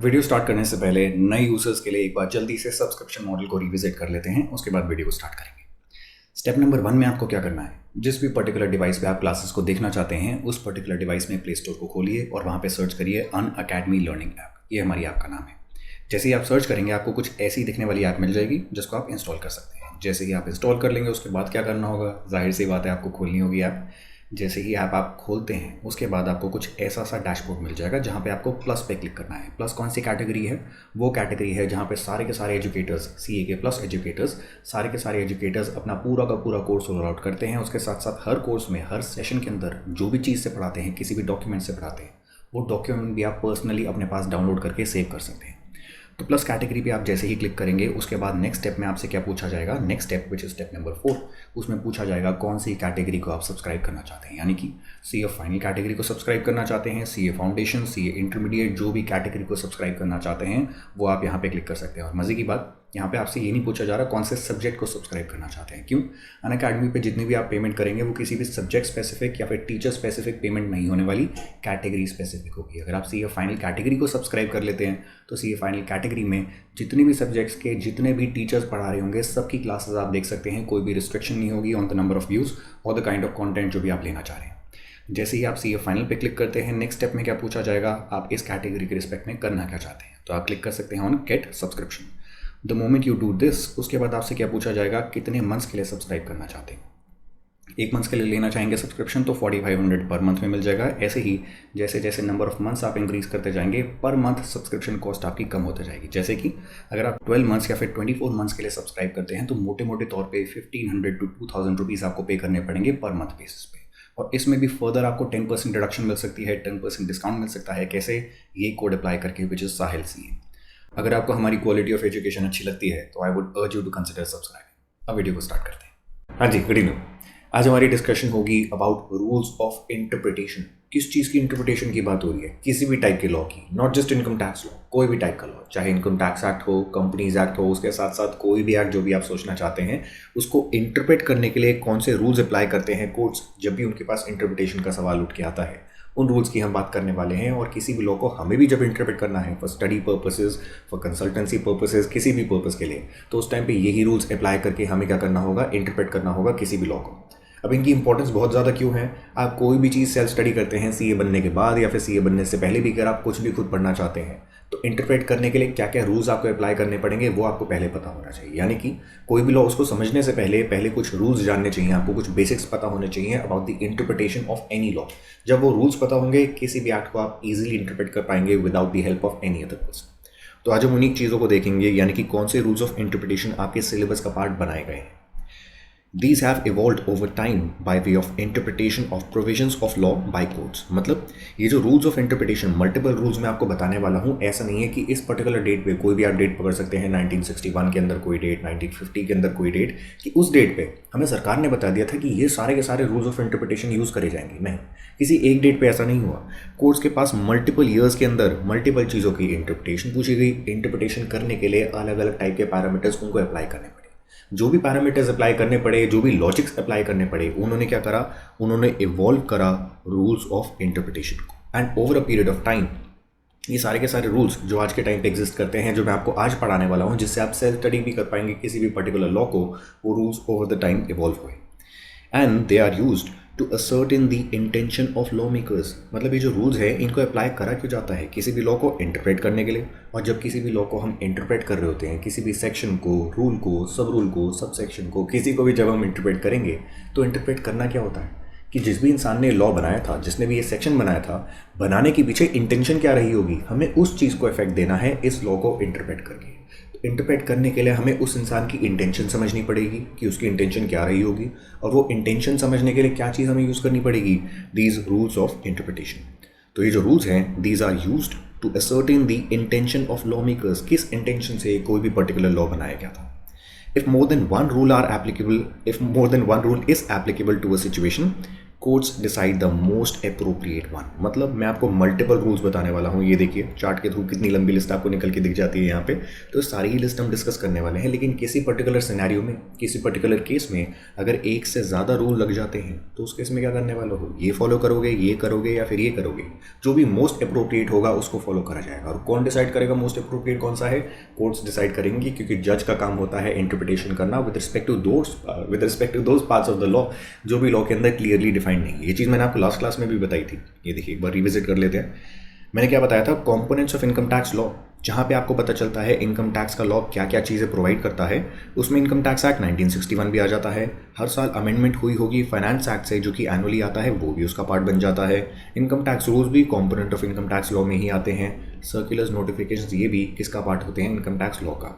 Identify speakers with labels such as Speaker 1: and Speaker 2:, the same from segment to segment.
Speaker 1: Video start करने से पहले नए यूजर्स के लिए एक बार जल्दी से सब्सक्रिप्शन मॉडल को रिविजिट कर लेते हैं, उसके बाद वीडियो को स्टार्ट करेंगे। स्टेप नंबर 1 में आपको क्या करना है, जिस भी पर्टिकुलर डिवाइस पे आप क्लासेस को देखना चाहते हैं उस पर्टिकुलर डिवाइस में प्ले स्टोर को खोलिए और वहाँ पे सर्च करिए अनअकैडमी लर्निंग ऐप। ये हमारी ऐप का नाम है। जैसे ही आप सर्च करेंगे आपको कुछ ऐसी दिखने वाली ऐप मिल जाएगी जिसको आप इंस्टॉल कर सकते हैं। जैसे ही आप इंस्टॉल कर लेंगे उसके बाद क्या करना होगा, जाहिर सी बात है आपको खोलनी होगी ऐप। जैसे ही ऐप आप खोलते हैं उसके बाद आपको कुछ ऐसा सा डैशबोर्ड मिल जाएगा जहाँ पे आपको प्लस पे क्लिक करना है। प्लस कौन सी कैटेगरी है, वो कैटेगरी है जहाँ पे सारे के सारे एजुकेटर्स, CA के प्लस एजुकेटर्स, सारे के सारे एजुकेटर्स अपना पूरा का पूरा कोर्स रोल आउट करते हैं। उसके साथ साथ हर कोर्स में, हर सेशन के अंदर जो भी चीज़ से पढ़ाते हैं, किसी भी डॉक्यूमेंट से पढ़ाते हैं, वो डॉक्यूमेंट भी आप पर्सनली अपने पास डाउनलोड करके सेव कर सकते हैं। तो प्लस कैटेगरी पे आप जैसे ही क्लिक करेंगे उसके बाद नेक्स्ट स्टेप में आपसे क्या पूछा जाएगा, next step which is step number 4, उसमें पूछा जाएगा कौन सी कैटेगरी को आप सब्सक्राइब करना चाहते हैं। यानी कि CA फाइनल कैटेगरी को सब्सक्राइब करना चाहते हैं, CA फाउंडेशन, CA इंटरमीडिएट, जो भी कैटेगरी को सब्सक्राइब करना चाहते हैं वो आप यहाँ पे क्लिक कर सकते हैं। और मज़े की बात, यहाँ पे आपसे ये नहीं पूछा जा रहा कौन से सब्जेक्ट को सब्सक्राइब करना चाहते हैं। क्यों? अनअकैडमी पे जितनी भी आप पेमेंट करेंगे वो किसी भी सब्जेक्ट स्पेसिफिक या फिर टीचर स्पेसिफिक पेमेंट नहीं होने वाली, कैटेगरी स्पेसिफिक होगी। अगर आप CA फाइनल कैटेगरी को सब्सक्राइब कर लेते हैं तो CA फाइनल कैटेगरी में जितने भी सब्जेक्ट्स के जितने भी टीचर्स पढ़ा रहे होंगे सबकी क्लासेस आप देख सकते हैं। कोई भी रिस्ट्रिक्शन नहीं होगी on the number of views और द काइंड ऑफ कंटेंट जो भी आप लेना चाह रहे हैं। जैसे ही आप CA फाइनल पे क्लिक करते हैं, नेक्स्ट स्टेप में क्या पूछा जाएगा, आप इस कैटेगरी के रिस्पेक्ट में करना क्या चाहते हैं। तो आप क्लिक कर सकते हैं on get subscription. The moment you do this, उसके बाद आपसे क्या पूछा जाएगा, कितने मंथ्स के लिए सब्सक्राइब करना चाहते हैं। 1 मंथ के लिए लेना चाहेंगे सब्सक्रिप्शन तो 4500 पर मंथ में मिल जाएगा। ऐसे ही जैसे जैसे नंबर ऑफ मंथ्स आप इंक्रीज करते जाएंगे पर मंथ सब्सक्रिप्शन कॉस्ट आपकी कम होती जाएगी। जैसे कि अगर आप 12 मंथ्स या फिर 24 मंथ्स के लिए सब्सक्राइब करते हैं तो मोटे मोटे तौर पे 1500 to 2000 रुपीज़ आपको पे करने पड़ेंगे पर मंथ बेसिस पे। और इसमें भी फर्दर आपको 10% डिडक्शन मिल सकती है, 10% डिस्काउंट मिल सकता है। कैसे? ये कोड अप्लाई करके, विच इज़ साहिल CA। अगर आपको हमारी क्वालिटी ऑफ एजुकेशन अच्छी लगती है तो I would urge you to consider subscribe. अब वीडियो को स्टार्ट करते हैं। हाँ जी, गुड इवनिंग। आज हमारी डिस्कशन होगी अबाउट रूल्स ऑफ इंटरप्रिटेशन। किस चीज़ की इंटरप्रिटेशन की बात हो रही है? किसी भी टाइप के लॉ की, not just income tax law, कोई भी टाइप का लॉ, चाहे इनकम टैक्स एक्ट हो, कंपनीज एक्ट हो, उसके साथ साथ कोई भी एक्ट जो भी आप सोचना चाहते हैं उसको इंटरप्रेट करने के लिए कौन से रूल्स अप्लाई करते हैं कोर्ट्स जब भी उनके पास इंटरप्रिटेशन का सवाल उठ के आता है, उन रूल्स की हम बात करने वाले हैं। और किसी भी लॉ को हमें भी जब इंटरप्रेट करना है for study purposes, for consultancy purposes, किसी भी पर्पस के लिए, तो उस टाइम पे यही रूल्स अप्लाई करके हमें क्या करना होगा, इंटरप्रेट करना होगा किसी भी लॉ को। अब इनकी इंपॉर्टेंस बहुत ज़्यादा क्यों है? आप कोई भी चीज़ सेल्फ स्टडी करते हैं CA बनने के बाद या फिर CA बनने से पहले भी, अगर आप कुछ भी खुद पढ़ना चाहते हैं तो इंटरप्रेट करने के लिए क्या क्या रूल्स आपको अप्लाई करने पड़ेंगे वो आपको पहले पता होना चाहिए। यानी कि कोई भी लॉ उसको समझने से पहले कुछ रूल्स जानने चाहिए, आपको कुछ बेसिक्स पता होने चाहिए about the interpretation of any law. जब वो रूल्स पता होंगे किसी भी एक्ट को आप इजीली इंटरप्रेट कर पाएंगे without the help of any other person. तो आज हम उन्हीं चीज़ों को देखेंगे, यानी कि कौन से रूल्स ऑफ इंटरप्रिटेशन आपके सिलेबस का पार्ट बनाए गए हैं। These have evolved over time by way of interpretation of provisions of law by courts। मतलब ये जो rules of interpretation, multiple rules मैं आपको बताने वाला हूँ। ऐसा नहीं है कि इस पर्टिकुलर डेट पे कोई भी आप डेट पकड़ सकते हैं, 1961 के अंदर कोई डेट, 1950 के अंदर कोई डेट, कि उस डेट पे हमें सरकार ने बता दिया था कि ये सारे के सारे रूल्स ऑफ इंटरप्रिटेशन यूज़ करे जाएंगे। नहीं, किसी एक डेट पे ऐसा नहीं हुआ। कोर्ट्स के पास मल्टीपल ईयर्स के अंदर मल्टीपल चीज़ों की इंटरप्रिटेशन पूछी गई। इंटरप्रिटेशन करने के लिए अलग अलग टाइप के पैरामीटर्स उनको अप्लाई करने पड़े। जो भी पैरामीटर्स अप्लाई करने पड़े, जो भी लॉजिक्स अप्लाई करने पड़े, उन्होंने क्या करा, उन्होंने इवॉल्व करा रूल्स ऑफ इंटरप्रिटेशन को। And over a period of time ये सारे के सारे रूल्स जो आज के टाइम पे एग्जिस्ट करते हैं, जो मैं आपको आज पढ़ाने वाला हूँ, जिससे आप सेल्फ स्टडी भी कर पाएंगे किसी भी पर्टिकुलर लॉ को, वो rules over the time evolve हुए and they are used to ascertain the intention of law makers. मतलब ये जो रूल्स है इनको अप्लाई करा क्यों जाता है, किसी भी लॉ को इंटरप्रेट करने के लिए। और जब किसी भी लॉ को हम इंटरप्रेट कर रहे होते हैं, किसी भी सेक्शन को, रूल को, सब रूल को, सब सेक्शन को, किसी को भी जब हम इंटरप्रेट करेंगे तो इंटरप्रेट करना क्या होता है कि जिस भी इंसान ने लॉ बनाया था, जिसने भी ये सेक्शन बनाया था, बनाने के पीछे इंटेंशन क्या रही होगी, हमें उस चीज़ को इफेक्ट देना है इस लॉ को इंटरप्रेट करके। इंटरप्रेट करने के लिए हमें उस इंसान की इंटेंशन समझनी पड़ेगी कि उसकी इंटेंशन क्या रही होगी, और वो इंटेंशन समझने के लिए क्या चीज़ हमें यूज़ करनी पड़ेगी, दीज रूल्स ऑफ इंटरप्रिटेशन। तो ये जो रूल्स हैं, these are used to ascertain the intention of law makers. किस इंटेंशन से कोई भी पर्टिकुलर लॉ बनाया गया था। If more than one rule is applicable to a situation, courts decide the most appropriate one. मतलब मैं आपको मल्टीपल रूल्स बताने वाला हूँ। ये देखिए चार्ट के थ्रू कितनी लंबी लिस्ट आपको निकल के दिख जाती है यहाँ पे। तो सारी ही लिस्ट हम डिस्कस करने वाले हैं, लेकिन किसी पर्टिकुलर सिनेरियो में, किसी पर्टिकुलर केस में अगर एक से ज़्यादा रूल लग जाते हैं तो उस केस में क्या करने वाले हो, ये फॉलो करोगे, ये करोगे या फिर ये करोगे। जो भी मोस्ट अप्रोप्रिएट होगा उसको फॉलो करा जाएगा। और कौन डिसाइड करेगा मोस्ट अप्रोप्रिएट कौन सा है? कोर्ट्स डिसाइड करेंगे, क्योंकि जज का काम होता है इंटरप्रिटेशन करना with respect to those parts of the law जो भी लॉ के अंदर क्लियरली डिफाइंड नहीं है। ये चीज़ मैंने आपको लास्ट क्लास में भी बताई थी। ये देखिए एक बार रिविजिट कर लेते हैं। मैंने क्या बताया था? Components of income tax law, जहाँ पे आपको पता चलता है इनकम टैक्स का लॉ क्या क्या चीज़ें प्रोवाइड करता है। उसमें इनकम टैक्स एक्ट 1961 भी आ जाता है। हर साल अमेंडमेंट हुई होगी फाइनेंस एक्ट से, जो कि एनुअली आता है, वो भी उसका पार्ट बन जाता है। इनकम टैक्स रूल्स भी component of income tax law में ही आते हैं। सर्कुलर्स, नोटिफिकेशंस, ये भी किसका पार्ट होते हैं? इनकम टैक्स लॉ का।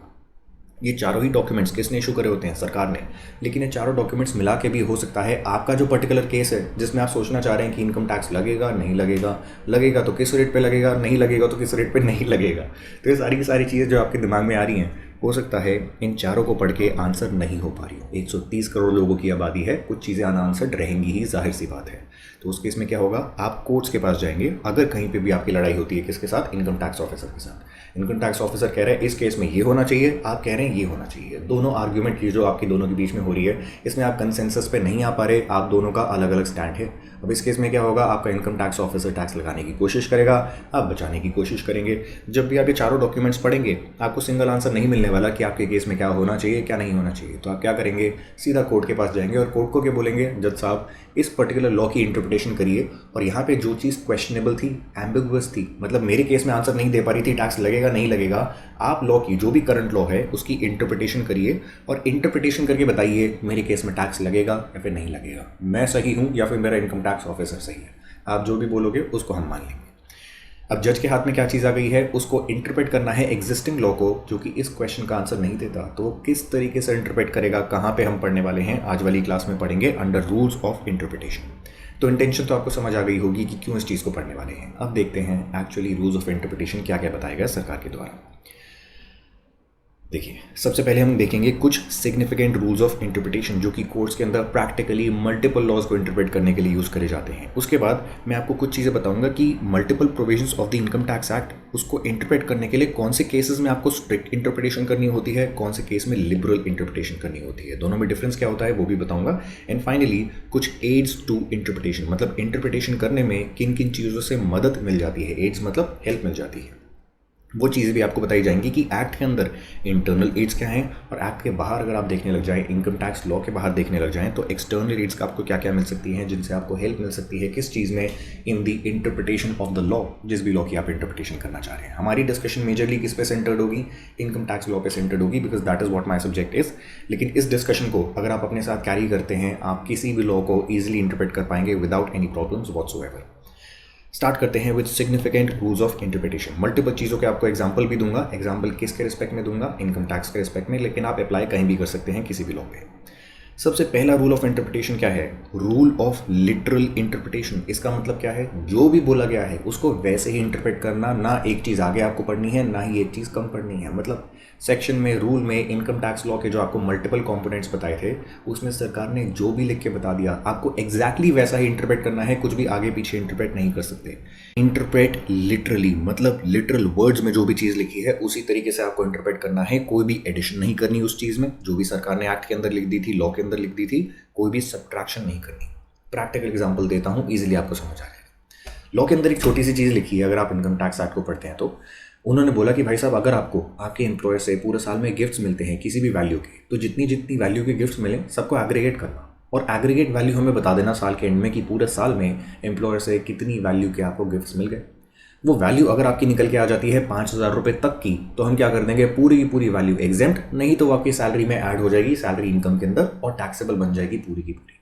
Speaker 1: ये चारों ही डॉक्यूमेंट्स किसने इशू करे होते हैं? सरकार ने। लेकिन ये चारों डॉक्यूमेंट्स मिला के भी हो सकता है आपका जो पर्टिकुलर केस है जिसमें आप सोचना चाह रहे हैं कि इनकम टैक्स लगेगा नहीं लगेगा, लगेगा तो किस रेट पे लगेगा, नहीं लगेगा तो किस रेट पे नहीं लगेगा। तो ये सारी की सारी चीज़ें जो आपके दिमाग में आ रही हैं, हो सकता है इन चारों को पढ़ के आंसर नहीं हो पा रही हो। 130 करोड़ लोगों की आबादी है, कुछ चीज़ें अनआंसर्ड रहेंगी ही, जाहिर सी बात है। तो उस केस में क्या होगा? आप कोर्ट्स के पास जाएंगे। अगर कहीं पे भी आपकी लड़ाई होती है किसके साथ? इनकम टैक्स ऑफिसर के साथ। इनकम टैक्स ऑफिसर कह रहे हैं इस केस में ये होना चाहिए, आप कह रहे हैं ये होना चाहिए। दोनों आर्ग्यूमेंट ये जो आपकी दोनों के बीच में हो रही है, इसमें आप कंसेंसस पे नहीं आ पा रहे, आप दोनों का अलग अलग स्टैंड है। अब इस केस में क्या होगा? आपका इनकम टैक्स ऑफिसर टैक्स लगाने की कोशिश करेगा, आप बचाने की कोशिश करेंगे। जब भी आप ये चारों डॉक्यूमेंट्स पढ़ेंगे आपको सिंगल आंसर नहीं मिलने वाला कि आपके केस में क्या होना चाहिए क्या नहीं होना चाहिए। तो आप क्या करेंगे? सीधा कोर्ट के पास जाएंगे और कोर्ट को क्या बोलेंगे? जज साहब इस पर्टिकुलर लॉ की इंटरप्रिटेशन करिए, और यहाँ पे जो चीज़ क्वेश्चनेबल थी, एम्बिगुअस थी, मतलब मेरे केस में आंसर नहीं दे पा रही थी टैक्स लगेगा नहीं लगेगा, आप लॉ की जो भी करंट लॉ है उसकी इंटरप्रिटेशन करिए और इंटरप्रिटेशन करके बताइए मेरे केस में टैक्स लगेगा या फिर नहीं लगेगा, मैं सही हूँ या फिर मेरा इनकम टैक्स ऑफिसर सही है। आप जो भी बोलोगे उसको हम मान लेंगे। अब जज के हाथ में क्या चीज़ आ गई है? उसको इंटरप्रेट करना है एग्जिस्टिंग लॉ को, जो कि इस क्वेश्चन का आंसर नहीं देता। तो किस तरीके से इंटरप्रेट करेगा, कहाँ पे हम पढ़ने वाले हैं आज वाली क्लास में पढ़ेंगे अंडर रूल्स ऑफ इंटरप्रिटेशन। तो इंटेंशन तो आपको समझ आ गई होगी कि क्यों इस चीज़ को पढ़ने वाले हैं। अब देखते हैं एक्चुअली रूल्स ऑफ इंटरप्रिटेशन क्या क्या बताया गया सरकार के द्वारा। देखिए सबसे पहले हम देखेंगे कुछ सिग्निफिकेंट रूल्स ऑफ इंटरप्रिटेशन जो कि कोर्ट्स के अंदर प्रैक्टिकली मल्टीपल लॉज को इंटरप्रेट करने के लिए यूज़ करे जाते हैं। उसके बाद मैं आपको कुछ चीज़ें बताऊंगा कि multiple provisions of the income tax act, उसको इंटरप्रेट करने के लिए कौन से केसेस में आपको स्ट्रिक्ट इंटरप्रिटेशन करनी होती है, कौन से केस में लिबरल इंटरप्रिटेशन करनी होती है, दोनों में डिफरेंस क्या होता है वो भी बताऊंगा। एंड फाइनली कुछ एड्स टू इंटरप्रिटेशन, मतलब इंटरप्रिटेशन करने में किन किन चीज़ों से मदद मिल जाती है। एड्स मतलब हेल्प मिल जाती है, वो चीज़ें भी आपको बताई जाएंगी कि एक्ट के अंदर इंटरनल एड्स क्या हैं और एक्ट के बाहर अगर आप देखने लग जाएं, इनकम टैक्स लॉ के बाहर देखने लग जाएं, तो एक्सटर्नल एड्स का आपको क्या क्या मिल सकती हैं जिनसे आपको हेल्प मिल सकती है किस चीज़ में, in the interpretation of the law, जिस भी लॉ की आप इंटरप्रिटेशन करना चाह रहे हैं। हमारी डिस्कशन मेजरली किस पे सेंटर्ड होगी? इनकम टैक्स लॉ पे सेंटर्ड होगी, because that is what my subject is. लेकिन इस डिस्कशन को अगर आप अपने साथ कैरी करते हैं, आप किसी भी लॉ को ईजिली इंटरप्रेट कर पाएंगे without any problems whatsoever. Start करते हैं with significant rules of interpretation. Multiple चीज़ों के आपको एग्जांपल भी दूंगा। एग्जांपल किसके रिस्पेक्ट में दूंगा? इनकम टैक्स के रिस्पेक्ट में, लेकिन आप अप्लाई कहीं भी कर सकते हैं किसी भी लॉ पे। सबसे पहला रूल ऑफ इंटरप्रिटेशन क्या है? Rule of literal interpretation. इसका मतलब क्या है? जो भी बोला गया है उसको वैसे ही इंटरप्रेट करना, ना एक चीज़ आगे आपको पढ़नी है ना ही एक चीज़ कम पढ़नी है। मतलब सेक्शन में, रूल में, इनकम टैक्स लॉ के जो आपको मल्टीपल कंपोनेंट्स बताए थे उसमें सरकार ने जो भी लिख के बता दिया आपको एग्जैक्टली वैसा ही इंटरप्रेट करना है, कुछ भी आगे पीछे इंटरप्रेट नहीं कर सकते। इंटरप्रेट लिटरली, मतलब लिटरल वर्ड्स में जो भी चीज़ लिखी है उसी तरीके से आपको इंटरप्रेट करना है, कोई भी एडिशन नहीं करनी उस चीज़ में जो भी सरकार ने एक्ट के अंदर लिख दी थी, लॉ के अंदर लिख दी थी, कोई भी सब्ट्रैक्शन नहीं करनी। प्रैक्टिकल एग्जांपल देता हूँ, इजीली आपको समझ आ जाएगा। लॉ के अंदर एक छोटी सी चीज़ लिखी है, अगर आप इनकम टैक्स एक्ट को पढ़ते हैं तो उन्होंने बोला कि भाई साहब अगर आपको आपके एम्प्लॉयर से पूरे साल में गिफ्ट्स मिलते हैं किसी भी वैल्यू के, तो जितनी जितनी वैल्यू के गिफ्ट्स मिले सबको एग्रीगेट करना और एग्रीगेट वैल्यू हमें बता देना साल के एंड में कि पूरे साल में एम्प्लॉयर से कितनी वैल्यू के आपको गिफ्ट्स मिल गए। वो वैल्यू अगर आपकी निकल के आ जाती है 5,000 रुपये तक की, तो हम क्या कर देंगे, पूरी की पूरी वैल्यू एग्जेम्प्ट, नहीं तो वो आपकी सैलरी में ऐड हो जाएगी, सैलरी इनकम के अंदर, और टैक्सेबल बन जाएगी पूरी की पूरी।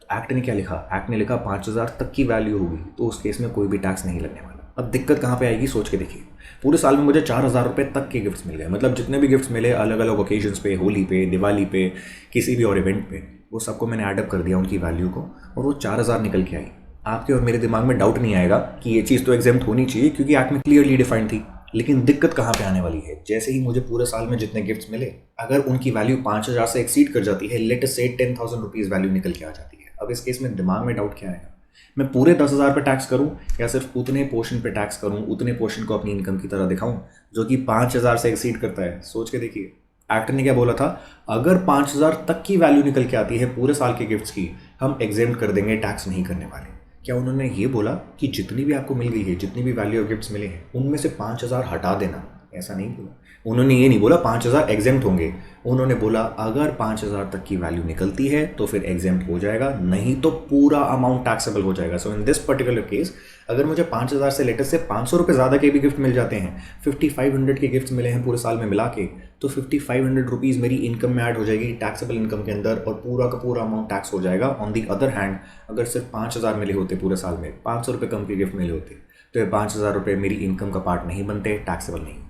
Speaker 1: तो एक्ट ने क्या लिखा? एक्ट ने लिखा 5,000 तक की वैल्यू होगी तो उस केस में कोई भी टैक्स नहीं लगने वाला। अब दिक्कत कहाँ पे आएगी सोच के देखिए। पूरे साल में मुझे 4,000 रुपये तक के गिफ्ट्स मिल गए, मतलब जितने भी गिफ्ट्स मिले अलग अलग ओकेजन्स पे, होली पे, दिवाली पे, किसी भी और इवेंट पे, वो सबको मैंने एडअप कर दिया उनकी वैल्यू को और वो 4,000 निकल के आई। आपके और मेरे दिमाग में डाउट नहीं आएगा कि ये चीज़ तो एग्जेम्प्ट होनी चाहिए क्योंकि एक्ट में क्लियरली डिफाइंड थी। लेकिन दिक्कत कहाँ पे आने वाली है? जैसे ही मुझे पूरे साल में जितने गिफ्ट्स मिले अगर उनकी वैल्यू 5,000 से एक्सीड कर जाती है, लेट अस से 10,000 रुपीज़ वैल्यू निकल के आ जाती है, अब इस केस में दिमाग में डाउट क्या आएगा, मैं पूरे 10,000 पे टैक्स करूं या सिर्फ उतने पोर्शन पे टैक्स करूं, उतने पोर्शन को अपनी इनकम की तरह दिखाऊं जो कि 5,000 से एक्सीड करता है। सोच के देखिए, एक्ट ने क्या बोला था, अगर 5,000 तक की वैल्यू निकल के आती है पूरे साल के गिफ्ट्स की, हम एग्जेम्प्ट कर देंगे, टैक्स नहीं करने वाले। क्या उन्होंने ये बोला कि जितनी भी आपको मिल गई है, जितनी भी वैल्यू ऑफ गिफ्ट्स मिले हैं, उनमें से 5,000 हटा देना? ऐसा नहीं बोला उन्होंने। ये नहीं बोला 5,000 एग्जेम्प्ट होंगे, उन्होंने बोला अगर 5,000 तक की वैल्यू निकलती है तो फिर एग्जेम्प्ट हो जाएगा, नहीं तो पूरा अमाउंट टैक्सेबल हो जाएगा। सो इन दिस पर्टिकुलर केस अगर मुझे 5,000 से लेटेस्ट से 500 रुपये ज़्यादा के भी गिफ्ट मिल जाते हैं, 5,500 के गिफ्ट्स मिले हैं पूरे साल में मिला के, तो 5,500 रुपीज़ मेरी इनकम में ऐड हो जाएगी, टैक्सेबल इनकम के अंदर, और पूरा का पूरा अमाउंट टैक्स हो जाएगा। ऑन दी अदर हैंड अगर सिर्फ 5,000 मिले होते पूरे साल में, 500 रुपये कम के गिफ्ट मिले होते, तो ये 5,000 रुपये मेरी इनकम का पार्ट नहीं बनते, टैक्सेबल नहीं होते।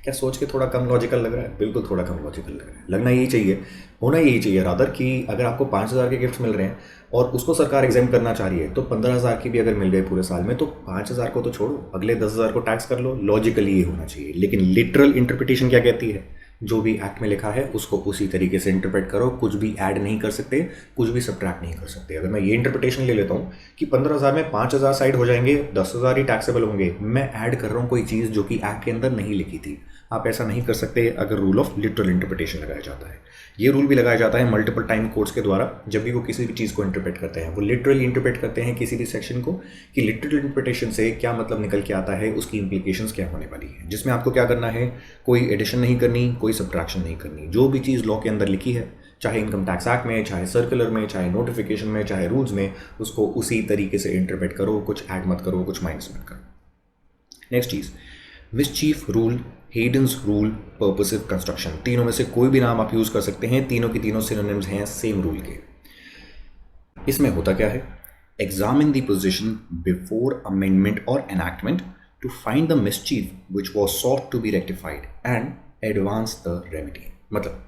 Speaker 1: क्या सोच के थोड़ा कम लॉजिकल लग रहा है? बिल्कुल थोड़ा कम लॉजिकल लग रहा है। लगना यही चाहिए, होना यही चाहिए रादर, कि अगर आपको 5,000 के गिफ्ट्स मिल रहे हैं और उसको सरकार एग्जाम करना चाह रही है, तो 15,000 की भी अगर मिल गए पूरे साल में, तो 5,000 को तो छोड़ो, अगले 10,000 को टैक्स कर लो। लॉजिकली ये होना चाहिए। लेकिन लिटरल इंटरप्रिटेशन क्या कहती है, जो भी एक्ट में लिखा है उसको उसी तरीके से इंटरप्रेट करो, कुछ भी ऐड नहीं कर सकते, कुछ भी सब्ट्रैक्ट नहीं कर सकते। अगर मैं ये इंटरप्रिटेशन ले लेता हूँ कि 15,000 में 5,000 साइड हो जाएंगे, 10,000 ही टैक्सेबल होंगे, मैं ऐड कर रहा हूँ कोई चीज़ जो कि एक्ट के अंदर नहीं लिखी थी। आप ऐसा नहीं कर सकते अगर रूल ऑफ लिटरल इंटरप्रिटेशन लगाया जाता है। ये रूल भी लगाया जाता है मल्टीपल टाइम कोर्ट्स के द्वारा, जब भी वो किसी भी चीज़ को इंटरप्रेट करते हैं, वो लिटरली इंटरप्रेट करते हैं किसी भी सेक्शन को, कि लिटरल इंटरप्रिटेशन से क्या मतलब निकल के आता है, उसकी इंप्लीकेशंस क्या होने वाली है। जिसमें आपको क्या करना है, कोई एडिशन नहीं करनी, कोई सब्ट्रैक्शन नहीं करनी। जो भी चीज़ लॉ के अंदर लिखी है, चाहे इनकम टैक्स एक्ट में, चाहे सर्कुलर में, चाहे नोटिफिकेशन में, चाहे रूल्स में, उसको उसी तरीके से इंटरप्रेट करो, कुछ ऐड मत करो, कुछ माइनस मत करो। नेक्स्ट चीज़, mischief rule, Heydon's rule, purposive construction. तीनों में से कोई भी नाम आप यूज़ कर सकते हैं, तीनों की तीनों सिनोनिम्स हैं सेम रूल के। इसमें होता क्या है, examine the position before amendment और enactment to find the mischief which was sought to be rectified and advance the remedy. मतलब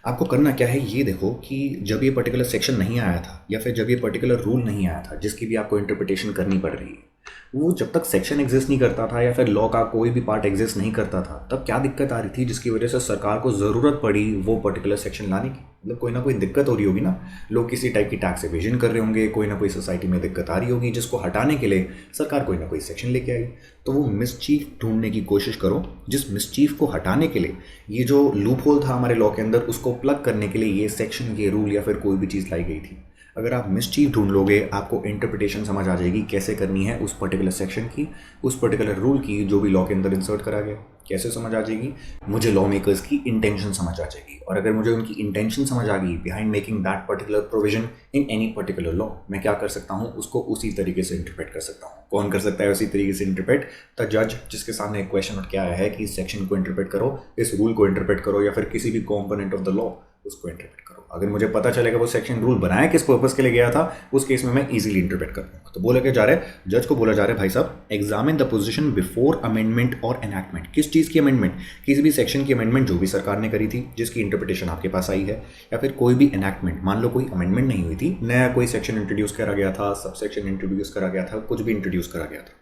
Speaker 1: आपको करना क्या है, ये देखो कि जब ये पर्टिकुलर सेक्शन नहीं आया था, या फिर जब ये पर्टिकुलर रूल नहीं आया था जिसकी भी आपको इंटरप्रिटेशन करनी पड़ रही है, वो जब तक सेक्शन एग्जिस्ट नहीं करता था या फिर लॉ का कोई भी पार्ट एग्जिस्ट नहीं करता था, तब क्या दिक्कत आ रही थी जिसकी वजह से सरकार को ज़रूरत पड़ी वो पर्टिकुलर सेक्शन लाने की। मतलब कोई ना कोई दिक्कत हो रही होगी ना, लोग किसी टाइप की टैक्स एवेजन कर रहे होंगे, कोई ना कोई सोसाइटी में दिक्कत आ रही होगी, जिसको हटाने के लिए सरकार कोई ना कोई सेक्शन लेके आई। तो वो मिसचीफ ढूंढने की कोशिश करो, जिस मिसचीफ को हटाने के लिए ये जो लूप होल था हमारे लॉ के अंदर, उसको प्लग करने के लिए ये सेक्शन, ये रूल या फिर कोई भी चीज़ लाई गई थी। अगर आप मिसचीफ ढूंढ लोगे, आपको इंटरप्रिटेशन समझ आ जाएगी कैसे करनी है उस पर्टिकुलर सेक्शन की, उस पर्टिकुलर रूल की जो भी लॉ के अंदर इंसर्ट करा गया। कैसे समझ आ जाएगी, मुझे लॉ मेकर्स की इंटेंशन समझ आ जाएगी, और अगर मुझे उनकी इंटेंशन समझ आ गई behind making that particular provision in any particular law, मैं क्या कर सकता हूँ, उसको उसी तरीके से इंटरप्रेट कर सकता हूँ। कौन कर सकता है उसी तरीके से इंटरप्रेट? द जज, जिसके सामने एक क्वेश्चन उठ के आया है कि इस सेक्शन को इंटरप्रेट करो, इस रूल को इंटरप्रेट करो, या फिर किसी भी कॉम्पोनेंट ऑफ द लॉ उसको इंटरप्रेट करो। अगर मुझे पता चलेगा वो सेक्शन रूल बनाया किस पर्पस के लिए गया था, उस केस में मैं इजीली इंटरप्रेट कर पाऊंगा। तो बोला क्या जा रहा है, जज को बोला जा रहा है, भाई साहब examine the position before amendment और एनैक्टमेंट। किस चीज़ की अमेंडमेंट? किसी भी सेक्शन की अमेंडमेंट जो भी सरकार ने करी थी, जिसकी इंटरप्रिटेशन आपके पास आई है, या फिर कोई भी एनैक्टमेंट, मान लो कोई अमेंडमेंट नहीं हुई थी, नया कोई सेक्शन इंट्रोड्यूस करा गया था, सब सेक्शन इंट्रोड्यूस करा गया था, कुछ भी इंट्रोड्यूस करा गया था,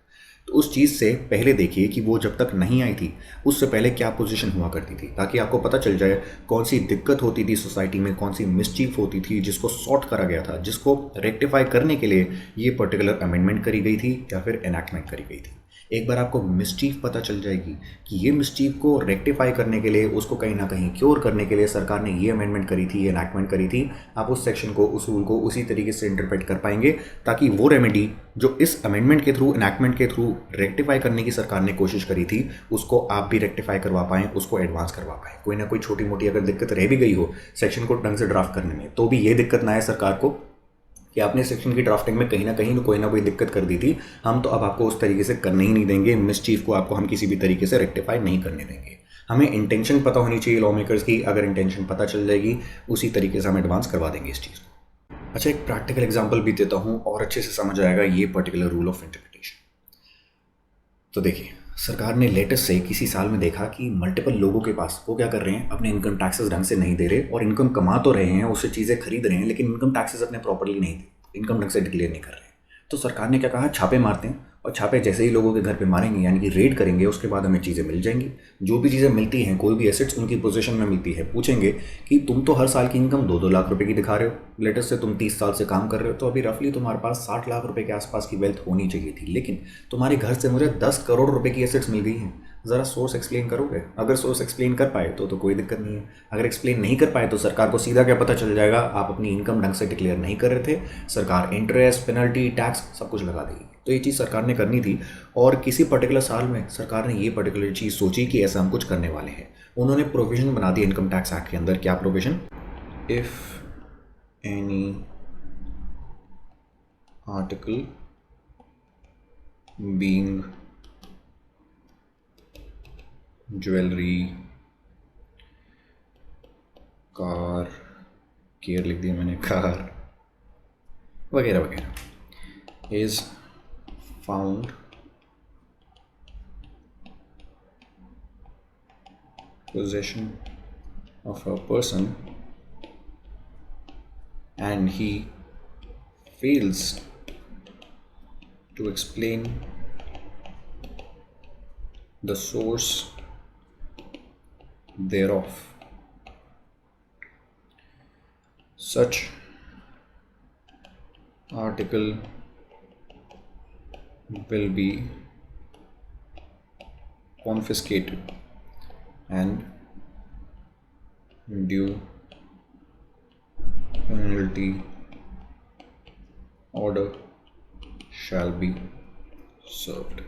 Speaker 1: तो उस चीज़ से पहले देखिए कि वो जब तक नहीं आई थी उससे पहले क्या पोजीशन हुआ करती थी, ताकि आपको पता चल जाए कौन सी दिक्कत होती थी सोसाइटी में, कौन सी मिसचीफ होती थी जिसको सॉर्ट करा गया था, जिसको रेक्टिफाई करने के लिए ये पर्टिकुलर अमेंडमेंट करी गई थी या फिर एनैक्टमेंट करी गई थी। एक बार आपको मिसचीफ पता चल जाएगी कि ये मिसचीफ को रेक्टिफाई करने के लिए, उसको कहीं ना कहीं क्योर करने के लिए सरकार ने ये अमेंडमेंट करी थी, एनैक्टमेंट करी थी, आप उस सेक्शन को, उस रूल को उसी तरीके से इंटरप्रेट कर पाएंगे, ताकि वो रेमेडी जो इस अमेंडमेंट के थ्रू, एनैक्टमेंट के थ्रू रेक्टिफाई करने की सरकार ने कोशिश करी थी, उसको आप भी रेक्टिफाई करवा पाएँ, उसको एडवांस करवा पाएँ। कोई ना कोई छोटी मोटी अगर दिक्कत रह भी गई हो सेक्शन को ढंग से ड्राफ्ट करने में, तो भी ये दिक्कत ना आए सरकार को कि आपने सेक्शन की ड्राफ्टिंग में कहीं ना कहीं कोई ना कोई दिक्कत कर दी थी, हम तो अब आपको उस तरीके से करने ही नहीं देंगे, मिसचीफ को आपको हम किसी भी तरीके से रेक्टिफाई नहीं करने देंगे। हमें इंटेंशन पता होनी चाहिए लॉ मेकर्स की, अगर इंटेंशन पता चल जाएगी उसी तरीके से हम एडवांस करवा देंगे इस चीज़ को। अच्छा, एक प्रैक्टिकल एग्जाम्पल भी देता हूँ और अच्छे से समझ आएगा ये पर्टिकुलर रूल ऑफ इंटरप्रिटेशन। तो देखिए, सरकार ने लेटेस्ट से किसी साल में देखा कि मल्टीपल लोगों के पास वो क्या कर रहे हैं, अपने इनकम टैक्सेस ढंग से नहीं दे रहे, और इनकम कमा तो रहे हैं, उससे चीज़ें खरीद रहे हैं, लेकिन इनकम टैक्सेस अपने प्रॉपरली नहीं दे, इनकम ढंग से डिक्लेयर नहीं कर रहे हैं। तो सरकार ने क्या कहा, छापे मारते हैं और छापे जैसे ही लोगों के घर पे मारेंगे यानी कि रेड करेंगे, उसके बाद हमें चीज़ें मिल जाएंगी। जो भी चीज़ें मिलती हैं, कोई भी एसेट्स उनकी पोजीशन में मिलती है, पूछेंगे कि तुम तो हर साल की इनकम 2-2 लाख रुपए की दिखा रहे हो, लेटेस्ट से तुम 30 साल से काम कर रहे हो, तो अभी रफली तुम्हारे पास 60 लाख रुपए के आसपास की वेल्थ होनी चाहिए थी, लेकिन तुम्हारे घर से मुझे 10 करोड़ रुपए की एसेट्स मिल गई हैं। ज़रा सोर्स एक्सप्लेन करोगे? अगर सोर्स एक्सप्लेन कर पाए तो कोई दिक्कत नहीं है। अगर एक्सप्लेन नहीं कर पाए तो सरकार को सीधा क्या पता चल जाएगा, आप अपनी इनकम ढंग से डिक्लेयर नहीं कर रहे थे, सरकार इंटरेस्ट, पेनल्टी, टैक्स सब कुछ लगा देगी। तो ये चीज़ सरकार ने करनी थी, और किसी पर्टिकुलर साल में सरकार ने ये पर्टिकुलर चीज़ सोची कि ऐसा हम कुछ करने वाले हैं। उन्होंने प्रोविज़न बना दी इनकम टैक्स एक्ट के अंदर। क्या provision? If any article being jewellery, car, care लिख दिया मैंने, कार वगैरह वगैरह, is found possession of a person and he fails to explain the source thereof, such article will be confiscated and due penalty order shall be served।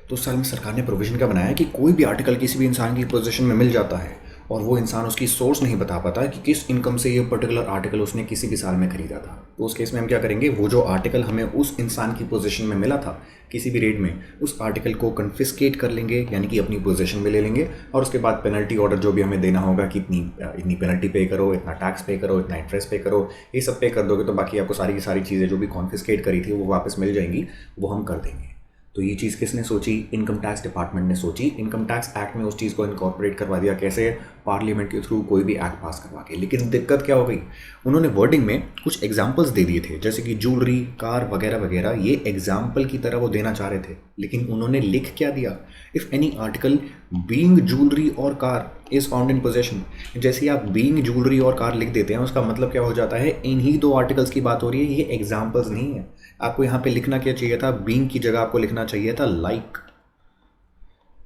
Speaker 1: तो उस साल में सरकार ने प्रोविजन क्या बनाया कि कोई भी आर्टिकल किसी भी इंसान की पोजीशन में मिल जाता है और वो इंसान उसकी सोर्स नहीं बता पाता कि किस इनकम से ये पर्टिकुलर आर्टिकल उसने किसी भी साल में खरीदा था, तो उस केस में हम क्या करेंगे, वो जो आर्टिकल हमें उस इंसान की पोजीशन में मिला था किसी भी रेट में, उस आर्टिकल को कन्फिस्केट कर लेंगे, यानी कि अपनी पोजीशन में ले लेंगे, और उसके बाद पेनल्टी ऑर्डर जो भी हमें देना होगा कि इतनी पेनल्टी पे करो, इतना टैक्स पे करो, इतना इंटरेस्ट पे करो, ये सब पे कर दोगे तो बाकी आपको सारी की सारी चीज़ें जो भी कॉन्फिस्केट करी थी वो वापस मिल जाएंगी, वो हम कर देंगे। तो ये चीज़ किसने सोची? इनकम टैक्स डिपार्टमेंट ने सोची। इनकम टैक्स एक्ट में उस चीज़ को इनकॉर्पोरेट करवा दिया। कैसे? पार्लियामेंट के थ्रू कोई भी एक्ट पास करवा के। लेकिन दिक्कत क्या हो गई, उन्होंने वर्डिंग में कुछ एग्जाम्पल्स दे दिए थे, जैसे कि ज्वेलरी, कार वगैरह वगैरह, ये एग्जाम्पल की तरह वो देना चाह रहे थे, लेकिन उन्होंने लिख क्या दिया, if any article being jewellery और car is found in possession. जैसे आप बीइंग ज्वेलरी और कार लिख देते हैं, उसका मतलब क्या हो जाता है, इन्हीं दो आर्टिकल्स की बात हो रही है, ये एग्जाम्पल्स नहीं है। आपको यहाँ पे लिखना क्या चाहिए था, बीइंग की जगह आपको लिखना चाहिए था लाइक।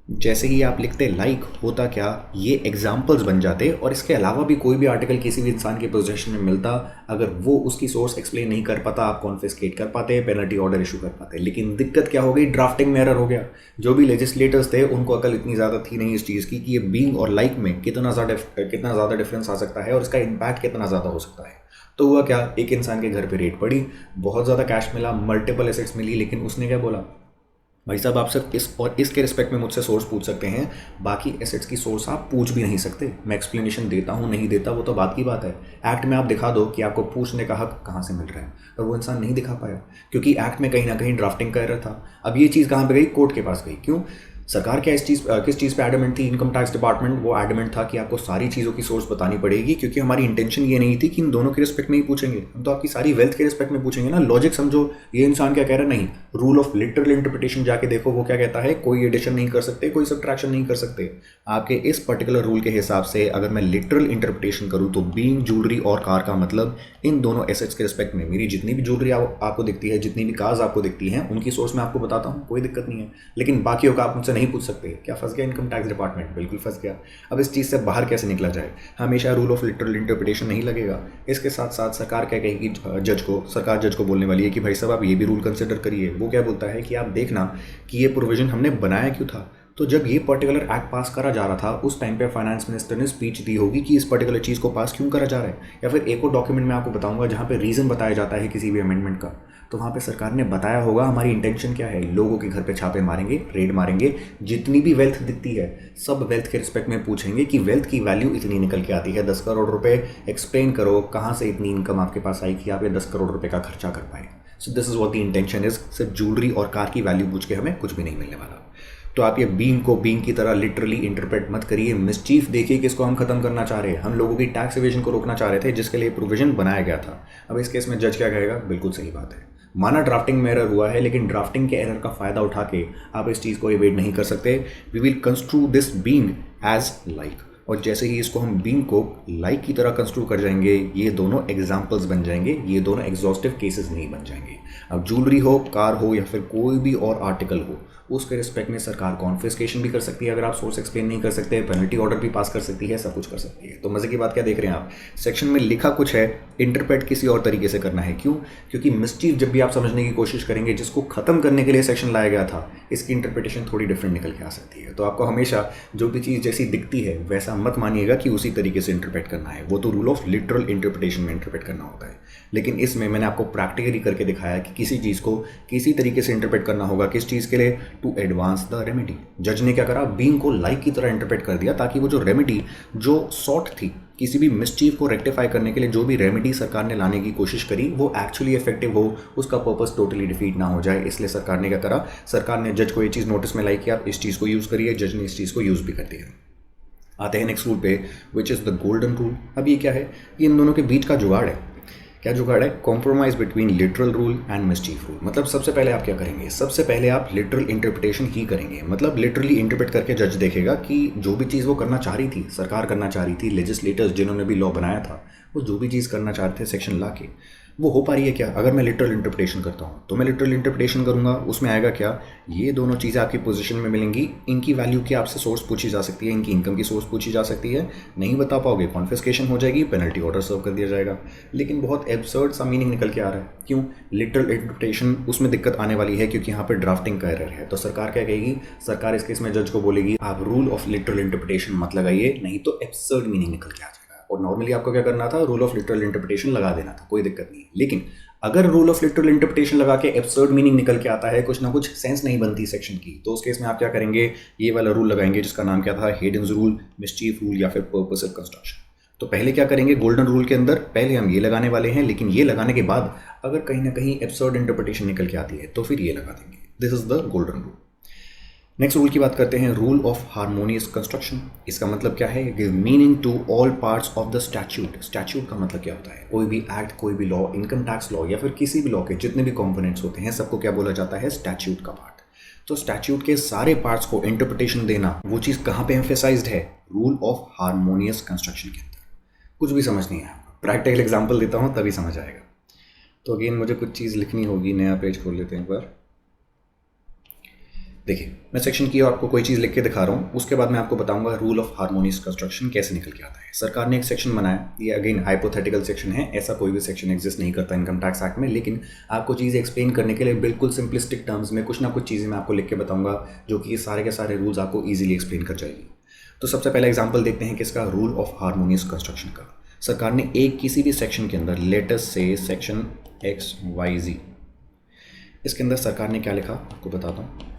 Speaker 1: जैसे ही आप लिखते लाइक, होता क्या, ये एग्जाम्पल्स बन जाते, और इसके अलावा भी कोई भी आर्टिकल किसी भी इंसान के पोजीशन में मिलता, अगर वो उसकी सोर्स एक्सप्लेन नहीं कर पाता, आप कॉन्फिस्केट कर पाते, पेनल्टी ऑर्डर इशू कर पाते। लेकिन दिक्कत क्या हो गई, ड्राफ्टिंग में एरर हो गया। जो भी लेजिस्लेटर्स थे उनको अकल इतनी ज़्यादा थी नहीं इस चीज़ की कि ये बीइंग और लाइक में कितना ज़्यादा डिफरेंस आ सकता है और इसका इम्पैक्ट कितना ज़्यादा हो सकता है। तो हुआ क्या, एक इंसान के घर पे रेड पड़ी, बहुत ज़्यादा कैश मिला, मल्टीपल एसेट्स मिली, लेकिन उसने क्या बोला, भाई साहब आप सिर्फ इस और इसके रिस्पेक्ट में मुझसे सोर्स पूछ सकते हैं, बाकी एसेट्स की सोर्स आप पूछ भी नहीं सकते। मैं एक्सप्लेनेशन देता हूँ नहीं देता वो तो बात की बात है, एक्ट में आप दिखा दो कि आपको पूछने का हक कहाँ से मिल रहा है, और वो इंसान नहीं दिखा पाया क्योंकि एक्ट में कहीं ना कहीं ड्राफ्टिंग का एरर था। अब ये चीज़ कहाँ पे गई, कोर्ट के पास गई। क्यों? सरकार क्या किस चीज़ पे एडमेंट थी, इनकम टैक्स डिपार्टमेंट, वो एडमेंट था कि आपको सारी चीज़ों की सोर्स बतानी पड़ेगी, क्योंकि हमारी इंटेंशन ये नहीं थी कि इन दोनों के रिस्पेक्ट में ही पूछेंगे, हम तो आपकी सारी वेल्थ के रिस्पेक्ट में पूछेंगे ना। लॉजिक समझो, ये इंसान क्या कह रहा है, नहीं, रूल ऑफ लिटरल इंटरप्रिटेशन जाके देखो, वो क्या कहता है, कोई एडिशन नहीं कर सकते, कोई सब्ट्रैक्शन नहीं कर सकते। आपके इस पर्टिकुलर रूल के हिसाब से अगर मैं लिटरल इंटरप्रिटेशन करूँ तो बीइंग ज्वेलरी और कार का मतलब इन दोनों एसेट्स के रिस्पेक्ट में मेरी जितनी भी ज्वेलरी आपको दिखती है, जितनी भी कार्स आपको दिखती हैं, उनकी सोर्स मैं आपको बताता हूँ, कोई दिक्कत नहीं है, लेकिन बाकियों का आप मुझसे नहीं पूछ सकते। क्या फंस गया इनकम टैक्स डिपार्टमेंट? बिल्कुल फंस गया। अब इस चीज़ से बाहर कैसे निकला जाए? हमेशा रूल ऑफ लिटरल इंटरप्रिटेशन नहीं लगेगा। इसके साथ साथ सरकार क्या कहेगी, सरकार जज को बोलने वाली है कि भाई साहब आप ये भी रूल कंसिडर करिए। वो क्या बोलता है कि आप देखना कि ये प्रोविजन हमने बनाया क्यों था। तो जब ये पर्टिकुलर एक्ट पास करा जा रहा था, उस टाइम पे फाइनेंस मिनिस्टर ने स्पीच दी होगी कि इस पर्टिकुलर चीज़ को पास क्यों करा जा रहा है, या फिर एक और डॉक्यूमेंट मैं आपको बताऊंगा जहाँ पे रीज़न बताया जाता है किसी भी अमेंडमेंट का, तो वहाँ पे सरकार ने बताया होगा हमारी इंटेंशन क्या है। लोगों के घर पे छापे मारेंगे, रेड मारेंगे, जितनी भी वेल्थ दिखती है सब वेल्थ के रिस्पेक्ट में पूछेंगे कि वेल्थ की वैल्यू इतनी निकल के आती है, 10 करोड़ रुपए, एक्सप्लेन करो कहाँ से इतनी इनकम आपके पास आई कि आप ये 10 करोड़ रुपए का खर्चा कर पाए। So this is what the intention is. सिर्फ ज्वेलरी और कार की वैल्यू पूछ के हमें कुछ भी नहीं मिलने वाला। तो आप ये बीइंग को बीइंग की तरह लिटरली इंटरप्रेट मत करिए। मिसचीफ देखिए किसको हम खत्म करना चाह रहे हैं। हम लोगों की टैक्स एवेजन को रोकना चाह रहे थे, जिसके लिए प्रोविजन बनाया गया था। अब इस केस में जज क्या कहेगा, बिल्कुल सही बात है, माना ड्राफ्टिंग में एरर हुआ है, लेकिन ड्राफ्टिंग के एरर का फ़ायदा उठा के आप इस चीज़ को एवेड नहीं कर सकते। We will construe this being as like, और जैसे ही इसको हम बीइंग को लाइक की तरह कंस्ट्रू कर जाएंगे, ये दोनों एग्जाम्पल्स बन जाएंगे, ये दोनों एग्जॉस्टिव केसेस नहीं बन जाएंगे। अब ज्वेलरी हो, कार हो, या फिर कोई भी और आर्टिकल हो, उसके रिस्पेक्ट में सरकार कॉन्फिस्केशन भी कर सकती है अगर आप सोर्स एक्सप्लेन नहीं कर सकते, पेनल्टी ऑर्डर भी पास कर सकती है, सब कुछ कर सकती है। तो मज़े की बात क्या देख रहे हैं आप, सेक्शन में लिखा कुछ है, इंटरप्रेट किसी और तरीके से करना है। क्यों? क्योंकि मिसचीफ जब भी आप समझने की कोशिश करेंगे, जिसको खत्म करने के लिए सेक्शन लाया गया था, इसकी इंटरप्रिटेशन थोड़ी डिफरेंट निकल के आ सकती है। तो आपको हमेशा जो भी चीज़ जैसी दिखती है वैसा मत मानिएगा कि उसी तरीके से इंटरप्रेट करना है, वो तो रूल ऑफ लिटरल इंटरप्रिटेशन में इंटरप्रेट करना होता है। लेकिन इसमें मैंने आपको प्रैक्टिकली करके दिखाया कि किसी चीज़ को किसी तरीके से इंटरप्रेट करना होगा। किस चीज़ के लिए? To advance the remedy. जज ने क्या करा, बीइंग को लाइक की तरह इंटरप्रेट कर दिया, ताकि वो जो रेमेडी जो सॉर्ट थी, किसी भी मिसचीफ को रेक्टिफाई करने के लिए जो भी रेमेडी सरकार ने लाने की कोशिश करी, वो एक्चुअली इफेक्टिव हो, उसका पर्पस टोटली डिफीट ना हो जाए। इसलिए सरकार ने क्या करा, सरकार ने जज को ये चीज़ नोटिस में लाई कि आप इस चीज़ को यूज़ करिए, जज ने इस चीज़ को यूज़ भी कर दिया। आते हैं नेक्स्ट रूल पे, which is the golden rule. अब ये क्या है? ये इन दोनों के बीच का जुगाड़ है। क्या जुगाड़ है? Compromise between literal rule and mischief rule. मतलब सबसे पहले आप क्या करेंगे, सबसे पहले आप लिटरल इंटरप्रिटेशन ही करेंगे। मतलब लिटरली इंटरप्रेट करके जज देखेगा कि जो भी चीज़ वो करना चाह रही थी, सरकार करना चाह रही थी, लेजिस्लेटर्स जिन्होंने भी लॉ बनाया था, वो जो भी चीज़ करना चाहते थे सेक्शन ला के, वो हो पा रही है क्या? अगर मैं लिटरल इंटरप्रिटेशन करता हूँ तो मैं लिटरल इंटरप्रिटेशन करूँगा, उसमें आएगा क्या, ये दोनों चीज़ें आपकी पोजीशन में मिलेंगी, इनकी वैल्यू की आपसे सोर्स पूछी जा सकती है, इनकी इनकम की सोर्स पूछी जा सकती है, नहीं बता पाओगे कॉन्फिस्केशन हो जाएगी, पेनल्टी ऑर्डर सर्व कर दिया जाएगा। लेकिन बहुत एब्सर्ड सा मीनिंग निकल के आ रहा है। क्यों? लिटरल इंटरप्रिटेशन उसमें दिक्कत आने वाली है, क्योंकि यहाँ पर ड्राफ्टिंग का एरर है। तो सरकार क्या कहेगी, सरकार इस केस में जज को बोलेगी आप रूल ऑफ लिटरल इंटरप्रिटेशन मत लगाइए, नहीं तो एब्सर्ड मीनिंग निकल के आ जाएगा। और नॉर्मली आपको क्या करना था, रूल ऑफ लिटरल इंटरप्रिटेशन लगा देना था, कोई दिक्कत नहीं है। लेकिन अगर रूल ऑफ लिटरल इंटरप्रिटेशन लगा के एब्सर्ड मीनिंग निकल के आता है, कुछ ना कुछ सेंस नहीं बनती सेक्शन की, तो उस केस में आप क्या करेंगे, ये वाला रूल लगाएंगे जिसका नाम क्या था, हेडन्स रूल, मिसचीफ रूल या फिर पर्पसिव कंस्ट्रक्शन। तो पहले क्या करेंगे, गोल्डन रूल के अंदर पहले हम ये लगाने वाले हैं, लेकिन ये लगाने के बाद अगर कहीं ना कहीं एब्सर्ड इंटरप्रिटेशन निकल के आती है तो फिर ये लगा देंगे। This is the golden rule. Next rule की बात करते हैं, रूल ऑफ हार्मोनियस कंस्ट्रक्शन। इसका मतलब क्या है, give meaning to all parts of the statute. Statute का मतलब क्या होता है, कोई भी एक्ट, कोई भी लॉ, इनकम टैक्स लॉ या फिर किसी भी लॉ के जितने भी कंपोनेंट्स होते हैं, सबको क्या बोला जाता है, स्टैट्यूट का पार्ट। तो स्टैट्यूट के सारे पार्ट्स को इंटरप्रिटेशन देना, वो चीज़ कहाँ पे एम्फेसाइज्ड है, रूल ऑफ हार्मोनियस कंस्ट्रक्शन के अंदर। कुछ भी समझ नहीं आया, प्रैक्टिकल एग्जाम्पल देता हूँ तभी समझ आएगा। तो अगेन मुझे कुछ चीज़ लिखनी होगी, नया पेज खोल लेते हैं एक बार। देखिए, मैं सेक्शन की और आपको कोई चीज़ लिख के दिखा रहा हूँ, उसके बाद मैं आपको बताऊंगा रूल ऑफ हार्मोनियस कंस्ट्रक्शन कैसे निकल के आता है। सरकार ने एक सेक्शन बनाया, ये अगेन हाइपोथेटिकल सेक्शन है, ऐसा कोई भी सेक्शन एग्जिस्ट नहीं करता इनकम टैक्स एक्ट में, लेकिन आपको चीज़ें एक्सप्लेन करने के लिए बिल्कुल सिंपलिस्टिक टर्म्स में कुछ ना कुछ चीज़ें मैं आपको लिख के बताऊँगा, जो कि ये सारे के सारे रूल्स आपको ईजिली एक्सप्लेन कर जाएगी। तो सबसे पहला एग्जाम्पल देखते हैं किसका, रूल ऑफ हार्मोनियस कंस्ट्रक्शन का। सरकार ने एक किसी भी सेक्शन के अंदर, लेटेस्ट से सेक्शन XYZ, इसके अंदर सरकार ने क्या लिखा आपको बताता हूँ।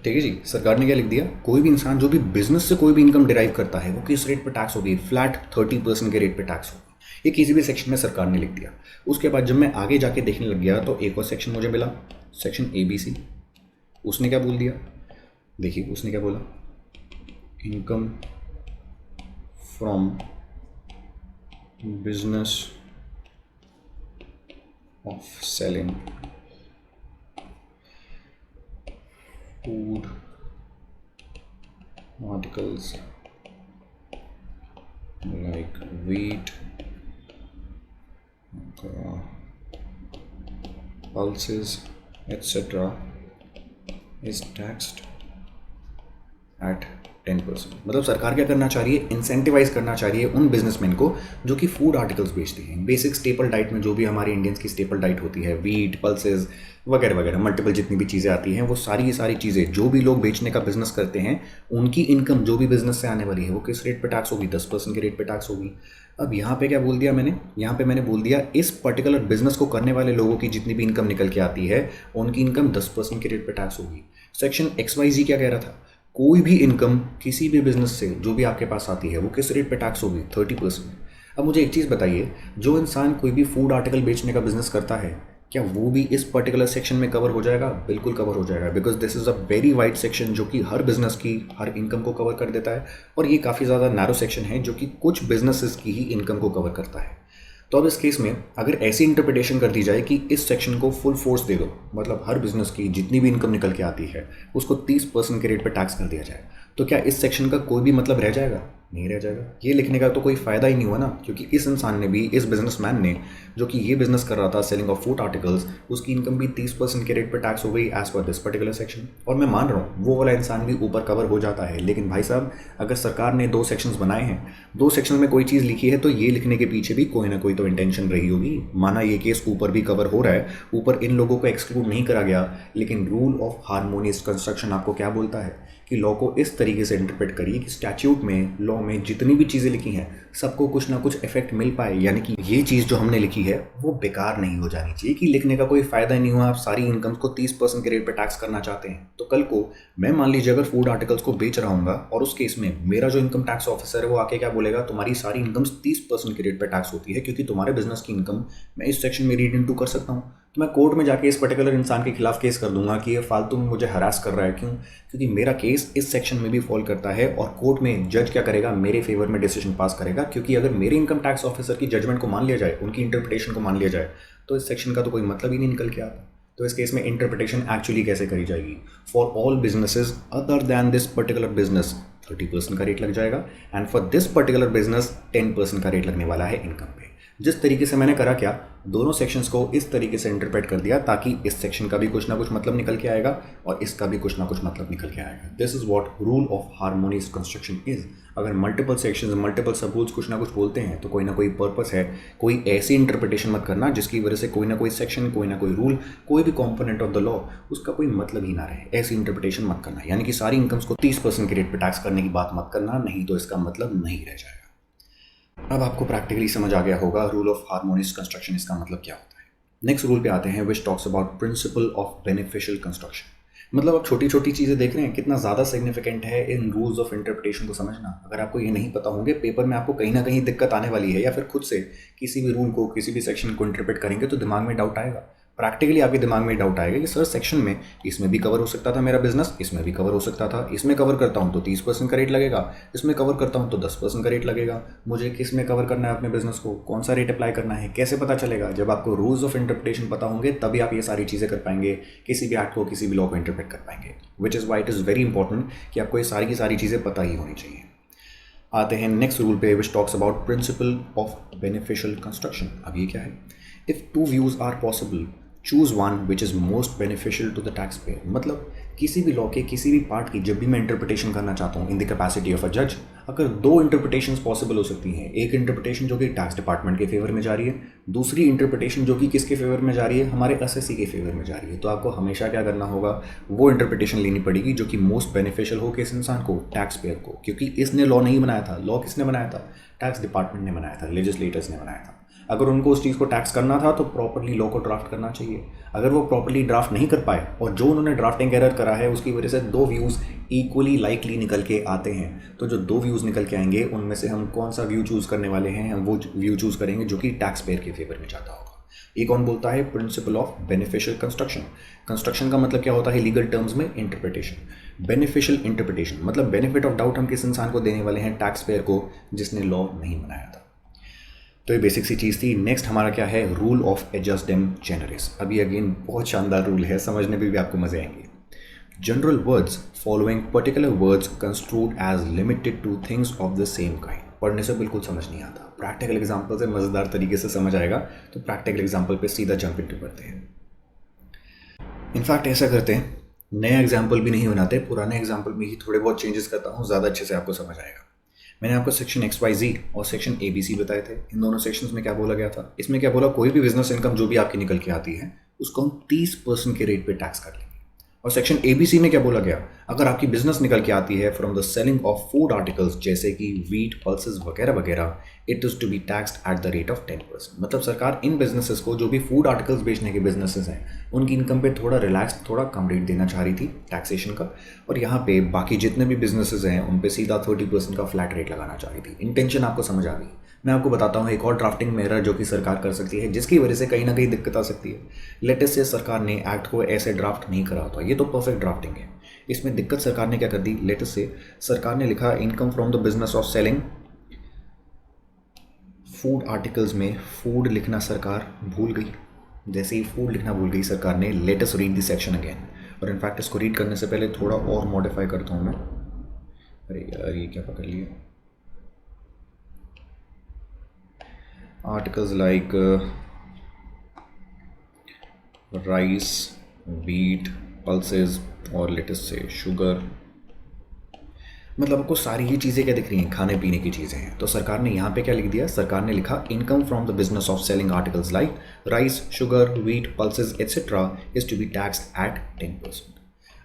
Speaker 1: ठीक है जी, सरकार ने क्या लिख दिया, कोई भी इंसान जो भी बिजनेस से कोई भी इनकम डिराइव करता है, वो किस रेट पे टैक्स होगी, फ्लैट 30% के रेट पे टैक्स होगी। ये किसी भी सेक्शन में सरकार ने लिख दिया। उसके बाद जब मैं आगे जाके देखने लग गया तो एक और सेक्शन मुझे मिला, सेक्शन ABC। उसने क्या बोल दिया, देखिए उसने क्या बोला, income from business of selling food articles like wheat, pulses, etc. is taxed at 10%। मतलब सरकार क्या करना चाह रही है, इंसेंटिवाइज करना चाह रही है उन बिजनेसमैन को जो कि फूड आर्टिकल्स बेचते हैं। बेसिक स्टेपल डाइट में जो भी हमारे इंडियंस की स्टेपल डाइट होती है, वीट, पल्सेस वगैरह वगैरह, मल्टीपल जितनी भी चीज़ें आती हैं, वो सारी चीज़ें जो भी लोग बेचने का बिजनेस करते हैं, उनकी इनकम जो भी बिजनेस से आने वाली है वो किस रेट पे टैक्स होगी, 10% के रेट पे टैक्स होगी। अब यहाँ पे क्या बोल दिया मैंने, यहाँ पे मैंने बोल दिया इस पर्टिकुलर बिजनेस को करने वाले लोगों की जितनी भी इनकम निकल के आती है, उनकी इनकम 10% के रेट पे टैक्स होगी। सेक्शन XYZ क्या कह रहा था, कोई भी इनकम किसी भी बिजनेस से जो भी आपके पास आती है वो किस रेट पे टैक्स होगी? 30%। अब मुझे एक चीज़ बताइए, जो इंसान कोई भी फूड आर्टिकल बेचने का बिजनेस करता है, क्या वो भी इस पर्टिकुलर सेक्शन में कवर हो जाएगा? बिल्कुल कवर हो जाएगा, because this is a very wide section जो कि हर बिजनेस की हर इनकम को कवर कर देता है, और ये काफ़ी ज़्यादा नैरो सेक्शन है जो कि कुछ बिजनेसेस की ही इनकम को कवर करता है। तो अब इस केस में अगर ऐसी इंटरप्रिटेशन कर दी जाए कि इस सेक्शन को फुल फोर्स दे दो, मतलब हर बिजनेस की जितनी भी इनकम निकल के आती है उसको 30% के रेट पे टैक्स कर दिया जाए, तो क्या इस सेक्शन का कोई भी मतलब रह जाएगा? नहीं रह जाएगा। ये लिखने का तो कोई फ़ायदा ही नहीं हुआ ना, क्योंकि इस इंसान ने भी, इस बिजनेसमैन ने जो कि ये बिजनेस कर रहा था सेलिंग ऑफ फूड आर्टिकल्स, उसकी इनकम भी 30% के रेट पर टैक्स हो गई as per this particular section. और मैं मान रहा हूँ वो वाला इंसान भी ऊपर कवर हो जाता है, लेकिन भाई साहब अगर सरकार ने 2 सेक्शंस बनाए हैं, 2 सेक्शन में कोई चीज़ लिखी है तो ये लिखने के पीछे भी कोई ना कोई तो इंटेंशन रही होगी। माना ये केस ऊपर भी कवर हो रहा है, ऊपर इन लोगों को एक्सक्लूड नहीं करा गया, लेकिन रूल ऑफ हार्मोनियस कंस्ट्रक्शन आपको क्या बोलता है कि लॉ को इस तरीके से इंटरप्रेट करिए कि स्टैट्यूट में, लॉ में जितनी भी चीज़ें लिखी हैं सबको कुछ ना कुछ इफेक्ट मिल पाए, यानी कि ये चीज़ जो हमने लिखी है वो बेकार नहीं हो जानी चाहिए, कि लिखने का कोई फ़ायदा नहीं हुआ। आप सारी इनकम्स को 30% के रेट पे टैक्स करना चाहते हैं, तो कल को मैं मान लीजिए अगर फूड आर्टिकल्स को बेच रहा हूँ और उस केस में मेरा जो इनकम टैक्स ऑफिसर है वो आके क्या बोलेगा, तुम्हारी सारी इनकम्स 30% के रेट पे टैक्स होती है क्योंकि तुम्हारे बिजनेस की इनकम मैं इस सेक्शन में रीड इनटू कर सकता हूँ। तो मैं कोर्ट में जाके इस पर्टिकुलर इंसान के खिलाफ केस कर दूंगा कि ये फालतू में मुझे हरास कर रहा है। क्यों? क्योंकि मेरा केस इस सेक्शन में भी फॉल करता है, और कोर्ट में जज क्या करेगा, मेरे फेवर में डिसीजन पास करेगा। क्योंकि अगर मेरे इनकम टैक्स ऑफिसर की जजमेंट को मान लिया जाए, उनकी इंटरप्रिटेशन को मान लिया जाए, तो इस सेक्शन का तो कोई मतलब ही नहीं निकल के आता। तो इस केस में इंटरप्रिटेशन एक्चुअली कैसे करी जाएगी? For all businesses other than this particular business 30% का रेट लग जाएगा, and for this particular business 10% का रेट लगने वाला है इनकम पे। जिस तरीके से मैंने करा, क्या दोनों सेक्शंस को इस तरीके से इंटरप्रेट कर दिया ताकि इस सेक्शन का भी कुछ ना कुछ मतलब निकल के आएगा और इसका भी कुछ ना कुछ मतलब निकल के आएगा। This is what rule of harmonious construction is. अगर मल्टीपल सेक्शंस, मल्टीपल सब रूल्स कुछ ना कुछ बोलते हैं तो कोई ना कोई पर्पस है। कोई ऐसी इंटरप्रिटेशन मत करना जिसकी वजह से कोई ना कोई सेक्शन, कोई ना कोई रूल, कोई भी कॉम्पोनेंट ऑफ द लॉ उसका कोई मतलब ही ना रहे। ऐसी इंटरप्रिटेशन मत करना, यानी कि सारी इनकम्स को 30% के रेट पर टैक्स करने की बात मत करना, नहीं तो इसका मतलब नहीं रह जाएगा। अब आपको प्रैक्टिकली समझ आ गया होगा रूल ऑफ हार्मोनियस कंस्ट्रक्शन इसका मतलब क्या होता है। नेक्स्ट रूल पे आते हैं, विच talks about principle of beneficial construction. मतलब आप छोटी छोटी चीज़ें देख रहे हैं, कितना ज़्यादा सिग्निफिकेंट है इन रूल्स ऑफ इंटरप्रिटेशन को समझना। अगर आपको ये नहीं पता होंगे, पेपर में आपको कहीं ना कहीं दिक्कत आने वाली है, या फिर खुद से किसी भी रूल को, किसी भी सेक्शन को इंटरप्रेट करेंगे तो दिमाग में डाउट आएगा। प्रैक्टिकली आपके दिमाग में डाउट आएगा कि सर सेक्शन में इसमें भी कवर हो सकता था मेरा बिजनेस, इसमें भी कवर हो सकता था, इसमें कवर करता हूँ तो 30% का रेट लगेगा, इसमें कवर करता हूँ तो 10% का रेट लगेगा। मुझे किस में कवर करना है अपने बिजनेस को, कौन सा रेट अप्लाई करना है, कैसे पता चलेगा? जब आपको रूल्स ऑफ इंटरप्रिटेशन पता होंगे तभी आप ये सारी चीज़ें कर पाएंगे, किसी भी एक्ट को, किसी भी लॉ को इंटरप्रेट कर पाएंगे। Which is why it is very important कि आपको ये सारी की सारी चीज़ें पता ही होनी चाहिए। आते हैं नेक्स्ट रूल पे, which talks about principle of beneficial construction. अब ये क्या है? If two views are possible, choose one which is most beneficial to the tax payer. मतलब किसी भी लॉ के किसी भी पार्ट की जब भी मैं इंटरप्रिटेशन करना चाहता हूँ इन द कैपेसिटी ऑफ अ जज, अगर 2 इंटरप्रिटेशंस पॉसिबल हो सकती हैं, एक इंटरप्रिटेशन जो कि टैक्स डिपार्टमेंट के फेवर में जा रही है, दूसरी इंटरप्रिटेशन जो कि किसके फेवर में जा रही है, हमारे एसएससी के फेवर में जा रही है, तो आपको हमेशा क्या करना होगा, वो इंटरप्रिटेशन लेनी पड़ेगी जो कि मोस्ट बेनिफिशियल हो किस इंसान को, टैक्स पेयर को। क्योंकि इसने लॉ नहीं बनाया था, लॉ किसने बनाया था? टैक्स डिपार्टमेंट ने बनाया था, लेजिस्लेटर्स ने बनाया था। अगर उनको उस चीज़ को टैक्स करना था तो प्रॉपर्ली लॉ को ड्राफ्ट करना चाहिए। अगर वो प्रॉपर्ली ड्राफ्ट नहीं कर पाए और जो उन्होंने ड्राफ्टिंग एरर करा है उसकी वजह से 2 व्यूज़ इक्वली लाइकली निकल के आते हैं, तो जो 2 व्यूज़ निकल के आएंगे उनमें से हम कौन सा व्यू चूज़ करने वाले हैं? हम वो व्यू चूज़ करेंगे जो कि टैक्स पेयर के फेवर में जाता होगा। ये कौन बोलता है? Principal of beneficial construction. Construction का मतलब क्या होता है लीगल टर्म्स में? इंटरप्रिटेशन। बेनिफिशियल इंटरप्रिटेशन मतलब बेनिफिट ऑफ डाउट हम किस इंसान को देने वाले हैं? टैक्स पेयर को, जिसने लॉ नहीं बनाया था। तो ये बेसिक सी चीज़ थी। नेक्स्ट हमारा क्या है? Rule of ejusdem generis. अभी अगेन बहुत शानदार रूल है, समझने में भी आपको मजे आएंगे। General words following particular words construed as limited to things of the same kind. पढ़ने से बिल्कुल समझ नहीं आता, प्रैक्टिकल एग्जाम्पल से मज़ेदार तरीके से समझ आएगा। तो प्रैक्टिकल एग्जाम्पल पे सीधा जंप इनटू करते हैं। इनफैक्ट ऐसा करते हैं, नया एग्जाम्पल भी नहीं बनाते, पुराने एग्जाम्पल में ही थोड़े बहुत चेंजेस करता हूँ, ज़्यादा अच्छे से आपको समझ आएगा। मैंने आपको सेक्शन XYZ और सेक्शन ABC बताए थे। इन दोनों सेक्शंस में क्या बोला गया था? इसमें क्या बोला, कोई भी बिजनेस इनकम जो भी आपकी निकल के आती है उसको हम 30% के रेट पे टैक्स कर लेंगे। और सेक्शन ABC में क्या बोला गया, अगर आपकी बिजनेस निकल के आती है from the selling of food articles जैसे कि वीट, पल्सेस वगैरह वगैरह, it is to be taxed at the rate of 10%। मतलब सरकार इन बिजनेसेस को, जो भी फूड आर्टिकल्स बेचने के बिजनेसेस हैं, उनकी इनकम पे थोड़ा रिलैक्स, थोड़ा कम रेट देना चाह रही थी टैक्सेशन का, और यहाँ पे बाकी जितने भी बिजनेसेस हैं उन पे सीधा 30% का फ्लैट रेट लगाना चाह रही थी। इंटेंशन आपको समझ आ गई। मैं आपको बताता हूँ एक और ड्राफ्टिंग में एरर जो कि सरकार कर सकती है, जिसकी वजह से कहीं ना कहीं दिक्कत आ सकती है। लेटेस्ट से सरकार ने एक्ट को ऐसे ड्राफ्ट नहीं करा होता, ये तो परफेक्ट ड्राफ्टिंग है। इसमें दिक्कत सरकार ने क्या कर दी, लेटेस्ट से सरकार ने लिखा income from the business of selling food articles में फूड लिखना सरकार भूल गई। जैसे ही फूड लिखना भूल गई सरकार ने, latest read this section again. और इनफैक्ट इसको रीड करने से पहले थोड़ा और मॉडिफाई करता हूँ मैं। अरे यार ये क्या पकड़ लिया, articles like rice, wheat, pulses और लेटेस्ट से शुगर, मतलब आपको सारी ही चीज़ें क्या दिख रही हैं, खाने पीने की चीज़ें हैं। तो सरकार ने यहाँ पे क्या लिख दिया, सरकार ने लिखा income from the business of selling articles like rice, sugar, wheat, pulses etcetera is to be taxed at 10%।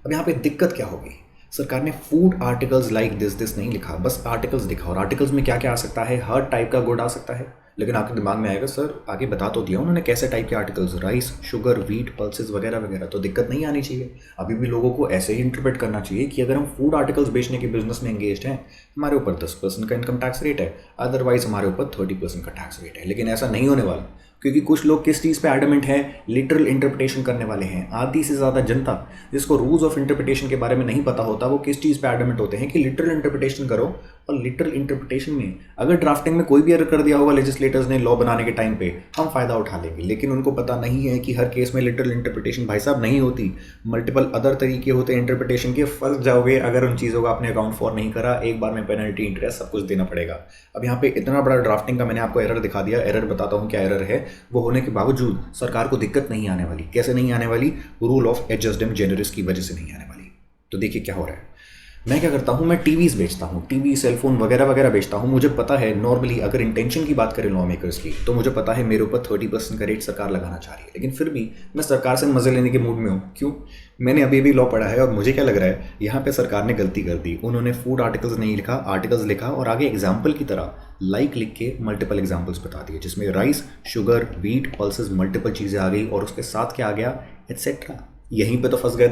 Speaker 1: अब यहाँ पे दिक्कत क्या होगी, सरकार ने फूड आर्टिकल्स लाइक दिस नहीं लिखा, बस आर्टिकल्स लिखा। और आर्टिकल्स में क्या क्या आ सकता है, हर टाइप का गुड आ सकता है। लेकिन आपके दिमाग में आएगा सर आगे बता तो दिया उन्होंने कैसे टाइप के articles, rice, sugar, wheat, pulses वगैरह वगैरह, तो दिक्कत नहीं आनी चाहिए। अभी भी लोगों को ऐसे ही इंटरप्रेट करना चाहिए कि अगर हम फूड आर्टिकल्स बेचने के बिजनेस में एंगेज्ड हैं, हमारे ऊपर 10% का इनकम टैक्स रेट है, अदरवाइज हमारे ऊपर 30% का टैक्स रेट है। लेकिन ऐसा नहीं होने वाला, क्योंकि कुछ लोग किस चीज़ पे एडमेंट हैं, लिटरल इंटरप्रिटेशन करने वाले हैं। आधी से ज़्यादा जनता जिसको रूल्स ऑफ इंटरप्रिटेशन के बारे में नहीं पता होता, वो किस चीज़ पे एडमेंट होते हैं कि लिटरल इंटरप्रिटेशन करो। और लिटरल इंटरप्रिटेशन में अगर ड्राफ्टिंग में कोई भी एरर कर दिया होगा लेजिस्लेटर्स ने लॉ बनाने के टाइम पे, हम फ़ायदा उठा लेंगे। लेकिन उनको पता नहीं है कि हर केस में लिटरल इंटरप्रिटेशन भाई साहब नहीं होती, मल्टीपल अदर तरीके होते हैं इंटरप्रिटेशन के। फंस जाओगे अगर उन चीज़ों का आपने अकाउंट फॉर नहीं करा, एक बार में पेनल्टी, इंटरेस्ट सब कुछ देना पड़ेगा। अब यहाँ पे इतना बड़ा ड्राफ्टिंग का मैंने आपको एरर दिखा दिया। एरर बताता हूँ क्या एरर है। वो होने के बावजूद सरकार को दिक्कत नहीं आने वाली। कैसे नहीं आने वाली, रूल ऑफ एडजस्टमेंट जेनरिस की वजह से नहीं आने वाली। तो देखिए क्या हो रहा है, मैं क्या करता हूँ, मैं टीवीज़ बेचता हूँ, टीवी, सेलफोन वगैरह वगैरह बेचता हूँ। मुझे पता है नॉर्मली अगर इंटेंशन की बात करें लॉ मेकर्स की, तो मुझे पता है मेरे ऊपर 30% का रेट सरकार लगाना चाह रही है। लेकिन फिर भी मैं सरकार से मज़े लेने के मूड में हूँ। क्यों, मैंने अभी भी लॉ पढ़ा है और मुझे क्या लग रहा है, यहाँ पे सरकार ने गलती कर दी। उन्होंने फूड आर्टिकल्स नहीं लिखा, आर्टिकल्स लिखा और आगे एग्जाम्पल की तरह लाइक लिख के मल्टीपल एग्जाम्पल्स बता दिए, जिसमें rice, sugar, wheat, pulses multiple चीज़ें आ गई और उसके साथ क्या आ गया, एटसेट्रा। यहीं पे तो फंस गए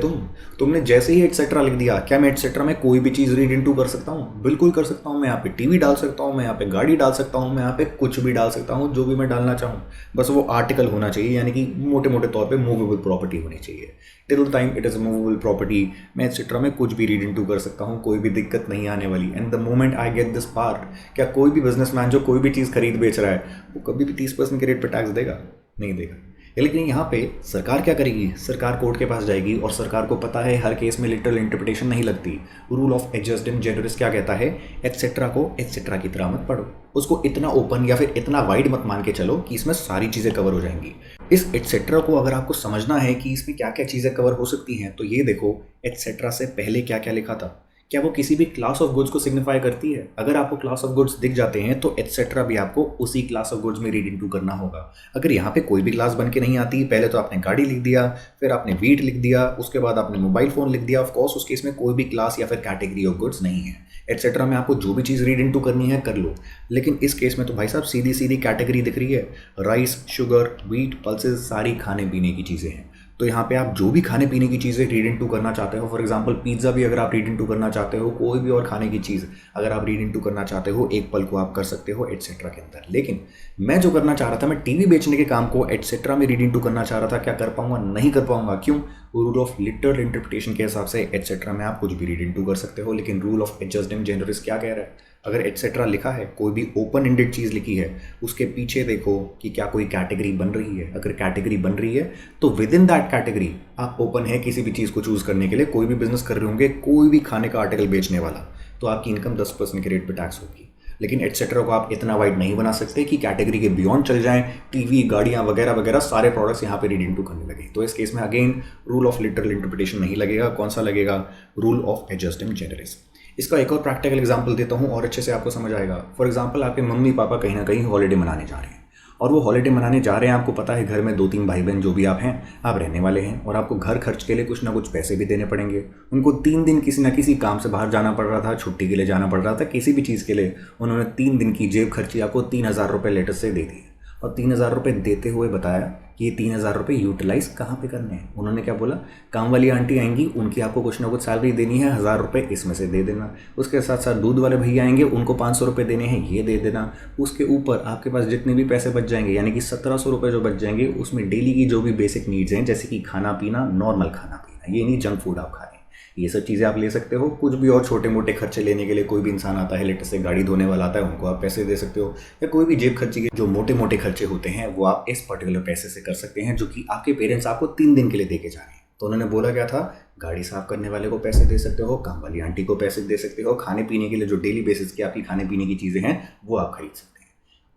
Speaker 1: तुमने जैसे ही एटसेट्रा लिख दिया। क्या मैं एटसेट्रा में कोई भी चीज़ रीड इनटू कर सकता हूँ? बिल्कुल कर सकता हूँ। मैं यहाँ पे टीवी डाल सकता हूँ, मैं यहाँ पे गाड़ी डाल सकता हूँ, मैं यहाँ पे कुछ भी डाल सकता हूँ, जो भी मैं डालना चाहूँ। बस वो आर्टिकल होना चाहिए, यानी कि मोटे मोटे तौर पे मूवेबल प्रॉपर्टी होनी चाहिए। Till the time it is movable property, मैं एटसेट्रा में कुछ भी रीड इनटू कर सकता हूँ, कोई भी दिक्कत नहीं आने वाली। And the moment I get this part, क्या कोई भी बिजनेसमैन जो कोई भी चीज़ खरीद बेच रहा है, वो कभी भी 30% के रेट पर टैक्स देगा? नहीं देगा। लेकिन यहाँ पे सरकार क्या करेगी, सरकार कोर्ट के पास जाएगी और सरकार को पता है हर केस में लिटरल इंटरप्रिटेशन नहीं लगती। रूल ऑफ एडजस्टमेंट जेनरिस क्या कहता है, एटसेट्रा को एटसेट्रा की तरह मत पढ़ो, उसको इतना ओपन या फिर इतना वाइड मत मान के चलो कि इसमें सारी चीज़ें कवर हो जाएंगी। इस एटसेट्रा को अगर आपको समझना है कि इसमें क्या क्या चीज़ें कवर हो सकती हैं, तो ये देखो एटसेट्रा से पहले क्या क्या लिखा था। क्या वो किसी भी क्लास ऑफ गुड्स को सिग्निफाई करती है? अगर आपको क्लास ऑफ गुड्स दिख जाते हैं तो एटसेट्रा भी आपको उसी क्लास ऑफ गुड्स में रीड इनटू करना होगा। अगर यहाँ पे कोई भी क्लास बन के नहीं आती, पहले तो आपने गाड़ी लिख दिया, फिर आपने व्हीट लिख दिया, उसके बाद आपने मोबाइल फ़ोन लिख दिया, ऑफकोर्स उस केस में कोई भी क्लास या फिर कैटेगरी ऑफ गुड्स नहीं है। एटसेट्रा में आपको जो भी चीज़ रीड इनटू करनी है कर लो। लेकिन इस केस में तो भाई साहब सीधी सीधी कैटेगरी दिख रही है, राइस, शुगर, व्हीट, पल्सेस सारी खाने पीने की चीज़ें हैं। तो यहाँ पे आप जो भी खाने पीने की चीज़ें रीड इनटू करना चाहते हो, फॉर एग्जांपल पिज़्ज़ा भी अगर आप रीड इनटू करना चाहते हो, कोई भी और खाने की चीज़ अगर आप रीड इनटू करना चाहते हो, एक पल को आप कर सकते हो एटसेट्रा के अंदर। लेकिन मैं जो करना चाह रहा था, मैं टीवी बेचने के काम को एटसेट्रा में रीड इनटू करना चाह रहा था। क्या कर पाऊंगा? नहीं कर पाऊंगा। क्यों? रूल ऑफ लिटरल इंटरप्रिटेशन के हिसाब से एटसेट्रा में आप कुछ भी रीड इनटू कर सकते हो। लेकिन रूल ऑफ एडजस्टमेंट जेनरिस क्या कह रहा है, अगर एटसेट्रा लिखा है, कोई भी ओपन एंडेड चीज़ लिखी है, उसके पीछे देखो कि क्या कोई कैटेगरी बन रही है। अगर कैटेगरी बन रही है तो विद इन दैट कैटेगरी आप ओपन है किसी भी चीज़ को चूज़ करने के लिए। कोई भी बिजनेस कर रहे होंगे, कोई भी खाने का आर्टिकल बेचने वाला, तो आपकी इनकम 10% के रेट पे टैक्स होगी। लेकिन एटसेट्रा को आप इतना वाइड नहीं बना सकते कि कैटेगरी के बियॉन्ड चल जाएं, टीवी, गाड़ियाँ वगैरह वगैरह सारे प्रोडक्ट्स यहाँ पे रीड इनटू करने लगे। तो इस केस में again rule of literal interpretation नहीं लगेगा। कौन सा लगेगा? Rule of adjustment जेनरिस। इसका एक और प्रैक्टिकल एग्जांपल देता हूँ और अच्छे से आपको समझ आएगा। फॉर एग्जांपल आपके मम्मी पापा कहीं ना कहीं हॉलीडे मनाने जा रहे हैं और वो हॉलीडे मनाने जा रहे हैं, आपको पता है घर में 2-3 भाई बहन जो भी आप हैं, आप रहने वाले हैं और आपको घर खर्च के लिए कुछ ना कुछ पैसे भी देने पड़ेंगे। उनको 3 दिन किसी ना किसी काम से बाहर जाना पड़ रहा था, छुट्टी के लिए जाना पड़ रहा था, किसी भी चीज़ के लिए उन्होंने 3 दिन की जेब खर्ची आपको 3000 रुपये लेटर से दे दिए और 3000 रुपये देते हुए बताया कि ये 3000 रुपये यूटिलाइज़ कहाँ पे करने हैं। उन्होंने क्या बोला, काम वाली आंटी आएंगी, उनकी आपको कुछ ना कुछ सैलरी देनी है, 1000 रुपये इसमें से दे देना। उसके साथ साथ दूध वाले भैया आएंगे, उनको 500 रुपये देने हैं, ये दे देना। उसके ऊपर आपके पास जितने भी पैसे बच जाएंगे, यानी कि 1700 रुपये जो बच जाएंगे, उसमें डेली की जो भी बेसिक नीड्स हैं, जैसे कि खाना पीना, नॉर्मल खाना पीना, ये नहीं जंक फूड आप खा रहे हैं, ये सब चीज़ें आप ले सकते हो। कुछ भी और छोटे मोटे खर्चे लेने के लिए कोई भी इंसान आता है, लेटर से गाड़ी धोने वाला आता है, उनको आप पैसे दे सकते हो, या कोई भी जेब खर्ची के जो मोटे मोटे खर्चे होते हैं वो आप इस पर्टिकुलर पैसे से कर सकते हैं, जो कि आपके पेरेंट्स आपको 3 दिन के लिए दे के जा रहे हैं। तो उन्होंने बोला क्या था, गाड़ी साफ करने वाले को पैसे दे सकते हो, काम वाली आंटी को पैसे दे सकते हो, खाने पीने के लिए जो डेली बेसिस की आपकी खाने पीने की चीज़ें हैं वो आप खरीद सकते हैं,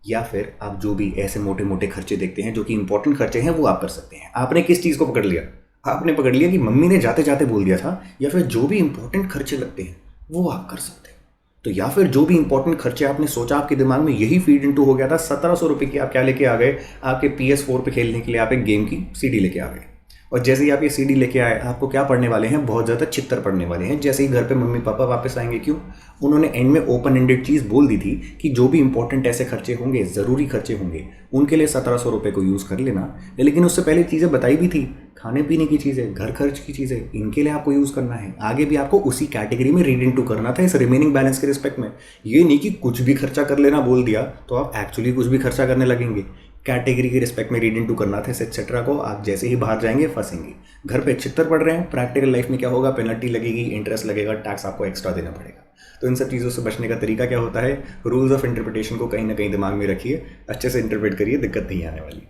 Speaker 1: या फिर आप जो भी ऐसे मोटे मोटे खर्चे देखते हैं जो कि इंपॉर्टेंट खर्चे हैं वो आप कर सकते हैं। आपने किस चीज़ को पकड़ लिया, आपने पकड़ लिया कि मम्मी ने जाते जाते बोल दिया था, या फिर जो भी इंपॉर्टेंट खर्चे लगते हैं वो आप कर सकते हैं। तो या फिर जो भी इंपॉर्टेंट खर्चे आपने सोचा, आपके दिमाग में यही फीड इनटू हो गया था। 1700 रुपये की आप क्या लेके आ गए, आपके PS4 पे खेलने के लिए आप एक गेम की CD लेके आ गए। और जैसे ही आप ये CD लेके आए, आपको क्या पढ़ने वाले हैं, बहुत ज़्यादा चित्तर पढ़ने वाले हैं। जैसे ही घर पे मम्मी पापा वापस आएंगे, क्यों, उन्होंने एंड में ओपन एंडेड चीज़ बोल दी थी कि जो भी इंपॉर्टेंट ऐसे खर्चे होंगे, ज़रूरी खर्चे होंगे, उनके लिए 1700 रुपये को यूज़ कर लेना। लेकिन उससे पहले चीज़ें बताई भी थी, खाने पीने की चीज़ें, घर खर्च की चीज़ें, इनके लिए आपको यूज़ करना है। आगे भी आपको उसी कैटेगरी में रीड इनटू करना था, इस रिमेनिंग बैलेंस के रिस्पेक्ट में। ये नहीं कि कुछ भी खर्चा कर लेना बोल दिया तो आप एक्चुअली कुछ भी खर्चा करने लगेंगे। कैटेगरी के रिस्पेक्ट में रीड इनटू करना था, एक्सेट्रा को आप जैसे ही बाहर जाएंगे फंसेंगे। घर पे छितर पड़ रहे हैं, प्रैक्टिकल लाइफ में क्या होगा, पेनल्टी लगेगी, इंटरेस्ट लगेगा, टैक्स आपको एक्स्ट्रा देना पड़ेगा। तो इन सब चीज़ों से बचने का तरीका क्या होता है, रूल्स ऑफ इंटरप्रिटेशन को कहीं ना कहीं दिमाग में रखिए, अच्छे से इंटरप्रेट करिए, दिक्कत नहीं आने वाली।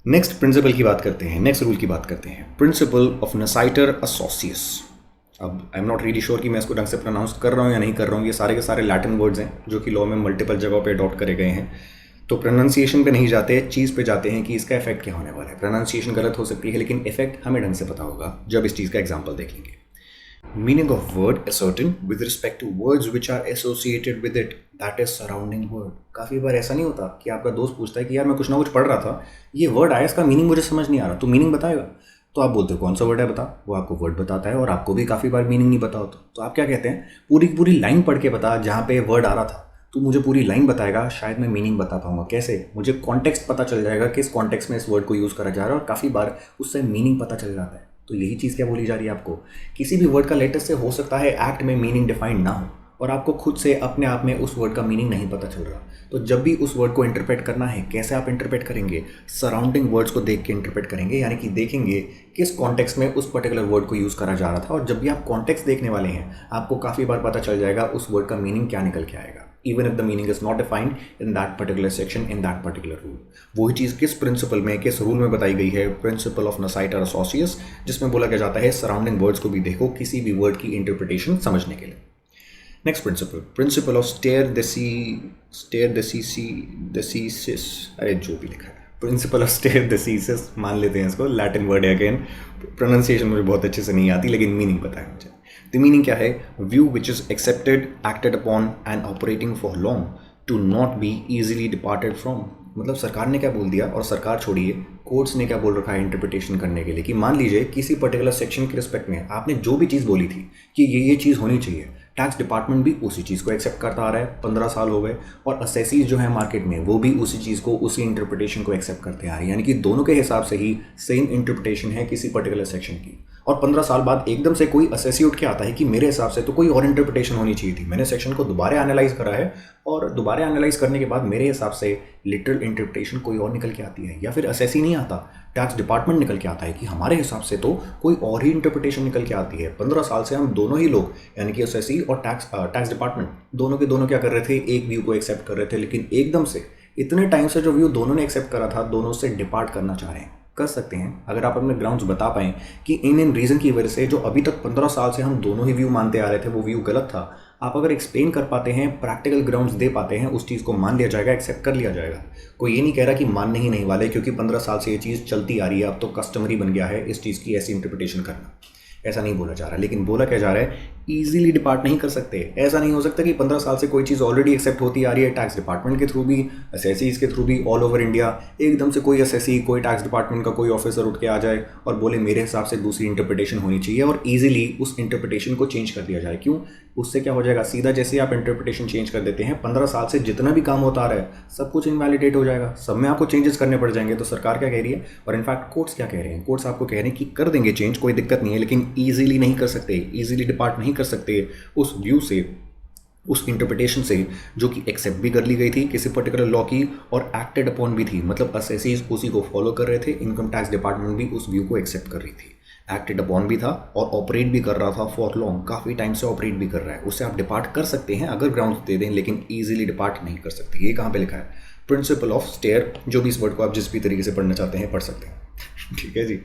Speaker 1: नेक्स्ट प्रिंसिपल की बात करते हैं, नेक्स्ट रूल की बात करते हैं, प्रिंसिपल ऑफ नसाइटर असोसियस। अब I am not really sure कि मैं इसको ढंग से प्रोनाउंस कर रहा हूँ या नहीं कर रहा हूँ। ये सारे के सारे लैटिन वर्ड्स हैं जो कि लॉ में मल्टीपल जगहों पे अडॉप्ट करे गए हैं। तो प्रोनाउंसिएशन पे नहीं जाते, चीज़ पे जाते हैं कि इसका इफेक्ट क्या होने वाला है। प्रोनाउंसिएशन गलत हो सकती है, लेकिन इफेक्ट हमें ढंग से पता होगा जब इस चीज़ का एग्जाम्पल देखेंगे। Meaning of word ascertain with respect to words which are associated with it, that is surrounding word। काफ़ी बार ऐसा नहीं होता कि आपका दोस्त पूछता है कि यार मैं कुछ ना कुछ पढ़ रहा था, ये वर्ड आया, इसका मीनिंग मुझे समझ नहीं आ रहा, तो मीनिंग बताएगा। तो आप बोलते हो कौन सा वर्ड है बता, वो आपको वर्ड बताता है और आपको भी काफ़ी बार मीनिंग नहीं पता होता। तो आप क्या कहते हैं, पूरी पूरी लाइन पढ़ के बता, जहाँ पे वर्ड आ रहा था तो मुझे पूरी लाइन बताएगा, शायद मैं मीनिंग बता पाऊंगा। कैसे, मुझे कॉन्टेक्स्ट पता चल जाएगा किस कॉन्टेक्स्ट में इस वर्ड को यूज़ करा जा रहा है, और काफ़ी बार उससे मीनिंग पता चल जाता है। तो यही चीज़ क्या बोली जा रही है आपको, किसी भी वर्ड का लेटर से हो सकता है एक्ट में मीनिंग डिफाइंड ना हो और आपको खुद से अपने आप में उस वर्ड का मीनिंग नहीं पता चल रहा। तो जब भी उस वर्ड को इंटरप्रेट करना है, कैसे आप इंटरप्रेट करेंगे, सराउंडिंग वर्ड्स को देख के इंटरप्रेट करेंगे, यानी कि देखेंगे किस कॉन्टेक्स्ट में उस पर्टिकुलर वर्ड को यूज़ करा जा रहा था। और जब भी आप कॉन्टेक्स्ट देखने वाले हैं, आपको काफ़ी बार पता चल जाएगा उस वर्ड का मीनिंग क्या निकल के आएगा, even if the meaning is not defined in that particular section, in that particular rule। वही चीज़ किस प्रिंसिपल में, किस रूल में बताई गई है, प्रिंसिपल ऑफ नसाइटर असोसियस, जिसमें बोला क्या जाता है सराउंडिंग वर्ड्स को भी देखो किसी भी वर्ड की इंटरप्रिटेशन समझने के लिए। Next principle, principle of stare decisis, अरे जो भी लिखा है, प्रिंसिपल ऑफ स्टेयर डेसीसिस मान लेते हैं इसको, लैटिन वर्ड है अगेन, प्रोनाउंसिएशन मुझे बहुत अच्छे से नहीं आती, लेकिन मीनिंग पता है मुझे। द मीनिंग क्या है, view which is accepted, acted upon and operating for long, to not be easily departed from. मतलब सरकार ने क्या बोल दिया, और सरकार छोड़िए, कोर्ट्स ने क्या बोल रखा है इंटरप्रिटेशन करने के लिए, कि मान लीजिए किसी पर्टिकुलर सेक्शन के रिस्पेक्ट में आपने जो भी चीज़ बोली थी कि ये चीज़ होनी चाहिए, टैक्स डिपार्टमेंट भी उसी चीज़ को एक्सेप्ट करता आ रहा है, 15 साल हो गए, और असेसीज जो है मार्केट में वो भी उसी चीज़ को, उसी इंटरप्रिटेशन को एक्सेप्ट करते आ रहे हैं, यानी कि दोनों के हिसाब से ही सेम इंटरप्रिटेशन है किसी पर्टिकुलर सेक्शन की। और 15 साल बाद एकदम से कोई असेसी उठ के आता है कि मेरे हिसाब से तो कोई और इंटरप्रिटेशन होनी चाहिए थी, मैंने सेक्शन को दोबारा एनालाइज करा है, और दोबारा एनालाइज करने के बाद मेरे हिसाब से लिटरल इंटरप्रिटेशन कोई और निकल के आती है। या फिर असेसी नहीं आता, टैक्स डिपार्टमेंट निकल के आता है कि हमारे हिसाब से तो कोई और ही इंटरप्रिटेशन निकल के आती है। 15 साल से हम दोनों ही लोग, यानी कि असेसी और टैक्स डिपार्टमेंट, दोनों के दोनों क्या कर रहे थे, एक व्यू को एक्सेप्ट कर रहे थे, लेकिन एकदम से इतने टाइम से जो व्यू दोनों ने एक्सेप्ट करा था, दोनों से डिपार्ट करना चाह रहे हैं। कर सकते हैं अगर आप अपने ग्राउंड्स बता पाएँ कि इन रीज़न की वजह से जो अभी तक 15 साल से हम दोनों ही व्यू मानते आ रहे थे वो व्यू गलत था। आप अगर एक्सप्लेन कर पाते हैं, प्रैक्टिकल ग्राउंड्स दे पाते हैं, उस चीज़ को मान लिया जाएगा, एक्सेप्ट कर लिया जाएगा। कोई ये नहीं कह रहा कि मानने ही नहीं वाले, क्योंकि 15 साल से ये चीज़ चलती आ रही है, अब तो कस्टमरी बन गया है इस चीज़ की ऐसी इंटरप्रिटेशन करना, ऐसा नहीं बोला जा रहा। लेकिन बोला क्या जा रहा है, ईजिली डिपार्ट नहीं कर सकते। ऐसा नहीं हो सकता कि 15 साल से कोई चीज़ ऑलरेडी एक्सेप्ट होती आ रही है टैक्स डिपार्टमेंट के थ्रू भी, एसएससीज के थ्रू भी, ऑल ओवर इंडिया, एकदम से कोई एसएससी, कोई टैक्स डिपार्टमेंट का कोई ऑफिसर उठ के आ जाए और बोले मेरे हिसाब से दूसरी इंटरप्रिटेशन होनी चाहिए और ईजिली उस इंटरप्रिटेशन को चेंज कर दिया जाए। क्यों? उससे क्या हो जाएगा, सीधा जैसे आप इंटरप्रिटेशन चेंज कर देते हैं, 15 साल से जितना भी काम होता आ रहा है सब कुछ इनवैलिडेट हो जाएगा, सब में आपको चेंजेस करने पड़ जाएंगे। तो सरकार क्या कह रही है और इनफैक्ट कोर्ट्स क्या कह रहे हैं, कोर्ट्स आपको कह रहे हैं कि कर देंगे चेंज, कोई दिक्कत नहीं है, लेकिन ईजिली नहीं कर सकते, ईजिली डिपार्ट नहीं कर सकते उस व्यू से, उस इंटरप्रिटेशन से जो कि एक्सेप्ट भी कर ली गई थी किसी पर्टिकुलर लॉ की और एक्टेड अपॉन भी थी। मतलब एसएससीज उसी को फॉलो कर रहे थे, इनकम टैक्स डिपार्टमेंट भी उस व्यू को एक्सेप्ट कर रही थी, एक्टेड अपॉन भी था और ऑपरेट भी कर रहा था फॉर लॉन्ग, काफ़ी टाइम से ऑपरेट भी कर रहा है। उससे आप डिपार्ट कर सकते हैं अगर ग्राउंड दे दें, लेकिन ईजिली डिपार्ट नहीं कर सकते। ये कहाँ पे लिखा है? प्रिंसिपल ऑफ स्टेयर, जो भी इस वर्ड को आप जिस भी तरीके से पढ़ना चाहते हैं पढ़ सकते हैं। ठीक है जी।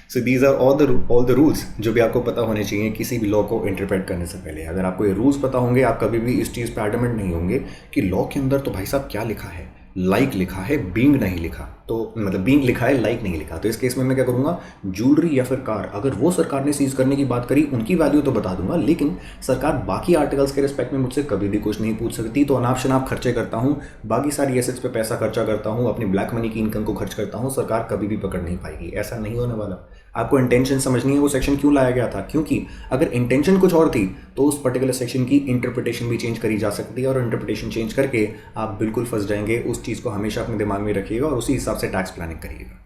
Speaker 1: So these are all the rules जो भी आपको पता होने चाहिए किसी भी लॉ को इंटरप्रेट करने से पहले। अगर आपको ये रूल्स पता होंगे, आप कभी भी इस चीज़ पे एडमेंट नहीं होंगे कि लॉ के अंदर तो भाई साहब क्या लिखा है, लाइक लिखा है, बीइंग नहीं लिखा, तो मतलब बीइंग लिखा है, लाइक नहीं लिखा। तो इस केस में मैं क्या करूँगा, ज्वेलरी या फिर कार, अगर वो सरकार ने सीज करने की बात करी उनकी वैल्यू तो बता दूंगा, लेकिन सरकार बाकी आर्टिकल्स के रिस्पेक्ट में मुझसे कभी भी कुछ नहीं पूछ सकती। तो अनाप शनाप खर्चे करता हूँ, बाकी सारी एसेट्स पे पैसा खर्चा करता हूँ, अपनी ब्लैक मनी की इनकम को खर्च करता हूँ, सरकार कभी भी पकड़ नहीं पाएगी। ऐसा नहीं होने वाला। आपको इंटेंशन समझनी है वो सेक्शन क्यों लाया गया था, क्योंकि अगर इंटेंशन कुछ और थी तो उस पर्टिकुलर सेक्शन की इंटरप्रिटेशन भी चेंज करी जा सकती है और इंटरप्रिटेशन चेंज करके आप बिल्कुल फंस जाएंगे। उस चीज़ को हमेशा अपने दिमाग में रखिएगा और उसी हिसाब से टैक्स प्लानिंग करिएगा।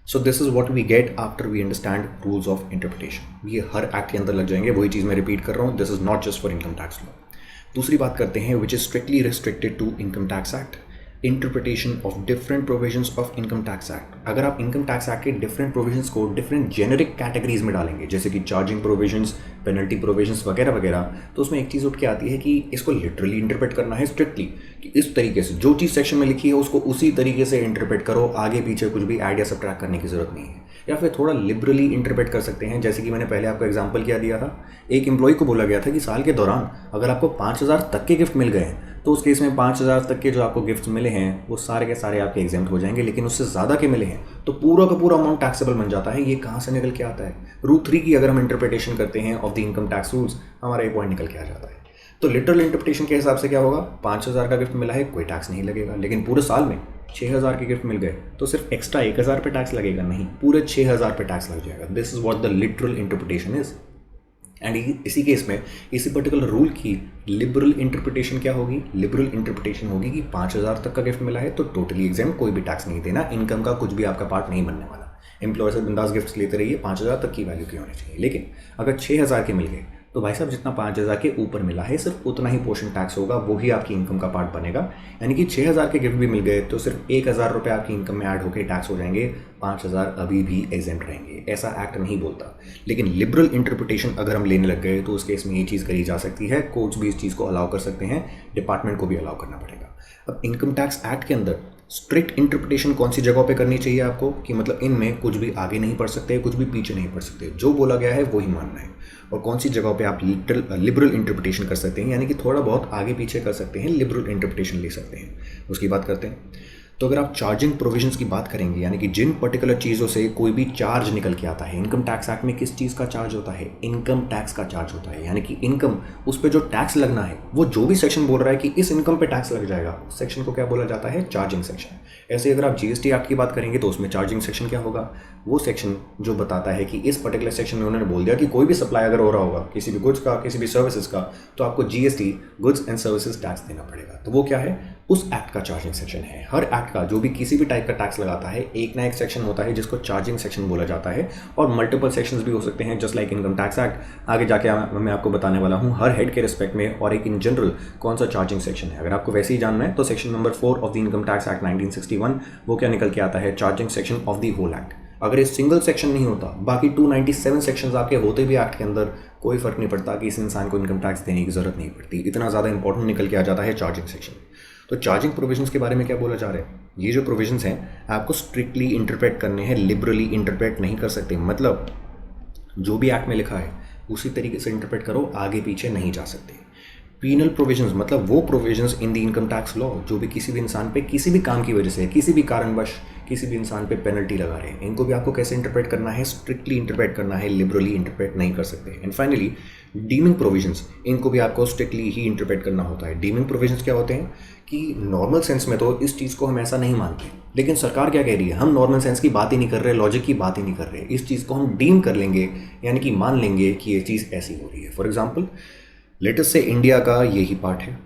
Speaker 1: So this is what we get after we understand rules of interpretation. ये हर एक्ट के अंदर लग जाएंगे, वही चीज़ मैं रिपीट कर रहा हूँ, this is not just for income tax law. दूसरी बात करते हैं which is strictly restricted to income tax act, interpretation of different provisions of income tax act. अगर आप इनकम टैक्स एक्ट के डिफरेंट प्रोविजंस को डिफरेंट जेनेरिक कैटेगरीज में डालेंगे, जैसे कि चार्जिंग प्रोविजंस, पेनल्टी प्रोविजंस वगैरह वगैरह, तो उसमें एक चीज़ उठ के आती है कि इसको लिटरली इंटरप्रेट करना है स्ट्रिक्टली, कि इस तरीके से जो चीज़ सेक्शन में लिखी है उसको उसी तरीके से इंटरप्रेट करो, आगे पीछे कुछ भी ऐड या सब्ट्रैक्ट करने की जरूरत नहीं है। या फिर थोड़ा लिबरली इंटरप्रेट कर सकते हैं, जैसे कि मैंने पहले आपको एग्जांपल क्या दिया था, एक एम्प्लॉय को बोला गया था कि साल के दौरान अगर आपको 5,000 तक के गिफ्ट मिल गए हैं तो उस केस में 5,000 तक के जो आपको गिफ्ट्स मिले हैं वो सारे के सारे आपके एग्जाम्प्ट हो जाएंगे, लेकिन उससे ज़्यादा के मिले हैं तो पूरा का पूरा अमाउंट टैक्सेबल बन जाता है। ये कहाँ से निकल के आता है? रूल 3 की अगर हम इंटरप्रिटेशन करते हैं of the income tax rules, हमारा ये पॉइंट निकल के आ जाता है। तो लिटरल इंटरप्रिटेशन के हिसाब से क्या होगा, 5,000 का गिफ्ट मिला है कोई टैक्स नहीं लगेगा, लेकिन पूरे साल में 6,000 के गिफ्ट मिल गए तो सिर्फ एक्स्ट्रा 1,000 पे टैक्स लगेगा, नहीं पूरे 6,000 पे टैक्स लग जाएगा। This is what the literal interpretation is. And इसी केस में इसी पर्टिकुलर रूल की लिबरल इंटरप्रिटेशन क्या होगी? लिबरल इंटरप्रिटेशन होगी कि 5,000 तक का गिफ्ट मिला है तो टोटली एग्जाम, कोई भी टैक्स नहीं देना, इनकम का कुछ भी आपका पार्ट नहीं बनने वाला। एम्प्लॉयर से बिंदास गिफ्ट्स लेते रहिए, 5,000 तक की वैल्यू की होनी चाहिए। लेकिन अगर 6,000 के मिल गए तो भाई साहब जितना 5,000 के ऊपर मिला है सिर्फ उतना ही पोर्शन टैक्स होगा, वो ही आपकी इनकम का पार्ट बनेगा। यानी कि 6,000 के गिफ्ट भी मिल गए तो सिर्फ 1,000 रुपये आपकी इनकम में ऐड होकर टैक्स हो जाएंगे, 5,000 अभी भी एग्जेम्प्ट रहेंगे। ऐसा एक्ट नहीं बोलता, लेकिन लिबरल इंटरप्रिटेशन अगर हम लेने लग गए तो उस केस में ये चीज़ करी जा सकती है, कोर्ट्स भी इस चीज़ को अलाउ कर सकते हैं, डिपार्टमेंट को भी अलाउ करना पड़ेगा। अब इनकम टैक्स एक्ट के अंदर स्ट्रिक्ट इंटरप्रिटेशन कौन सी जगहों पे करनी चाहिए आपको, कि मतलब इनमें कुछ भी आगे नहीं बढ़ सकते, कुछ भी पीछे नहीं बढ़ सकते, जो बोला गया है वही मानना है। और कौन सी जगहों पे आप लिबरल इंटरप्रिटेशन कर सकते हैं, यानी कि थोड़ा बहुत आगे पीछे कर सकते हैं, लिबरल इंटरप्रिटेशन ले सकते हैं, उसकी बात करते हैं। तो अगर आप चार्जिंग प्रोविजंस की बात करेंगे, यानी कि जिन पर्टिकुलर चीज़ों से कोई भी चार्ज निकल के आता है, इनकम टैक्स एक्ट में किस चीज़ का चार्ज होता है? इनकम टैक्स का चार्ज होता है। यानी कि इनकम, उस पर जो टैक्स लगना है, वो जो भी सेक्शन बोल रहा है कि इस इनकम पे टैक्स लग जाएगा, उस सेक्शन को क्या बोला जाता है? Charging section. ऐसे अगर आप जीएसटी एक्ट की बात करेंगे तो उसमें चार्जिंग सेक्शन क्या होगा? वो सेक्शन जो बताता है कि इस पर्टिकुलर सेक्शन में उन्होंने बोल दिया कि कोई भी सप्लाई अगर हो रहा होगा किसी भी गुड्स का, किसी भी सर्विसेज का, तो आपको GST, goods and services tax देना पड़ेगा। तो वो क्या है? उस एक्ट का चार्जिंग सेक्शन है। हर एक्ट का जो भी किसी भी टाइप का टैक्स लगाता है, एक ना एक सेक्शन होता है जिसको चार्जिंग सेक्शन बोला जाता है, और मल्टीपल सेक्शंस भी हो सकते हैं, just like income tax act. आगे जाके मैं आपको बताने वाला हूँ हर हेड के रिस्पेक्ट में और एक इन जनरल कौन सा चार्जिंग सेक्शन है। अगर आपको वैसे ही जानना है तो section number 4 of the income tax act 1961, वो क्या निकल के आता है? Charging section of the whole act. अगर ये सिंगल सेक्शन नहीं होता, बाकी 297 सेक्शंस आपके होते भी एक्ट के अंदर, कोई फर्क नहीं पड़ता कि इस इंसान को इनकम टैक्स देने की जरूरत नहीं पड़ती। इतना ज़्यादा इंपॉर्टेंट निकल के आ जाता है चार्जिंग सेक्शन। तो चार्जिंग प्रोविजंस के बारे में क्या बोला जा रहा है? ये जो प्रोविजंस हैं आपको स्ट्रिक्टली इंटरप्रेट करने हैं, लिबरली इंटरप्रेट नहीं कर सकते। मतलब जो भी एक्ट में लिखा है उसी तरीके से इंटरप्रेट करो, आगे पीछे नहीं जा सकते। पीनल प्रोविजंस, मतलब वो provisions in the income tax law जो भी किसी भी इंसान पे किसी भी काम की वजह से, किसी भी कारणवश किसी भी इंसान पे पेनल्टी लगा रहे हैं, इनको भी आपको कैसे इंटरप्रेट करना है? स्ट्रिक्टली इंटरप्रेट करना है, लिबरली इंटरप्रेट नहीं कर सकते। एंड फाइनली डीमिंग प्रोविजंस, इनको भी आपको स्ट्रिक्टली ही इंटरप्रेट करना होता है। डीमिंग प्रोविजंस क्या होते हैं कि नॉर्मल सेंस में तो इस चीज़ को हम ऐसा नहीं मानते, लेकिन सरकार क्या कह रही है, हम नॉर्मल सेंस की बात ही नहीं कर रहे, लॉजिक की बात ही नहीं कर रहे, इस चीज़ को हम डीम कर लेंगे, यानी कि मान लेंगे कि ये चीज़ ऐसी हो रही है। फॉर एग्जाम्पल, लेटेस्ट से इंडिया का यही पार्ट है,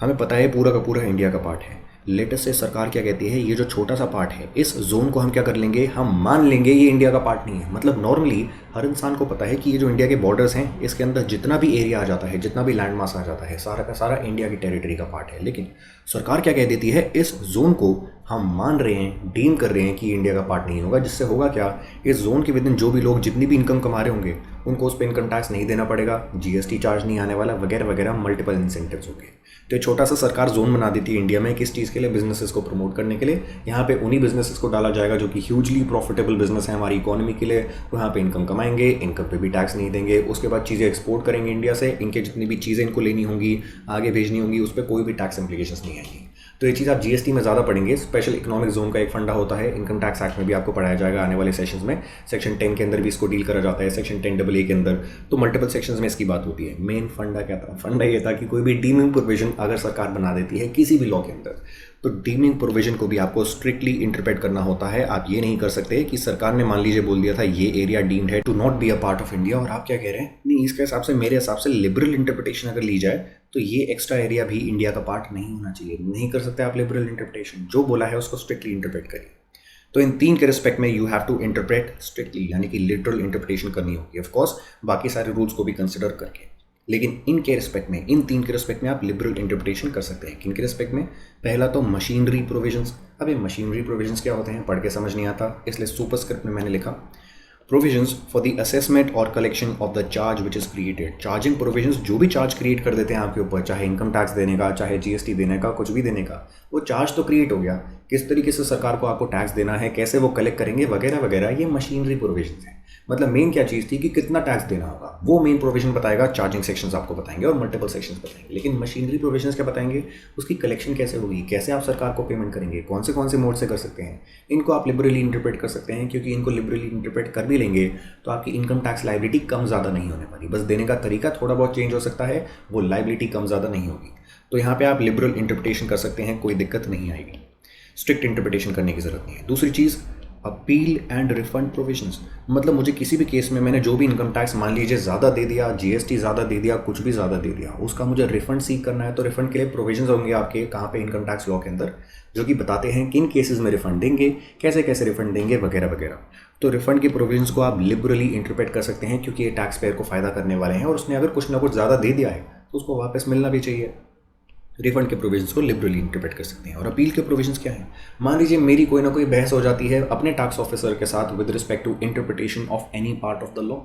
Speaker 1: हमें पता है पूरा का पूरा इंडिया का पार्ट है। लेटेस्ट से सरकार क्या कहती है, ये जो छोटा सा पार्ट है, इस जोन को हम क्या कर लेंगे, हम मान लेंगे ये इंडिया का पार्ट नहीं है। मतलब नॉर्मली हर इंसान को पता है कि ये जो इंडिया के बॉर्डर्स हैं, इसके अंदर जितना भी एरिया आ जाता है, जितना भी लैंड मास आ जाता है, सारा का सारा इंडिया की टेरिटरी का पार्ट है। लेकिन सरकार क्या कह देती है, इस जोन को हम मान रहे हैं, डीम कर रहे हैं कि इंडिया का पार्ट नहीं होगा। जिससे होगा क्या, इस जोन के विदिन जो भी लोग जितनी भी इनकम कमा रहे होंगे, उनको उस पर इनकम टैक्स नहीं देना पड़ेगा, जीएसटी चार्ज नहीं आने वाला, वगैरह वगैरह, मल्टीपल इंसेंटिव्स होंगे। तो ये छोटा सा सरकार जोन बना देती है इंडिया में, किस चीज़ के लिए, बिजनेसेस को प्रमोट करने के लिए। यहाँ पे उन्हीं बिजनेसेस को डाला जाएगा जो कि ह्यूजली प्रॉफिटेबल बिजनेस है हमारी इकोनॉमी के लिए, वहाँ पे इनकम कमाएंगे, इनकम पे भी टैक्स नहीं देंगे। उसके बाद चीज़ें एक्सपोर्ट करेंगे इंडिया से, इनके जितनी भी चीज़ें इनको लेनी होंगी, आगे भेजनी होंगी, उस पर कोई भी टैक्स इंप्लीकेशंस नहीं आएंगी। तो ये चीज़ आप जीएसटी में ज़्यादा पढ़ेंगे। स्पेशल इकोनॉमिक जोन का एक फंडा होता है, इनकम टैक्स एक्ट में भी आपको पढ़ाया जाएगा आने वाले सेशंस में। सेक्शन 10 के अंदर भी इसको डील करा जाता है, सेक्शन 10AA के अंदर। तो मल्टीपल सेक्शंस में इसकी बात होती है। मेन फंडा क्या था, फंडा ये था कि कोई भी डीमिंग प्रोविजन अगर सरकार बना देती है किसी भी लॉ के अंदर, तो डीमिंग प्रोविजन को भी आपको स्ट्रिक्टली इंटरप्रेट करना होता है। आप ये नहीं कर सकते कि सरकार ने मान लीजिए बोल दिया था ये एरिया डीम्ड है to not be a part of India, और आप क्या कह रहे हैं, नहीं इसके हिसाब से, मेरे हिसाब से लिबरल इंटरप्रिटेशन अगर ली जाए तो ये एक्स्ट्रा एरिया भी इंडिया का पार्ट नहीं होना चाहिए। नहीं कर सकते आप लिबरल इंटरप्रिटेशन, जो बोला है उसको स्ट्रिक्टली इंटरप्रेट करिए। तो इन तीन के रिस्पेक्ट में you have to interpret strictly, यानी कि लिटरल इंटरप्रिटेशन करनी होगी, ऑफ कोर्स बाकी सारे रूल्स को भी कंसिडर करके। लेकिन इनके रिस्पेक्ट में, इन तीन के रिस्पेक्ट में आप लिबरल इंटरप्रिटेशन कर सकते हैं। किन के रिस्पेक्ट में, पहला तो मशीनरी प्रोविजंस। अब ये मशीनरी प्रोविजंस क्या होते हैं, पढ़ के समझ नहीं आता, इसलिए सुपरस्क्रिप्ट में मैंने लिखा प्रोविजंस फॉर द असेसमेंट और collection of the charge which is created. Charging provisions, जो भी चार्ज क्रिएट कर देते हैं आपके ऊपर, चाहे इनकम टैक्स देने का, चाहे जीएसटी देने का, कुछ भी देने का, वो चार्ज तो क्रिएट हो गया, किस तरीके से सरकार को आपको टैक्स देना है, कैसे वो कलेक्ट करेंगे, वगैरह वगैरह, ये मशीनरी प्रोविजंस हैं। मतलब मेन क्या चीज़ थी कि कितना टैक्स देना होगा, वो मेन प्रोविजन बताएगा, चार्जिंग सेक्शंस आपको बताएंगे और मल्टीपल सेक्शंस बताएंगे। लेकिन मशीनरी प्रोविजंस क्या बताएंगे, उसकी कलेक्शन कैसे होगी, कैसे आप सरकार को पेमेंट करेंगे, कौन से मोड से कर सकते हैं। इनको आप लिबरली इंटरप्रेट कर सकते हैं, क्योंकि इनको लिबरली इंटरप्रेट कर भी लेंगे तो आपकी इनकम टैक्स लायबिलिटी कम ज़्यादा नहीं होने वाली, बस देने का तरीका थोड़ा बहुत चेंज हो सकता है, वो लायबिलिटी कम ज़्यादा नहीं होगी। तो यहाँ पे आप लिबरल इंटरप्रिटेशन कर सकते हैं, कोई दिक्कत नहीं आएगी, स्ट्रिक्ट इंटरप्रिटेशन करने की ज़रूरत नहीं है। दूसरी चीज़, अपील एंड रिफंड प्रोविजंस। मतलब मुझे किसी भी केस में मैंने जो भी इनकम टैक्स मान लीजिए ज़्यादा दे दिया, जीएसटी ज़्यादा दे दिया, कुछ भी ज़्यादा दे दिया, उसका मुझे रिफंड सीख करना है, तो रिफंड के लिए प्रोविजंस होंगे आपके कहाँ पे, इनकम टैक्स लॉ के अंदर, जो कि बताते हैं किन केसेस में रिफंड देंगे, कैसे कैसे रिफंड देंगे, वगैरह वगैरह। तो रिफंड के प्रोविजंस को आप लिबरली इंटरप्रेट कर सकते हैं, क्योंकि ये टैक्स पेयर को फ़ायदा करने वाले हैं और उसने अगर कुछ ना कुछ ज़्यादा दे दिया है तो उसको वापस मिलना भी चाहिए। रिफंड के प्रोविजंस को लिबरली इंटरप्रेट कर सकते हैं। और अपील के प्रोविजंस क्या हैं, मान लीजिए मेरी कोई ना कोई बहस हो जाती है अपने टैक्स ऑफिसर के साथ with respect to interpretation of any part of the law.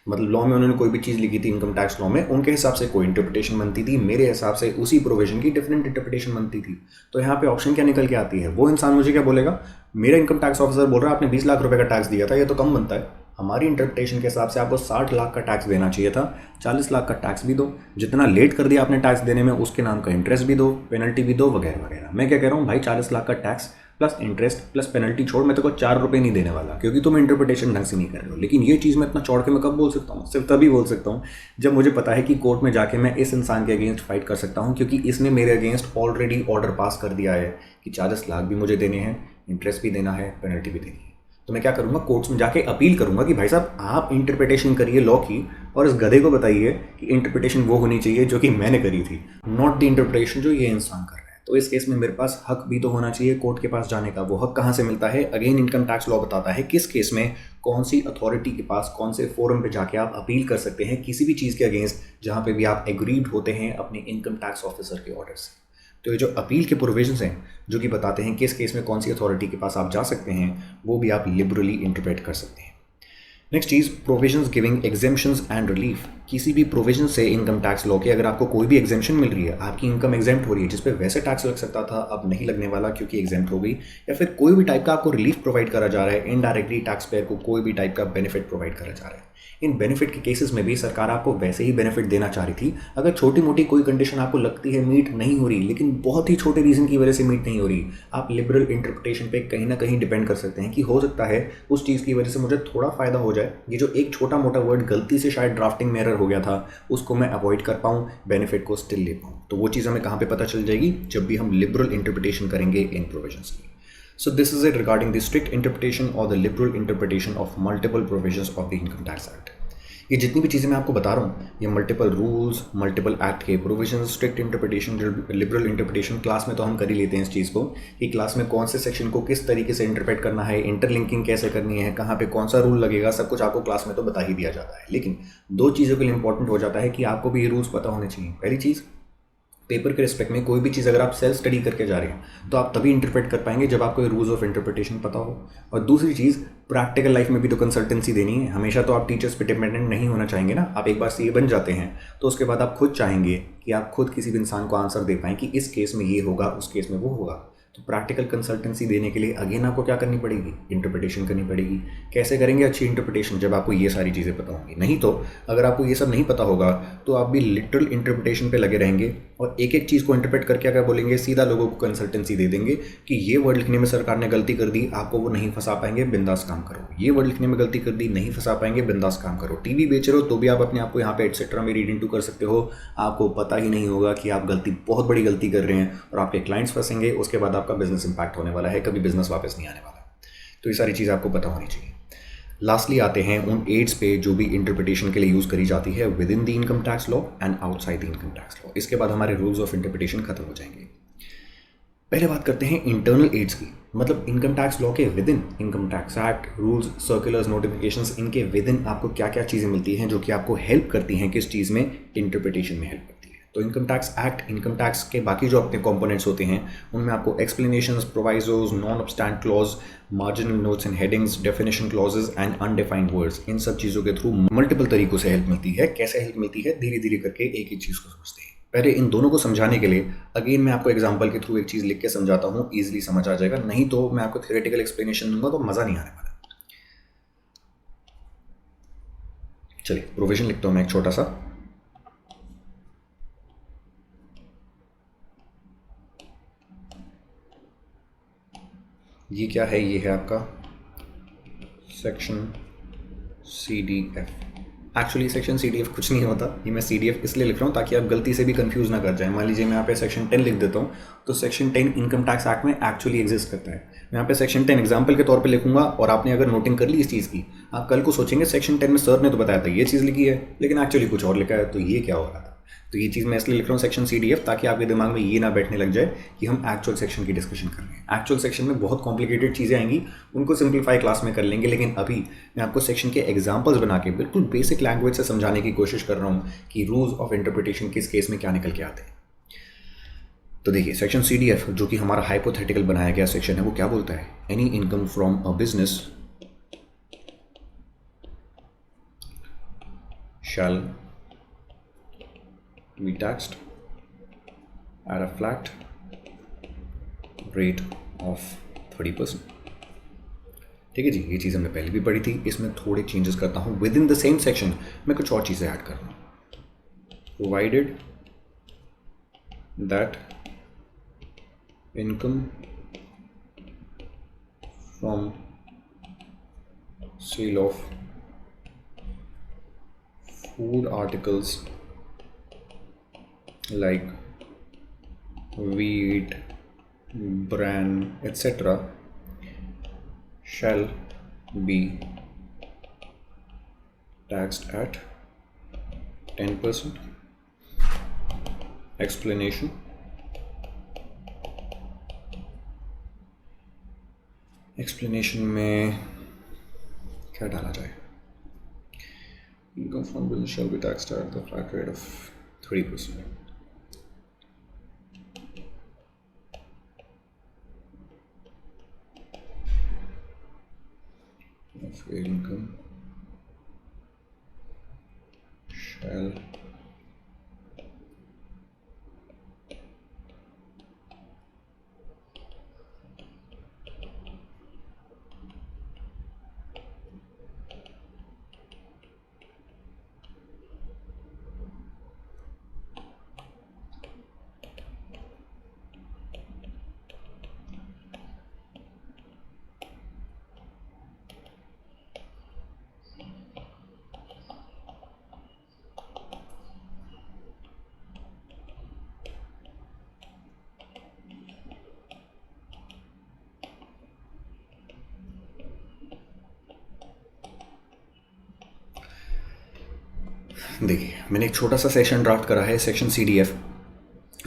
Speaker 1: मतलब लॉ में उन्होंने कोई भी चीज़ लिखी थी, इनकम टैक्स लॉ में उनके हिसाब से कोई इंटरप्रिटेशन बनती थी, मेरे हिसाब से उसी प्रोविजन की डिफरेंट इंटरप्रिटेशन बनती थी। तो यहाँ पे ऑप्शन क्या निकल के आती है, वो इंसान मुझे क्या बोलेगा, मेरा इनकम टैक्स ऑफिसर बोल रहा है आपने 20 लाख रुपए का टैक्स दिया था, ये तो कम बनता है, हमारी इंटरप्रिटेशन के हिसाब से आपको 60 लाख का टैक्स देना चाहिए था, 40 लाख का टैक्स भी दो, जितना लेट कर दिया आपने टैक्स देने में उसके नाम का इंटरेस्ट भी दो, पेनल्टी भी दो, वगैरह वगैरह। मैं क्या कह रहा हूँ भाई, 40 लाख का tax plus interest plus penalty छोड़, मैं तो को 4 रुपये नहीं देने वाला, क्योंकि तुम इंटरप्रिटेशन ढंग से नहीं कर रहे हो। लेकिन ये चीज़ मैं इतना चौड़ के मैं कब बोल सकता हूँ, सिर्फ तभी बोल सकता हूँ जब मुझे पता है कि कोर्ट में जाके मैं इस इंसान के अगेंस्ट फाइट कर सकता हूँ, क्योंकि इसने मेरे अगेंस्ट ऑलरेडी ऑर्डर पास कर दिया है कि 40 लाख भी मुझे देने हैं, इंटरेस्ट भी देना है, पेनल्टी भी देनी है। तो मैं क्या करूँगा, कोर्ट्स में जाके अपील करूँगा कि भाई साहब आप इंटरप्रिटेशन करिए लॉ की, और इस गधे को बताइए कि इंटरप्रिटेशन वो होनी चाहिए जो कि मैंने करी थी, नॉट द इंटरप्रिटेशन जो ये इंसान कर रहा है। तो इस केस में मेरे पास हक भी तो होना चाहिए कोर्ट के पास जाने का। वो हक कहाँ से मिलता है, अगेन इनकम टैक्स लॉ बताता है किस केस में कौन सी अथॉरिटी के पास, कौन से फोरम पे जाके आप अपील कर सकते हैं किसी भी चीज़ के अगेंस्ट जहाँ पे भी आप एग्रीड होते हैं अपने इनकम टैक्स ऑफिसर के ऑर्डर से। तो ये जो अपील के प्रोविजंस हैं जो कि बताते हैं किस केस में कौन सी अथॉरिटी के पास आप जा सकते हैं, वो भी आप लिबरली इंटरप्रेट कर सकते हैं। Next cheese, provisions giving exemptions and relief. किसी भी प्रोविजन से इनकम टैक्स लॉ के अगर आपको कोई भी एग्जेम्पशन मिल रही है, आपकी इनकम एग्जेम्प्ट हो रही है, जिस पे वैसे टैक्स लग सकता था अब नहीं लगने वाला क्योंकि एग्जेम्प्ट हो गई, या फिर कोई भी टाइप का आपको रिलीफ प्रोवाइड करा जा रहा है, इनडायरेक्टली टैक्स पेयर को कोई भी टाइप का बेनिफिट प्रोवाइड करा जा रहा है, इन बेनिफिट के केसेस में भी सरकार आपको वैसे ही बेनिफिट देना चाह रही थी। अगर छोटी मोटी कोई कंडीशन आपको लगती है मीट नहीं हो रही, लेकिन बहुत ही छोटे रीज़न की वजह से मीट नहीं हो रही, आप लिबरल इंटरप्रिटेशन पे कहीं ना कहीं डिपेंड कर सकते हैं कि हो सकता है उस चीज़ की वजह से मुझे थोड़ा फ़ायदा हो जाए, ये जो एक छोटा मोटा वर्ड गलती से शायद ड्राफ्टिंग में एरर हो गया था उसको मैं अवॉइड कर पाऊँ, बेनिफिट को स्टिल ले पाऊँ। तो वो चीज़ हमें कहाँ पर पता चल जाएगी, जब भी हम लिबरल इंटरप्रिटेशन करेंगे इन प्रोविजंस की। So this is it regarding the strict interpretation or the liberal interpretation of multiple provisions of the Income Tax Act. ये जितनी भी चीज़ें मैं आपको बता रहा हूँ, ये मल्टीपल रूल्स, मल्टीपल एक्ट के provisions, strict interpretation, liberal interpretation, class में तो हम कर ही लेते हैं इस चीज़ को कि क्लास में कौन से सेक्शन को किस तरीके से इंटरप्रेट करना है, इंटरलिंकिंग कैसे करनी है, कहाँ पे कौन सा रूल लगेगा, सब कुछ आपको क्लास में तो बता ही दिया जाता है। लेकिन दो चीज़ों के लिए इंपॉर्टेंट हो जाता है कि आपको भी ये रूल्स पता होने चाहिए। पहली चीज़, पेपर के रिस्पेक्ट में कोई भी चीज़ अगर आप सेल्फ स्टडी करके जा रहे हैं तो आप तभी इंटरप्रेट कर पाएंगे जब आपको रूल्स ऑफ इंटरप्रिटेशन पता हो। और दूसरी चीज़, प्रैक्टिकल लाइफ में भी तो कंसल्टेंसी देनी है, हमेशा तो आप टीचर्स पे डिपेंडेंट नहीं होना चाहेंगे ना। आप एक बार सीए बन जाते हैं तो उसके बाद आप खुद चाहेंगे कि आप खुद किसी भी इंसान को आंसर दे पाएँ कि इस केस में ये होगा, उस केस में वो होगा। तो प्रैक्टिकल कंसल्टेंसी देने के लिए अगेन आपको क्या करनी पड़ेगी, इंटरप्रिटेशन करनी पड़ेगी। कैसे करेंगे अच्छी इंटरप्रिटेशन, जब आपको ये सारी चीज़ें पता होंगी। नहीं तो अगर आपको ये सब नहीं पता होगा तो आप भी लिटरल इंटरप्रिटेशन पे लगे रहेंगे और एक एक चीज़ को इंटरप्रेट करके क्या बोलेंगे, सीधा लोगों को कंसल्टेंसी दे देंगे कि ये वर्ड लिखने में सरकार ने गलती कर दी, आपको वो नहीं फंसा पाएंगे, बिंदास काम करो। ये वर्ड लिखने में गलती कर दी, नहीं फंसा पाएंगे, बिंदास काम करो। टीवी बेच रहे हो तो भी आप अपने आप को यहाँ पे एटसेट्रा में रीड इनटू कर सकते हो, आपको पता ही नहीं होगा कि आप गलती, बहुत बड़ी गलती कर रहे हैं और आपके क्लाइंट्स फंसेंगे, उसके बाद आपका बिजनेस इंपैक्ट होने वाला है, कभी बिजनेस वापस नहीं आने वाला। तो ये सारी चीज़ आपको पता होनी चाहिए। लास्टली आते हैं उन एड्स पे जो भी इंटरप्रिटेशन के लिए यूज़ करी जाती है with in the income tax law and outside the income tax law. इसके बाद हमारे रूल्स ऑफ इंटरप्रिटेशन खत्म हो जाएंगे। पहले बात करते हैं इंटरनल एड्स की, मतलब इनकम टैक्स लॉ के with in, income tax act, rules, circulars, notifications, इनके विद इन आपको क्या क्या चीज़ें मिलती हैं जो कि आपको हेल्प करती हैं किस चीज़ में, इंटरप्रिटेशन में हेल्प करती है। तो income tax act, income tax के बाकी जो अपने कंपोनेंट्स होते हैं उनमें आपको explanations, provisos, non obstante clause, marginal notes and headings, definition clauses and undefined words, इन सब चीज़ों के थ्रू मल्टीपल तरीकों से हेल्प मिलती है। कैसे हेल्प मिलती है, धीरे धीरे करके एक ही चीज़ को समझते हैं। पहले इन दोनों को समझाने के लिए अगेन मैं आपको एग्जांपल के थ्रू एक चीज़ लिख के समझाता हूँ, इजीली समझ आ जाएगा। नहीं तो मैं आपको थियोरेटिकल एक्सप्लेनेशन दूंगा तो मज़ा नहीं आने वाला। चलिए प्रोविजन लिखता हूँ मैं एक छोटा सा। ये क्या है, ये है आपका section CDF। Actually section CDF कुछ नहीं होता, ये मैं CDF इसलिए लिख रहा हूँ ताकि आप गलती से भी कंफ्यूज ना कर जाएं। मान लीजिए मैं यहाँ पे सेक्शन 10 लिख देता हूँ तो सेक्शन 10 इनकम टैक्स एक्ट में एक्चुअली एग्जिस्ट करता है। मैं यहाँ पे सेक्शन 10 एग्जाम्पल के तौर पे लिखूंगा और आपने अगर नोटिंग कर ली इस चीज़ की, आप कल को सोचेंगे सेक्शन 10 में सर ने तो बताया था ये चीज़ लिखी है, लेकिन एक्चुअली कुछ और लिखा है, तो ये क्या हो रहा था। तो ये चीज़ मैं इसलिए लिख रहा हूँ सेक्शन CDF, ताकि आपके दिमाग में ये ना बैठने लग जाए कि हम एक्चुअल सेक्शन की डिस्कशन कर रहे हैं। एक्चुअल सेक्शन में बहुत कॉम्प्लिकेटेड चीज़ें आएंगी, उनको सिंप्लीफाई क्लास में कर लेंगे, लेकिन अभी मैं आपको सेक्शन के एग्जाम्पल्स बना के बिल्कुल बेसिक लैंग्वेज से समझाने की कोशिश कर रहा हूँ कि रूल्स ऑफ इंटरप्रिटेशन किस केस में क्या निकल के आते हैं। तो देखिए सेक्शन CDF जो कि हमारा हाइपोथेटिकल बनाया गया सेक्शन है, वो क्या बोलता है, any income from a business shall be taxed at a flat rate of 30%। ठीक है जी, ये चीज़ हमने पहले भी पढ़ी थी, इसमें थोड़े चेंजेस करता हूँ। Within the same section मैं कुछ और चीज़ें ऐड कर रहा हूँ। Provided that income from sale of food articles like wheat, bran, etc. shall be taxed at 10%. Explanation. Explanation में क्या डाला जाए, income from business shall be taxed at the flat rate of 30%. Of income shall देखिए, मैंने एक छोटा सा section draft करा है, सेक्शन CDF।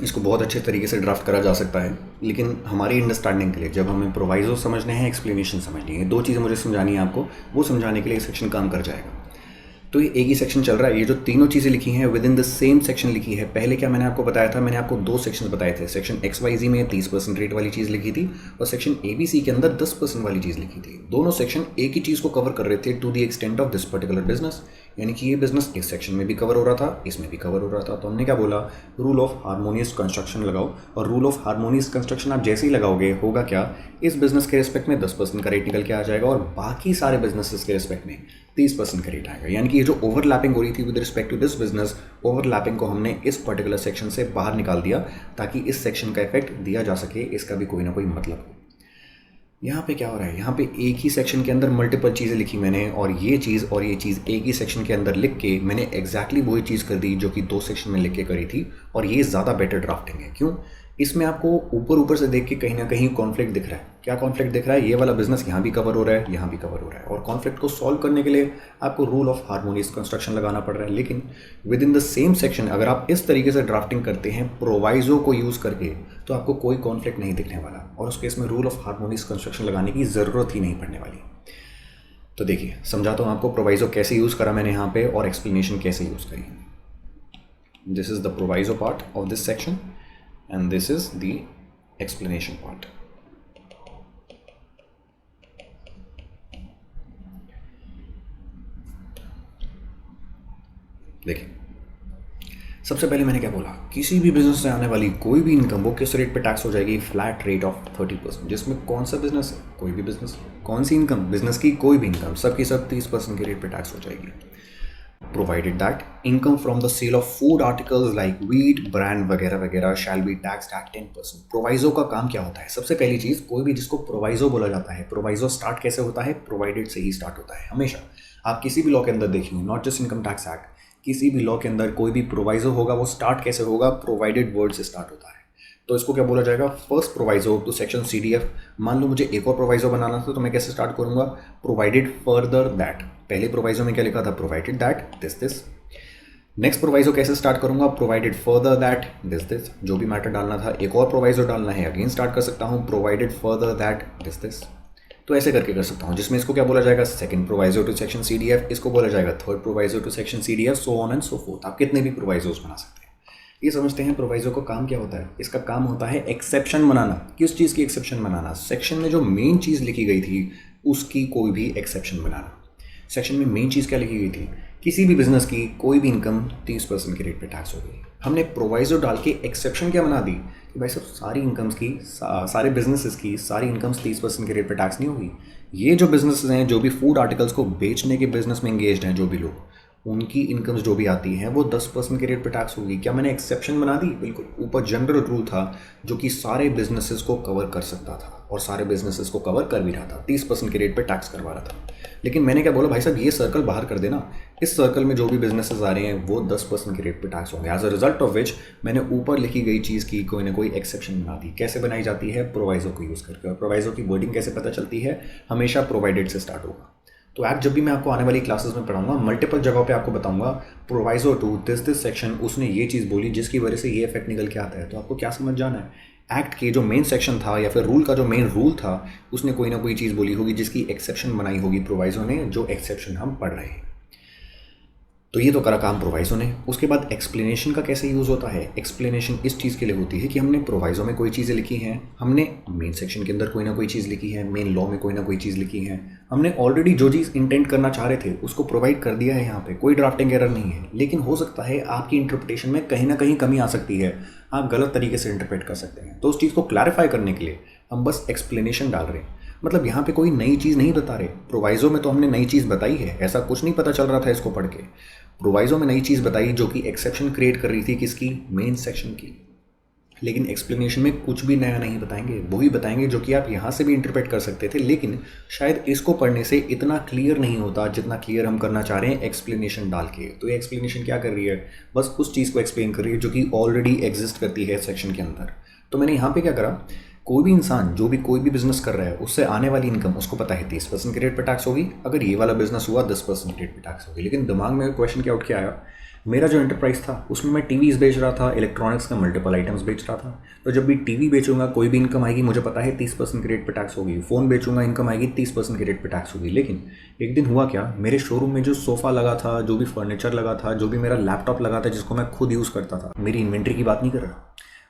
Speaker 1: इसको बहुत अच्छे तरीके से ड्राफ्ट करा जा सकता है, लेकिन हमारी अंडरस्टैंडिंग के लिए जब हमें प्रोवाइजो समझने हैं, एक्सप्लेनेशन समझनी है, दो चीज़ें मुझे समझानी है आपको, वो समझाने के लिए सेक्शन काम कर जाएगा। तो ये एक ही सेक्शन चल रहा है। ये जो तीनों चीज़ें लिखी हैं with in the same section लिखी है। पहले क्या मैंने आपको बताया था, मैंने आपको दो सेक्शन बताए थे। सेक्शन XYZ में 30% रेट वाली चीज़ लिखी थी और सेक्शन ABC के अंदर 10% वाली चीज़ लिखी थी। दोनों सेक्शन एक ही चीज़ को कवर कर रहे थे to the extent of this particular business, यानी कि ये बिजनेस इस सेक्शन में भी कवर हो रहा था, इसमें भी कवर हो रहा था। तो हमने क्या बोला, रूल ऑफ हार्मोनियस कंस्ट्रक्शन लगाओ। और रूल ऑफ हार्मोनियस कंस्ट्रक्शन आप जैसे ही लगाओगे, होगा क्या, इस बिजनेस के रिस्पेक्ट में 10% का रेट निकल के आ जाएगा और बाकी सारे बिजनेसेस के रिस्पेक्ट में 30% का रेट आएगा। यानी कि ये जो ओवरलैपिंग हो रही थी with respect to this business, overlapping को हमने इस पर्टिकुलर सेक्शन से बाहर निकाल दिया ताकि इस सेक्शन का इफेक्ट दिया जा सके, इसका भी कोई ना कोई मतलब हो। यहाँ पे क्या हो रहा है, यहाँ पे एक ही सेक्शन के अंदर मल्टीपल चीज़ें लिखी मैंने, और ये चीज़ एक ही सेक्शन के अंदर लिख के मैंने एग्जैक्टली वही चीज़ कर दी जो कि दो सेक्शन में लिख के करी थी। और ये ज़्यादा बेटर ड्राफ्टिंग है। क्यों? इसमें आपको ऊपर से देख के कहीं ना कहीं कॉन्फ्लिक्ट दिख रहा है। क्या कॉन्फ्लिक्ट दिख रहा है? ये वाला बिजनेस यहाँ भी कवर हो रहा है, यहाँ भी कवर हो रहा है, और कॉन्फ्लिक्ट को सॉल्व करने के लिए आपको रूल ऑफ हार्मोनियस कंस्ट्रक्शन लगाना पड़ रहा है। लेकिन with in the same section अगर आप इस तरीके से ड्राफ्टिंग करते हैं प्रोवाइजो को यूज़ करके, तो आपको कोई कॉन्फ्लिक्ट नहीं दिखने वाला, और उस केस में रूल ऑफ हार्मोनियस कंस्ट्रक्शन लगाने की ज़रूरत ही नहीं पड़ने वाली। तो देखिए, समझाता हूँ आपको प्रोवाइजो कैसे यूज़ करा मैंने यहाँ पे, और एक्सप्लेनेशन कैसे यूज़ करी। This is the proviso part of this section and this is the explanation part. देखिए, सबसे पहले मैंने क्या बोला, किसी भी बिजनेस से आने वाली कोई भी इनकम वो किस रेट पे टैक्स हो जाएगी, फ्लैट रेट ऑफ 30%। जिसमें कौन सा बिजनेस है, कोई भी बिजनेस, कौन सी इनकम, बिजनेस की कोई भी इनकम, सब की सब 30% के रेट पे टैक्स हो जाएगी। Provided that income from the sale of food articles like wheat, brand वगैरह वगैरह shall be taxed at 10%। Proviso का काम क्या होता है? सबसे पहली चीज़, कोई भी जिसको प्रोवाइजो बोला जाता है, प्रोवाइजो स्टार्ट कैसे होता है, प्रोवाइडेड से ही स्टार्ट होता है हमेशा। आप किसी भी लॉ के अंदर देखिए, not just income tax act, किसी भी लॉ के अंदर कोई भी प्रोवाइजो होगा वो स्टार्ट कैसे होगा, प्रोवाइडेड वर्ड से स्टार्ट होता है। तो इसको क्या बोला जाएगा, first proviso to section CDF। मान लो मुझे एक और प्रोवाइजो बनाना था, तो मैं कैसे स्टार्ट करूंगा, प्रोवाइडेड फर्दर दैट। पहले प्रोवाइजो में क्या लिखा था, provided that this. Next proviso कैसे स्टार्ट करूंगा, प्रोवाइडेड फर्दर दैट दिस। जो भी मैटर डालना था, एक और प्रोवाइजो डालना है, अगेन स्टार्ट कर सकता हूँ, प्रोवाइडेड फर्दर दैट दिस। तो ऐसे करके कर सकता हूँ, जिसमें इसको क्या बोला जाएगा, second proviso to section CDF, इसको बोला जाएगा third proviso to section CDF, so on and so forth. आप कितने भी प्रोवाइजोस बना सकते हैं। ये समझते हैं प्रोवाइजो का काम क्या होता है। इसका काम होता है एक्सेप्शन बनाना। किस चीज़ की एक्सेप्शन बनाना, सेक्शन में जो मेन चीज़ लिखी गई थी उसकी कोई भी एक्सेप्शन बनाना। सेक्शन में मेन चीज़ क्या लिखी गई थी, किसी भी बिजनेस की कोई भी इनकम 30% के रेट पे टैक्स हो गई। हमने प्रोवाइजो डाल के एक्सेप्शन क्या बना दी कि भाई सब सारी इनकम्स की, सारे बिजनेसेस की सारी इनकम्स 30% के रेट पे टैक्स नहीं होगी। ये जो बिजनेसेस हैं, जो भी फूड आर्टिकल्स को बेचने के बिजनेस में इंगेज्ड हैं, जो भी लोग, उनकी इनकम्स जो भी आती हैं वो 10% के रेट पे टैक्स होगी। क्या मैंने एक्सेप्शन बना दी? बिल्कुल। ऊपर जनरल रूल था जो कि सारे बिजनेसेस को कवर कर सकता था, और सारे बिजनेसेस को कवर कर भी रहा था, 30% के रेट पे टैक्स करवा रहा था। लेकिन मैंने क्या बोला, भाई साहब ये सर्कल बाहर कर देना, इस सर्कल में जो भी बिजनेसेस आ रहे हैं वो 10% के रेट पे टैक्स होंगे। As a result of which मैंने ऊपर लिखी गई चीज़ की कोई ना कोई एक्सेप्शन बना दी। कैसे बनाई जाती है, प्रोवाइजो को यूज़ करके। और प्रोवाइजो की वर्डिंग कैसे पता चलती है, हमेशा प्रोवाइडेड से स्टार्ट होगा। तो एक्ट जब भी मैं आपको आने वाली क्लासेस में पढ़ाऊंगा, मल्टीपल जगहों पे आपको बताऊंगा प्रोवाइजो टू दिस सेक्शन, उसने ये चीज़ बोली जिसकी वजह से ये इफेक्ट निकल के आता है। तो आपको क्या समझ जाना है, एक्ट के जो मेन सेक्शन था या फिर रूल का जो मेन रूल था, उसने कोई ना कोई चीज़ बोली होगी जिसकी एक्सेप्शन बनाई होगी प्रोवाइजो ने, जो एक्सेप्शन हम पढ़ रहे हैं। तो ये तो करा काम प्रोवाइजो ने। उसके बाद एक्सप्लेनेशन का कैसे यूज़ होता है। एक्सप्लेनेशन इस चीज़ के लिए होती है कि हमने प्रोवाइजो में कोई चीज़ें लिखी हैं, हमने मेन सेक्शन के अंदर कोई ना कोई चीज़ लिखी है, मेन लॉ में कोई ना कोई चीज़ लिखी है, हमने ऑलरेडी जो चीज़ इंटेंट करना चाह रहे थे उसको प्रोवाइड कर दिया है। यहाँ पे कोई ड्राफ्टिंग एरर नहीं है, लेकिन हो सकता है आपकी इंटरप्रिटेशन में कहीं ना कहीं कमी आ सकती है, आप गलत तरीके से इंटरप्रेट कर सकते हैं। तो उस चीज़ को क्लैरिफाई करने के लिए हम बस एक्सप्लेनेशन डाल रहे हैं। मतलब यहाँ पे कोई नई चीज़ नहीं बता रहे। प्रोवाइजो में तो हमने नई चीज़ बताई है, ऐसा कुछ नहीं पता चल रहा था इसको पढ़ के। प्रोवाइजो में नई चीज़ बताई जो कि एक्सेप्शन क्रिएट कर रही थी, किसकी, मेन सेक्शन की। लेकिन एक्सप्लेनेशन में कुछ भी नया नहीं बताएंगे, वही बताएंगे जो कि आप यहाँ से भी इंटरप्रेट कर सकते थे, लेकिन शायद इसको पढ़ने से इतना क्लियर नहीं होता जितना क्लियर हम करना चाह रहे हैं एक्सप्लेनेशन डाल के। तो ये एक्सप्लेनेशन क्या कर रही है, बस उस चीज़ को एक्सप्लेन कर रही है जो कि ऑलरेडी एग्जिस्ट करती है सेक्शन के अंदर। तो मैंने यहाँ पे क्या करा, कोई भी इंसान जो भी कोई भी बिजनेस कर रहा है उससे आने वाली इनकम उसको पता है 30% के रेट पे टैक्स होगी। अगर ये वाला बिजनेस हुआ 10% के रेट पे टैक्स होगी। लेकिन दिमाग में क्वेश्चन क्या उठ के आया, मेरा जो एंटरप्राइज था उसमें मैं टीवीज़ बेच रहा था, इलेक्ट्रॉनिक्स का मल्टीपल आइटम्स बेच रहा था। तो जब भी टीवी बेचूंगा कोई भी इनकम आएगी, मुझे पता है 30% के रेट पे टैक्स होगी। फ़ोन बेचूंगा इनकम आएगी 30% के रेट पे टैक्स होगी। लेकिन एक दिन हुआ क्या, मेरे शोरूम में जो सोफ़ा लगा था, जो भी फर्नीचर लगा था, जो भी मेरा लैपटॉप लगा था जिसको मैं खुद यूज़ करता था, मेरी इन्वेंट्री की बात नहीं कर रहा,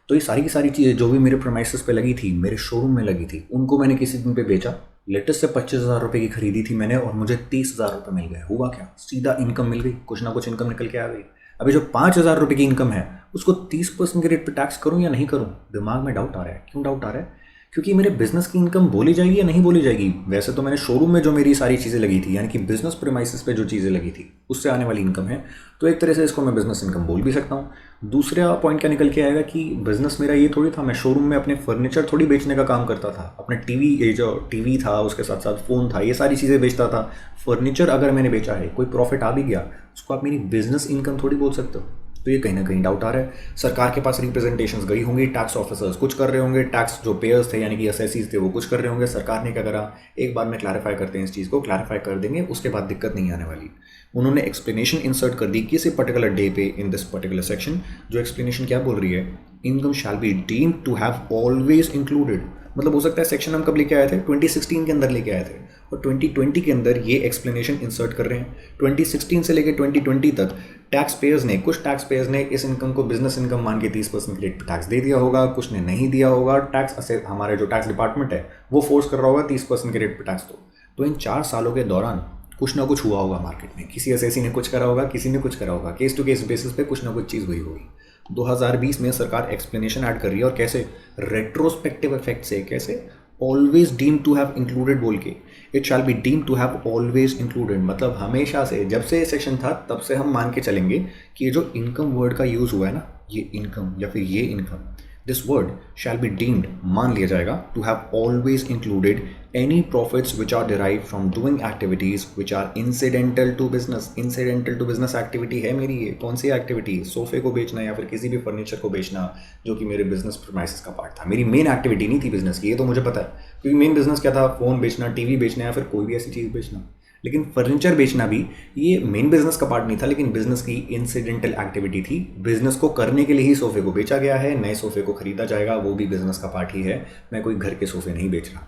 Speaker 1: तो ये सारी की सारी चीज़ें जो भी मेरे प्रेमाइसेस पे लगी थी, मेरे शोरूम में लगी थी, उनको मैंने किसी दिन पे बेचा। लेटेस्ट से 25,000 रुपये की खरीदी थी मैंने और मुझे 30,000 रुपये मिल गए। हुआ क्या, सीधा इनकम मिल गई, कुछ ना कुछ इनकम निकल के आ गई। अभी जो 5,000 रुपये की इनकम है उसको 30% के रेट पे टैक्स करूँ या नहीं करूँ, दिमाग में डाउट आ रहा है। क्यों डाउट आ रहा है? क्योंकि मेरे बिजनेस की इनकम बोली जाएगी या नहीं बोली जाएगी। वैसे तो मैंने शोरूम में जो मेरी सारी चीज़ें लगी थी, यानी कि बिजनेस प्रीमाइसेस पे जो चीज़ें लगी थी उससे आने वाली इनकम है, तो एक तरह से इसको मैं बिजनेस इनकम बोल भी सकता हूँ। दूसरा पॉइंट क्या निकल के आएगा कि बिजनेस मेरा ये थोड़ी था, मैं शोरूम में अपने फर्नीचर थोड़ी बेचने का काम करता था, अपने टीवी, ये जो टीवी था उसके साथ साथ फ़ोन था, ये सारी चीज़ें बेचता था। फर्नीचर अगर मैंने बेचा है, कोई प्रॉफिट आ भी गया, उसको आप मेरी बिजनेस इनकम थोड़ी बोल सकते हो। तो ये कहीं ना कहीं डाउट आ रहा है। सरकार के पास रिप्रेजेंटेशंस गई होंगी, टैक्स ऑफिसर्स कुछ कर रहे होंगे, टैक्स जो पेयर्स थे यानी कि असेसीज थे वो कुछ कर रहे होंगे, सरकार ने क्या करा, एक बार में क्लैरिफाई करते हैं, इस चीज़ को क्लैरिफाई कर देंगे, उसके बाद दिक्कत नहीं आने वाली। उन्होंने एक्सप्लेनेशन इंसर्ट कर दी किसी पर्टिकुलर डे पे इन दिस पर्टिकुलर सेक्शन। जो एक्सप्लेनेशन क्या बोल रही है, income shall be deemed to have always included. मतलब हो सकता है सेक्शन हम कब लेके आए थे, 2016 के अंदर लेके आए थे, और 2020 के अंदर ये एक्सप्लेनेशन इंसर्ट कर रहे हैं। 2016 से लेकर 2020 तक टैक्स पेयर्स ने, कुछ टैक्स पेयर्स ने इस इनकम को बिजनेस इनकम मान के 30% रेट पर टैक्स दे दिया होगा, कुछ ने नहीं दिया होगा। टैक्स हमारे जो टैक्स डिपार्टमेंट है वो फोर्स कर रहा होगा 30% के रेट पर टैक्स दो। तो इन 4 सालों के दौरान कुछ ना कुछ हुआ होगा मार्केट में, किसी एसएससी ने कुछ करा होगा, किसी ने कुछ करा होगा, केस टू केस बेसिस पे कुछ ना कुछ चीज़ हुई होगी। 2020 में सरकार एक्सप्लेनेशन ऐड कर रही है, और कैसे, रेट्रोस्पेक्टिव इफेक्ट से, कैसे, always deem to have included बोल के, it shall be deem to have always included. मतलब हमेशा से, जब से ये सेक्शन था तब से हम मान के चलेंगे कि ये जो इनकम वर्ड का यूज़ हुआ है ना, ये इनकम या फिर ये income, this word shall be deemed, मान लिया जाएगा, to have always included any profits which are derive from doing activities which are incidental to business. Incidental to business activity है मेरी ये, कौन सी एक्टिविटी, सोफे को बेचना या फिर किसी भी फर्नीचर को बेचना, जो कि मेरे बिजनेस प्रीमाइसेस का पार्ट था। मेरी मेन एक्टिविटी नहीं थी बिजनेस की, ये तो मुझे पता है, क्योंकि मेन बिजनेस क्या था, फ़ोन बेचना, टीवी बेचना या फिर कोई भी ऐसी चीज़ बेचना। लेकिन फर्नीचर बेचना भी ये मेन बिजनेस का पार्ट नहीं था, लेकिन बिजनेस की इंसिडेंटल एक्टिविटी थी। बिजनेस को करने के लिए ही सोफे को बेचा गया है, नए सोफे को खरीदा जाएगा, वो भी बिजनेस का पार्ट ही है। मैं कोई घर के सोफे नहीं बेच रहा।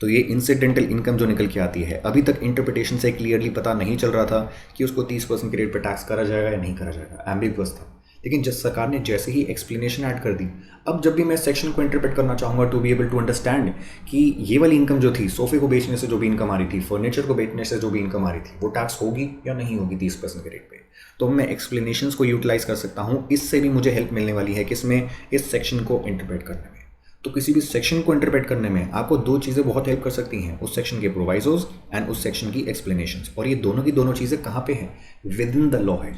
Speaker 1: तो ये इंसिडेंटल इनकम जो निकल के आती है, अभी तक इंटरप्रिटेशन से क्लियरली पता नहीं चल रहा था कि उसको 30% के रेट पर टैक्स करा जाएगा या नहीं करा जाएगा, एम्बिगुअस था। लेकिन जब सरकार ने जैसे ही एक्सप्लेनेशन ऐड कर दी, अब जब भी मैं सेक्शन को इंटरप्रेट करना चाहूँगा to be able to understand कि ये वाली इनकम जो थी, सोफे को बेचने से जो भी इनकम आ रही थी, फर्नीचर को बेचने से जो भी इनकम आ रही थी, वो टैक्स होगी या नहीं होगी 30% के रेट पे, तो मैं एक्सप्लेनेशंस को यूटिलाइज कर सकता हूँ। इससे भी मुझे हेल्प मिलने वाली है किसमें, इस सेक्शन को इंटरप्रेट करने में। तो किसी भी सेक्शन को इंटरप्रेट करने में आपको 2 चीज़ें बहुत हेल्प कर सकती हैं, उस सेक्शन के प्रोवाइजोज एंड उस सेक्शन की एक्सप्लेनेशंस। और ये दोनों की दोनों चीज़ें कहाँ पे हैं, विद इन द लॉ है।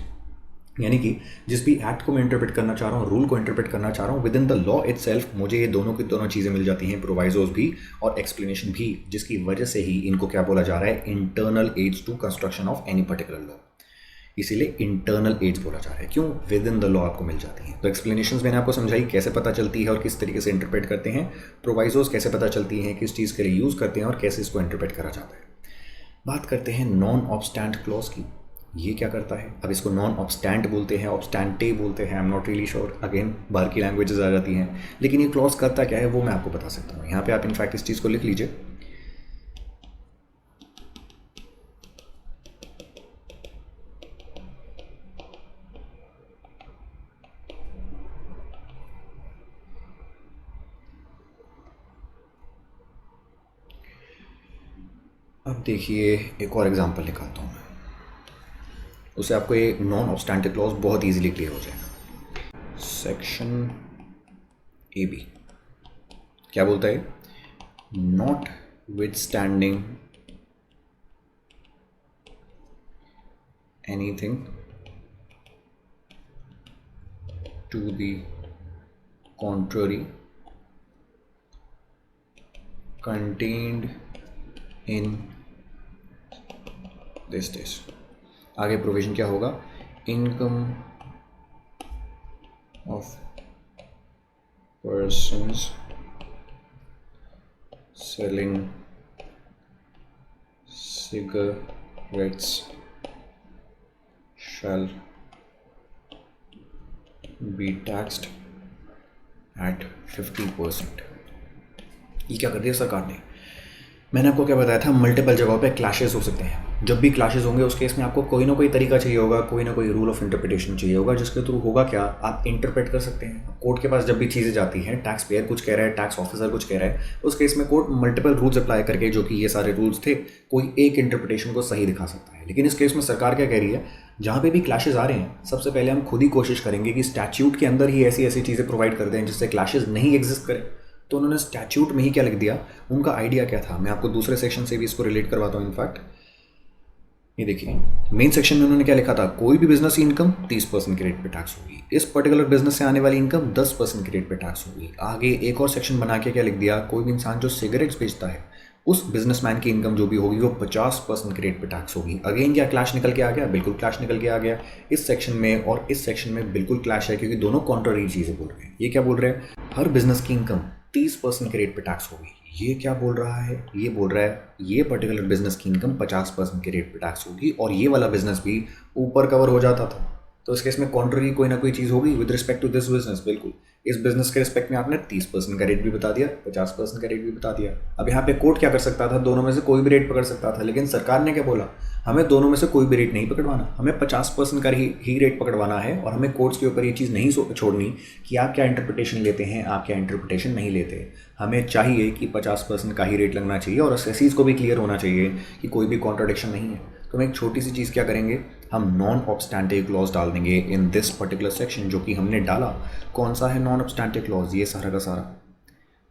Speaker 1: यानी कि जिस भी एक्ट को मैं इंटरप्रेट करना चाह रहा हूँ, रूल को इंटरप्रेट करना चाह रहा हूँ, within the law itself मुझे ये दोनों की दोनों चीज़ें मिल जाती हैं, प्रोवाइजोज भी और एक्सप्लेनेशन भी, जिसकी वजह से ही इनको क्या बोला जा रहा है, internal aids to construction of any particular law. इसीलिए इंटरनल एड्स बोला जा रहा है। क्यों? विद इन द लॉ आपको मिल जाती हैं। तो एक्सप्लेनेशंस मैंने आपको समझाई कैसे पता चलती है और किस तरीके से इंटरप्रेट करते हैं, प्रोवाइजोज कैसे पता चलती हैं, किस चीज़ के लिए यूज़ करते हैं और कैसे इसको इंटरप्रेट करा जाता है। बात करते हैं नॉन ऑब्स्टैंट क्लॉज की। ये क्या करता है? अब इसको नॉन ऑब्स्टैंट बोलते हैं, ऑब्स्टैंटे बोलते हैं, I am not really sure, again बाहर की लैंग्वेजेस आ जाती हैं। लेकिन ये क्लॉज करता क्या है वो मैं आपको बता सकता हूँ। यहाँ पे आप इनफैक्ट इस चीज़ को लिख लीजिए। अब देखिए एक और एग्जांपल निकालता हूँ मैं, उससे आपको ये नॉन ऑब्स्टैंट क्लॉज बहुत ईजिली क्लियर हो जाएगा। सेक्शन ए बी क्या बोलता है? Notwithstanding anything to the contrary contained in this। आगे प्रोविजन क्या होगा? Income of persons selling cigarettes shall be taxed at 50%। ये क्या कर दिया सरकार ने? मैंने आपको क्या बताया था, मल्टीपल जगहों पे क्लैशेस हो सकते हैं। जब भी क्लैशेस होंगे उस केस में आपको कोई ना कोई तरीका चाहिए होगा, कोई ना कोई रूल ऑफ इंटरप्रिटेशन चाहिए होगा, जिसके थ्रू होगा क्या, आप इंटरप्रेट कर सकते हैं। कोर्ट के पास जब भी चीज़ें जाती हैं, टैक्स पेयर कुछ कह रहा है, टैक्स ऑफिसर कुछ कह रहा है, उस केस में कोर्ट मल्टीपल रूल्स अप्लाई करके, जो कि ये सारे रूल्स थे, कोई एक इंटरप्रिटेशन को सही दिखा सकता है। लेकिन इस केस में सरकार क्या कह रही है, जहाँ पे भी क्लैशेस आ रहे हैं, सबसे पहले हम खुद ही कोशिश करेंगे कि स्टैट्यूट के अंदर ही ऐसी ऐसी चीज़ें प्रोवाइड कर दें जिससे क्लैशेस नहीं एग्जिस्ट करें। तो उन्होंने स्टैट्यूट में ही क्या लिख दिया, उनका आइडिया क्या था, मैं आपको दूसरे सेक्शन से भी इसको रिलेट करवाता हूँ। इनफैक्ट ये देखिए, मेन सेक्शन में उन्होंने क्या लिखा था, कोई भी बिजनेस इनकम 30% के रेट पे टैक्स होगी, इस पर्टिकुलर बिजनेस से आने वाली इनकम 10% के रेट पे टैक्स होगी। आगे एक और सेक्शन बना के क्या लिख दिया, कोई भी इंसान जो सिगरेट्स बेचता है उस बिजनेसमैन की इनकम जो भी होगी वो 50% के रेट पे टैक्स होगी। अगेन क्या क्लैश निकल के आ गया? बिल्कुल क्लैश निकल के आ गया। इस सेक्शन में और इस सेक्शन में बिल्कुल क्लैश है, क्योंकि दोनों कॉन्ट्ररी चीज़ें बोल रहे हैं। ये क्या बोल रहे हैं, हर बिजनेस की इनकम 30% के रेट पे टैक्स होगी। ये क्या बोल रहा है, ये बोल रहा है ये पर्टिकुलर बिजनेस की इनकम 50% के रेट पे टैक्स होगी, और ये वाला बिजनेस भी ऊपर कवर हो जाता था। तो इस केस में कॉन्ट्ररी कोई ना कोई चीज़ होगी with respect to this business. बिल्कुल इस बिजनेस के रिस्पेक्ट में आपने 30% का रेट भी बता दिया, 50% का रेट भी बता दिया। अब यहाँ पे कोर्ट क्या कर सकता था, दोनों में से कोई भी रेट पकड़ सकता था, लेकिन सरकार ने क्या बोला, हमें दोनों में से कोई भी रेट नहीं पकड़वाना, हमें 50% का ही रेट पकड़वाना है, और हमें कोर्ट्स के ऊपर ये चीज़ नहीं छोड़नी कि आप क्या इंटरप्रिटेशन लेते हैं, आप क्या इंटरप्रिटेशन नहीं लेते। हमें चाहिए कि 50% का ही रेट लगना चाहिए, और एसएससीज को भी क्लियर होना चाहिए कि कोई भी कॉन्ट्राडिक्शन नहीं है। तो हम एक छोटी सी चीज़ क्या करेंगे, हम नॉन ऑब्स्टैंटिव क्लॉज डाल देंगे इन दिस पर्टिकुलर सेक्शन, जो कि हमने डाला। कौन सा है नॉन ऑब्स्टैंटिव क्लॉज? ये सारा का सारा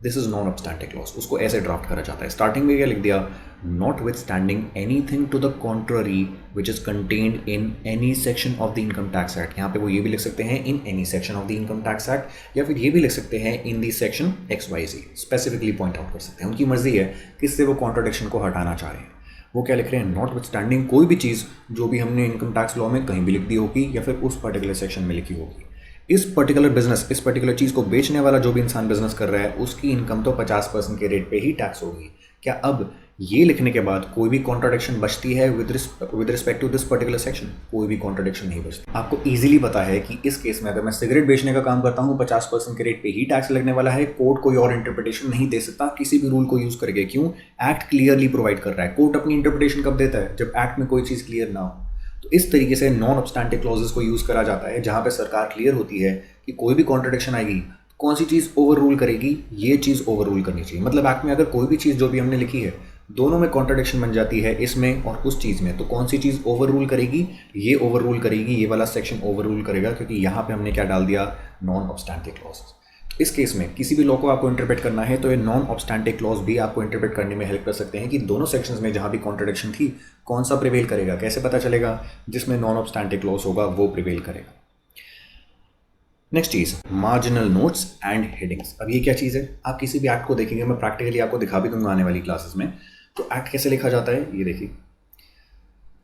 Speaker 1: दिस इज नॉन ऑब्स्टैंटिव क्लॉज। उसको ऐसे ड्राफ्ट करा जाता है, स्टार्टिंग में क्या लिख दिया, notwithstanding anything to the contrary which is contained in any section of the income tax act. यहाँ पे वो ये भी लिख सकते हैं in any section of the income tax act, या फिर ये भी लिख सकते हैं in the section XYZ। Specifically point out कर सकते हैं, उनकी मर्जी है किससे वो कॉन्ट्रडिक्शन को हटाना चाह रहे हैं। वो क्या लिख रहे हैं, नॉट विथ स्टैंडिंग कोई भी चीज़ जो भी हमने इनकम टैक्स लॉ में कहीं भी लिख दी होगी, या फिर उस पर्टिकुलर सेक्शन में लिखी होगी। इस पर्टिकुलर बिजनेस, इस पर्टिकुलर चीज़ को बेचने वाला जो भी इंसान बिजनेस कर रहा है, उसकी इनकम तो 50% के रेट पे ही टैक्स होगी। क्या अब ये लिखने के बाद कोई भी कॉन्ट्राडिक्शन बचती है with respect to this particular section? कोई भी कॉन्ट्राडिक्शन नहीं बचती। आपको इजीली पता है कि इस केस में अगर मैं सिगरेट बेचने का काम करता हूँ, 50% के रेट पे ही टैक्स लगने वाला है। कोर्ट कोई और इंटरप्रिटेशन नहीं दे सकता किसी भी रूल को यूज करके। क्यों? एक्ट क्लियरली प्रोवाइड कर रहा है। कोर्ट अपनी इंटरप्रिटेशन कब देता है? जब एक्ट में कोई चीज़ क्लियर ना हो। तो इस तरीके से नॉन ऑब्स्टैंटिव क्लॉजेस को यूज करा जाता है, जहां पे सरकार क्लियर होती है कि कोई भी कॉन्ट्रडिक्शन आएगी, कौन सी चीज़ ओवर रूल करेगी, ये चीज़ ओवर रूल करनी चाहिए। मतलब एक्ट में अगर कोई भी चीज़ जो भी हमने लिखी है, दोनों में कॉन्ट्रडिक्शन बन जाती है, इसमें और उस चीज़ में, तो कौन सी चीज़ ओवर रूल करेगी? ये ओवर रूल करेगी, ये वाला सेक्शन ओवर रूल करेगा, क्योंकि यहाँ पे हमने क्या डाल दिया, नॉन ऑब्स्टैंटिव क्लॉजेस। इस केस में किसी भी लॉ को आपको इंटरप्रेट करना है, तो ये नॉन ऑब्स्टैंटिव क्लॉज भी आपको इंटरप्रेट करने में हेल्प कर सकते हैं कि दोनों सेक्शंस में जहां भी कॉन्ट्रडिक्शन थी, कौन सा प्रिवेल करेगा। कैसे पता चलेगा? जिसमें नॉन ऑब्स्टैंटिव क्लॉज होगा वो प्रिवेल करेगा। Next cheese, marginal notes and headings. अब ये क्या चीज़ है? आप किसी भी एक्ट को देखेंगे, मैं प्रैक्टिकली आपको दिखा भी दूंगा आने वाली क्लासेस में। तो एक्ट कैसे लिखा जाता है, ये देखिए,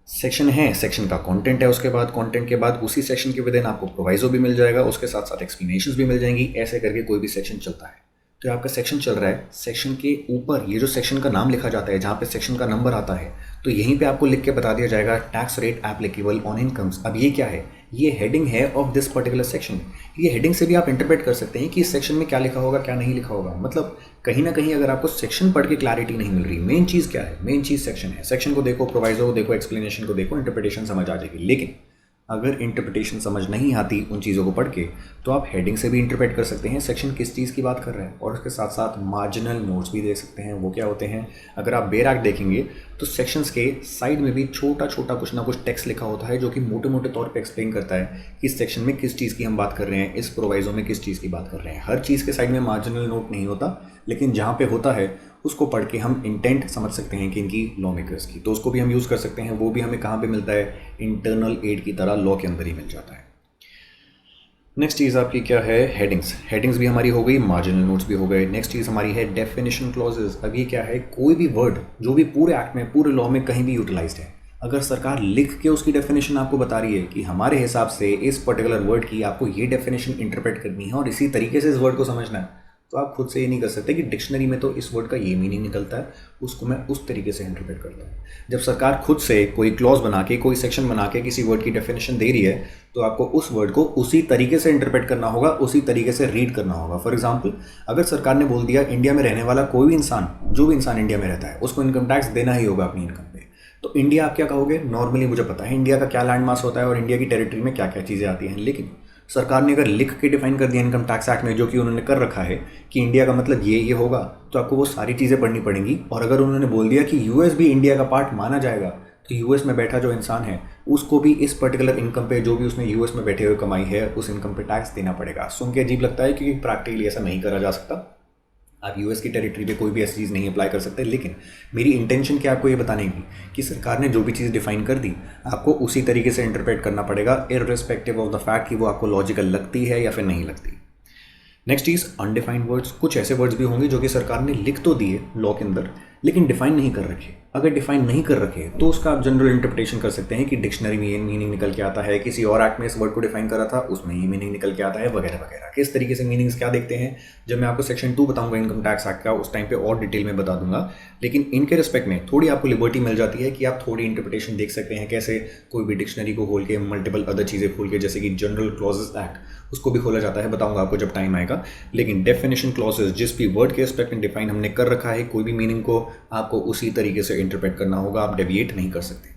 Speaker 1: सेक्शन है, सेक्शन का कंटेंट है, उसके बाद कंटेंट के बाद उसी सेक्शन के विदिन आपको प्रोवाइजो भी मिल जाएगा, उसके साथ साथ एक्सप्लेनेशंस भी मिल जाएंगी। ऐसे करके कोई भी सेक्शन चलता है। तो आपका सेक्शन चल रहा है, सेक्शन के ऊपर ये जो सेक्शन का नाम लिखा जाता है, जहाँ पे सेक्शन का नंबर आता है, तो यहीं पे आपको लिख के बता दिया जाएगा tax rate applicable on incomes. अब ये क्या है? ये हेडिंग है ऑफ दिस पर्टिकुलर सेक्शन। ये हेडिंग से भी आप इंटरप्रेट कर सकते हैं कि इस सेक्शन में क्या लिखा होगा, क्या नहीं लिखा होगा। मतलब कहीं ना कहीं अगर आपको सेक्शन पढ़ के क्लैरिटी नहीं मिल रही, मेन चीज़ क्या है? मेन चीज़ सेक्शन है। सेक्शन को देखो, प्रोवाइजो को देखो, एक्सप्लेनेशन को देखो, इंटरप्रिटेशन समझ आ जाएगी। लेकिन अगर इंटरप्रिटेशन समझ नहीं आती उन चीज़ों को पढ़ के, तो आप हेडिंग से भी इंटरप्रेट कर सकते हैं सेक्शन किस चीज़ की बात कर रहा है, और उसके साथ साथ मार्जिनल नोट्स भी दे सकते हैं। वो क्या होते हैं? अगर आप बेयर एक्ट देखेंगे तो सेक्शंस के साइड में भी छोटा छोटा कुछ ना कुछ टेक्स्ट लिखा होता है, जो कि मोटे मोटे तौर पे एक्सप्लेन करता है कि इस सेक्शन में किस चीज़ की हम बात कर रहे हैं, इस प्रोवाइजो में किस चीज़ की बात कर रहे हैं। हर चीज़ के साइड में मार्जिनल नोट नहीं होता, लेकिन जहाँ पे होता है उसको पढ़ के हम इंटेंट समझ सकते हैं कि इनकी लॉ मेकर्स की, तो उसको भी हम यूज़ कर सकते हैं। वो भी हमें कहाँ पे मिलता है? इंटरनल एड की तरह लॉ के अंदर ही मिल जाता है। नेक्स्ट चीज़ आपकी क्या है? हेडिंग्स। हेडिंग्स भी हमारी हो गई, मार्जिनल नोट्स भी हो गए। नेक्स्ट चीज़ हमारी है डेफिनेशन क्लॉजेस। अब ये क्या है? कोई भी वर्ड जो भी पूरे एक्ट में, पूरे लॉ में कहीं भी यूटिलाइज्ड है, अगर सरकार लिख के उसकी डेफिनेशन आपको बता रही है कि हमारे हिसाब से इस पर्टिकुलर वर्ड की आपको ये डेफिनेशन इंटरप्रेट करनी है और इसी तरीके से इस वर्ड को समझना है, तो आप खुद से ये नहीं कर सकते कि डिक्शनरी में तो इस वर्ड का ये मीनिंग निकलता है, उसको मैं उस तरीके से इंटरप्रेट करता हूँ। जब सरकार खुद से कोई क्लॉज बना के, कोई सेक्शन बना के किसी वर्ड की डेफिनेशन दे रही है, तो आपको उस वर्ड को उसी तरीके से इंटरप्रेट करना होगा, उसी तरीके से रीड करना होगा। फॉर एग्जाम्पल, अगर सरकार ने बोल दिया इंडिया में रहने वाला कोई भी इंसान, जो भी इंसान इंडिया में रहता है, उसको इनकम टैक्स देना ही होगा अपनी इनकम पे, तो इंडिया आप क्या कहोगे? नॉर्मली मुझे पता है इंडिया का क्या लैंड मास होता है और इंडिया की टेरिटरी में क्या क्या चीज़ें आती हैं, लेकिन सरकार ने अगर लिख के डिफाइन कर दिया इनकम टैक्स एक्ट में, जो कि उन्होंने कर रखा है कि इंडिया का मतलब ये होगा, तो आपको वो सारी चीज़ें पढ़नी पड़ेंगी। और अगर उन्होंने बोल दिया कि यूएस भी इंडिया का पार्ट माना जाएगा, तो यूएस में बैठा जो इंसान है उसको भी इस पर्टिकुलर इनकम पे, जो भी उसने यूएस में बैठे हुए कमाई है, उस इनकम पे टैक्स देना पड़ेगा। सुन के अजीब लगता है क्योंकि प्रैक्टिकली ऐसा नहीं करा जा सकता। आप यूएस की टेरिटरी पे कोई भी ऐसी चीज़ नहीं अप्लाई कर सकते, लेकिन मेरी इंटेंशन क्या आपको ये बताने की कि सरकार ने जो भी चीज़ डिफाइन कर दी, आपको उसी तरीके से इंटरप्रेट करना पड़ेगा, इररिस्पेक्टिव ऑफ द फैक्ट कि वो आपको लॉजिकल लगती है या फिर नहीं लगती। नेक्स्ट चीज़, अनडिफाइंड वर्ड्स। कुछ ऐसे वर्ड्स भी होंगे जो कि सरकार ने लिख तो दिए लॉ के अंदर, लेकिन डिफाइन नहीं कर रखे। अगर डिफाइन नहीं कर रखे तो उसका आप जनरल इंटरप्रिटेशन कर सकते हैं कि डिक्शनरी में ये मीनिंग निकल के आता है, किसी और एक्ट में इस वर्ड को डिफाइन करा था, उसमें ये मीनिंग निकल के आता है, वगैरह वगैरह। किस तरीके से मीनिंग्स क्या देखते हैं, जब मैं आपको सेक्शन 2 बताऊंगा इनकम टैक्स एक्ट का, उस टाइम पे और डिटेल में बता दूंगा। लेकिन इनके रिस्पेक्ट में थोड़ी आपको लिबर्टी मिल जाती है कि आप थोड़ी इंटरप्रिटेशन देख सकते हैं, कैसे कोई भी डिक्शनरी को खोल के, मल्टीपल अदर चीज़ें खोल के, जैसे कि जनरल क्लॉजेस एक्ट, उसको भी खोला जाता है, बताऊंगा आपको जब टाइम आएगा। लेकिन डेफिनेशन क्लॉजेस, जिस भी वर्ड के रिस्पेक्ट में डिफाइन हमने कर रखा है, कोई भी मीनिंग को आपको उसी तरीके से इंटरप्रेट करना होगा, आप डेविएट नहीं कर सकते।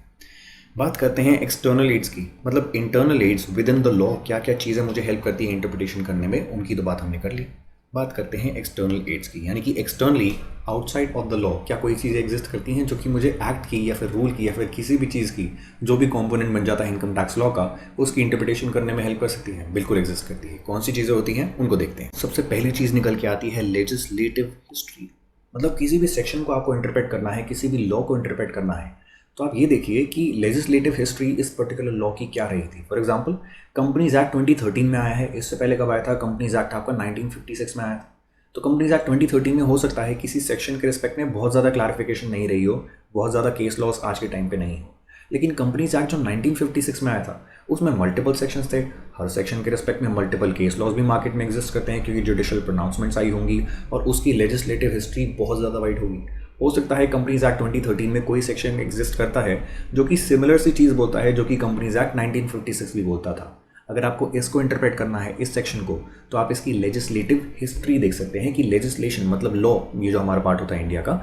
Speaker 1: बात करते हैं एक्सटर्नल एड्स की, मतलब internal aids within the law, क्या क्या चीज़ें मुझे हेल्प करती हैं इंटरप्रिटेशन करने में, उनकी तो बात हमने कर ली। बात करते हैं एक्सटर्नल एड्स की, यानी कि externally outside of the law क्या कोई चीज़ें एग्जिस्ट करती हैं जो कि मुझे एक्ट की या फिर रूल की या फिर किसी भी चीज़ की जो भी कंपोनेंट बन जाता है इनकम टैक्स लॉ का, उसकी इंटरप्रिटेशन करने में हेल्प कर सकती हैं? बिल्कुल एग्जिस्ट करती है। कौन सी चीज़ें होती हैं उनको देखते हैं। सबसे पहली चीज़ निकल के आती है लेजिस्लेटिव हिस्ट्री। मतलब किसी भी सेक्शन को आपको इंटरप्रेट करना है, किसी भी लॉ को इंटरप्रेट करना है, तो आप ये देखिए कि लेजिस्लेटिव हिस्ट्री इस पर्टिकुलर लॉ की क्या रही थी। फॉर एग्जांपल, कंपनीज एक्ट 2013 में आया है, इससे पहले कब आया था? कंपनीज एक्ट आपका 1956 में आया था। तो कंपनीज एक्ट 2013 में हो सकता है किसी सेक्शन के रिस्पेक्ट में बहुत ज़्यादा क्लैरिफिकेशन नहीं रही हो, बहुत ज़्यादा केस लॉस आज के टाइम पे नहीं हो, लेकिन कंपनीज एक्ट जो 1956 में आया था उसमें मल्टीपल सेक्शंस थे। हर सेक्शन के रिस्पेक्ट में मल्टीपल केस लॉज भी मार्केट में एग्जिस्ट करते हैं, क्योंकि जुडिशियल प्रोनाउंसमेंट्स आई होंगी और उसकी लेजिस्लेटिव हिस्ट्री बहुत ज़्यादा वाइड होगी। हो सकता है कंपनीज एक्ट 2013 में कोई सेक्शन एग्जिस्ट करता है जो कि सिमिलर सी चीज़ बोलता है जो कि कंपनीज एक्ट 1956 भी बोलता था। अगर आपको इसको इंटरप्रेट करना है, इस सेक्शन को, तो आप इसकी लेजिस्लेटिव हिस्ट्री देख सकते हैं कि लेजिस्लेशन मतलब लॉ, ये जो हमारा पार्ट होता है इंडिया का,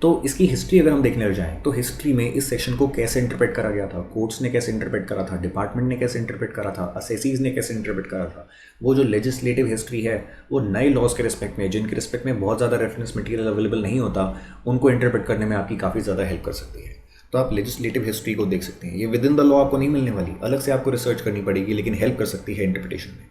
Speaker 1: तो इसकी हिस्ट्री अगर हम देखने लग जाएं तो हिस्ट्री में इस सेक्शन को कैसे इंटरप्रेट करा गया था, कोर्ट्स ने कैसे इंटरप्रेट करा था, डिपार्टमेंट ने कैसे इंटरप्रेट करा था, असेसीज ने कैसे इंटरप्रेट करा था। वो जो लेजिस्लेटिव हिस्ट्री है वो नए लॉज के रिस्पेक्ट में, जिनके रिस्पेक्ट में बहुत ज़्यादा रेफरेंस मटीरियल अवेलेबल नहीं होता, उनको इंटरप्रेट करने में आपकी काफ़ी ज़्यादा हेल्प कर सकती है। तो आप लेजिस्लेटिव हिस्ट्री को देख सकते हैं। ये विद इन द लॉ आपको नहीं मिलने वाली, अलग से आपको रिसर्च करनी पड़ेगी, लेकिन हेल्प कर सकती है इंटरप्रिटेशन में।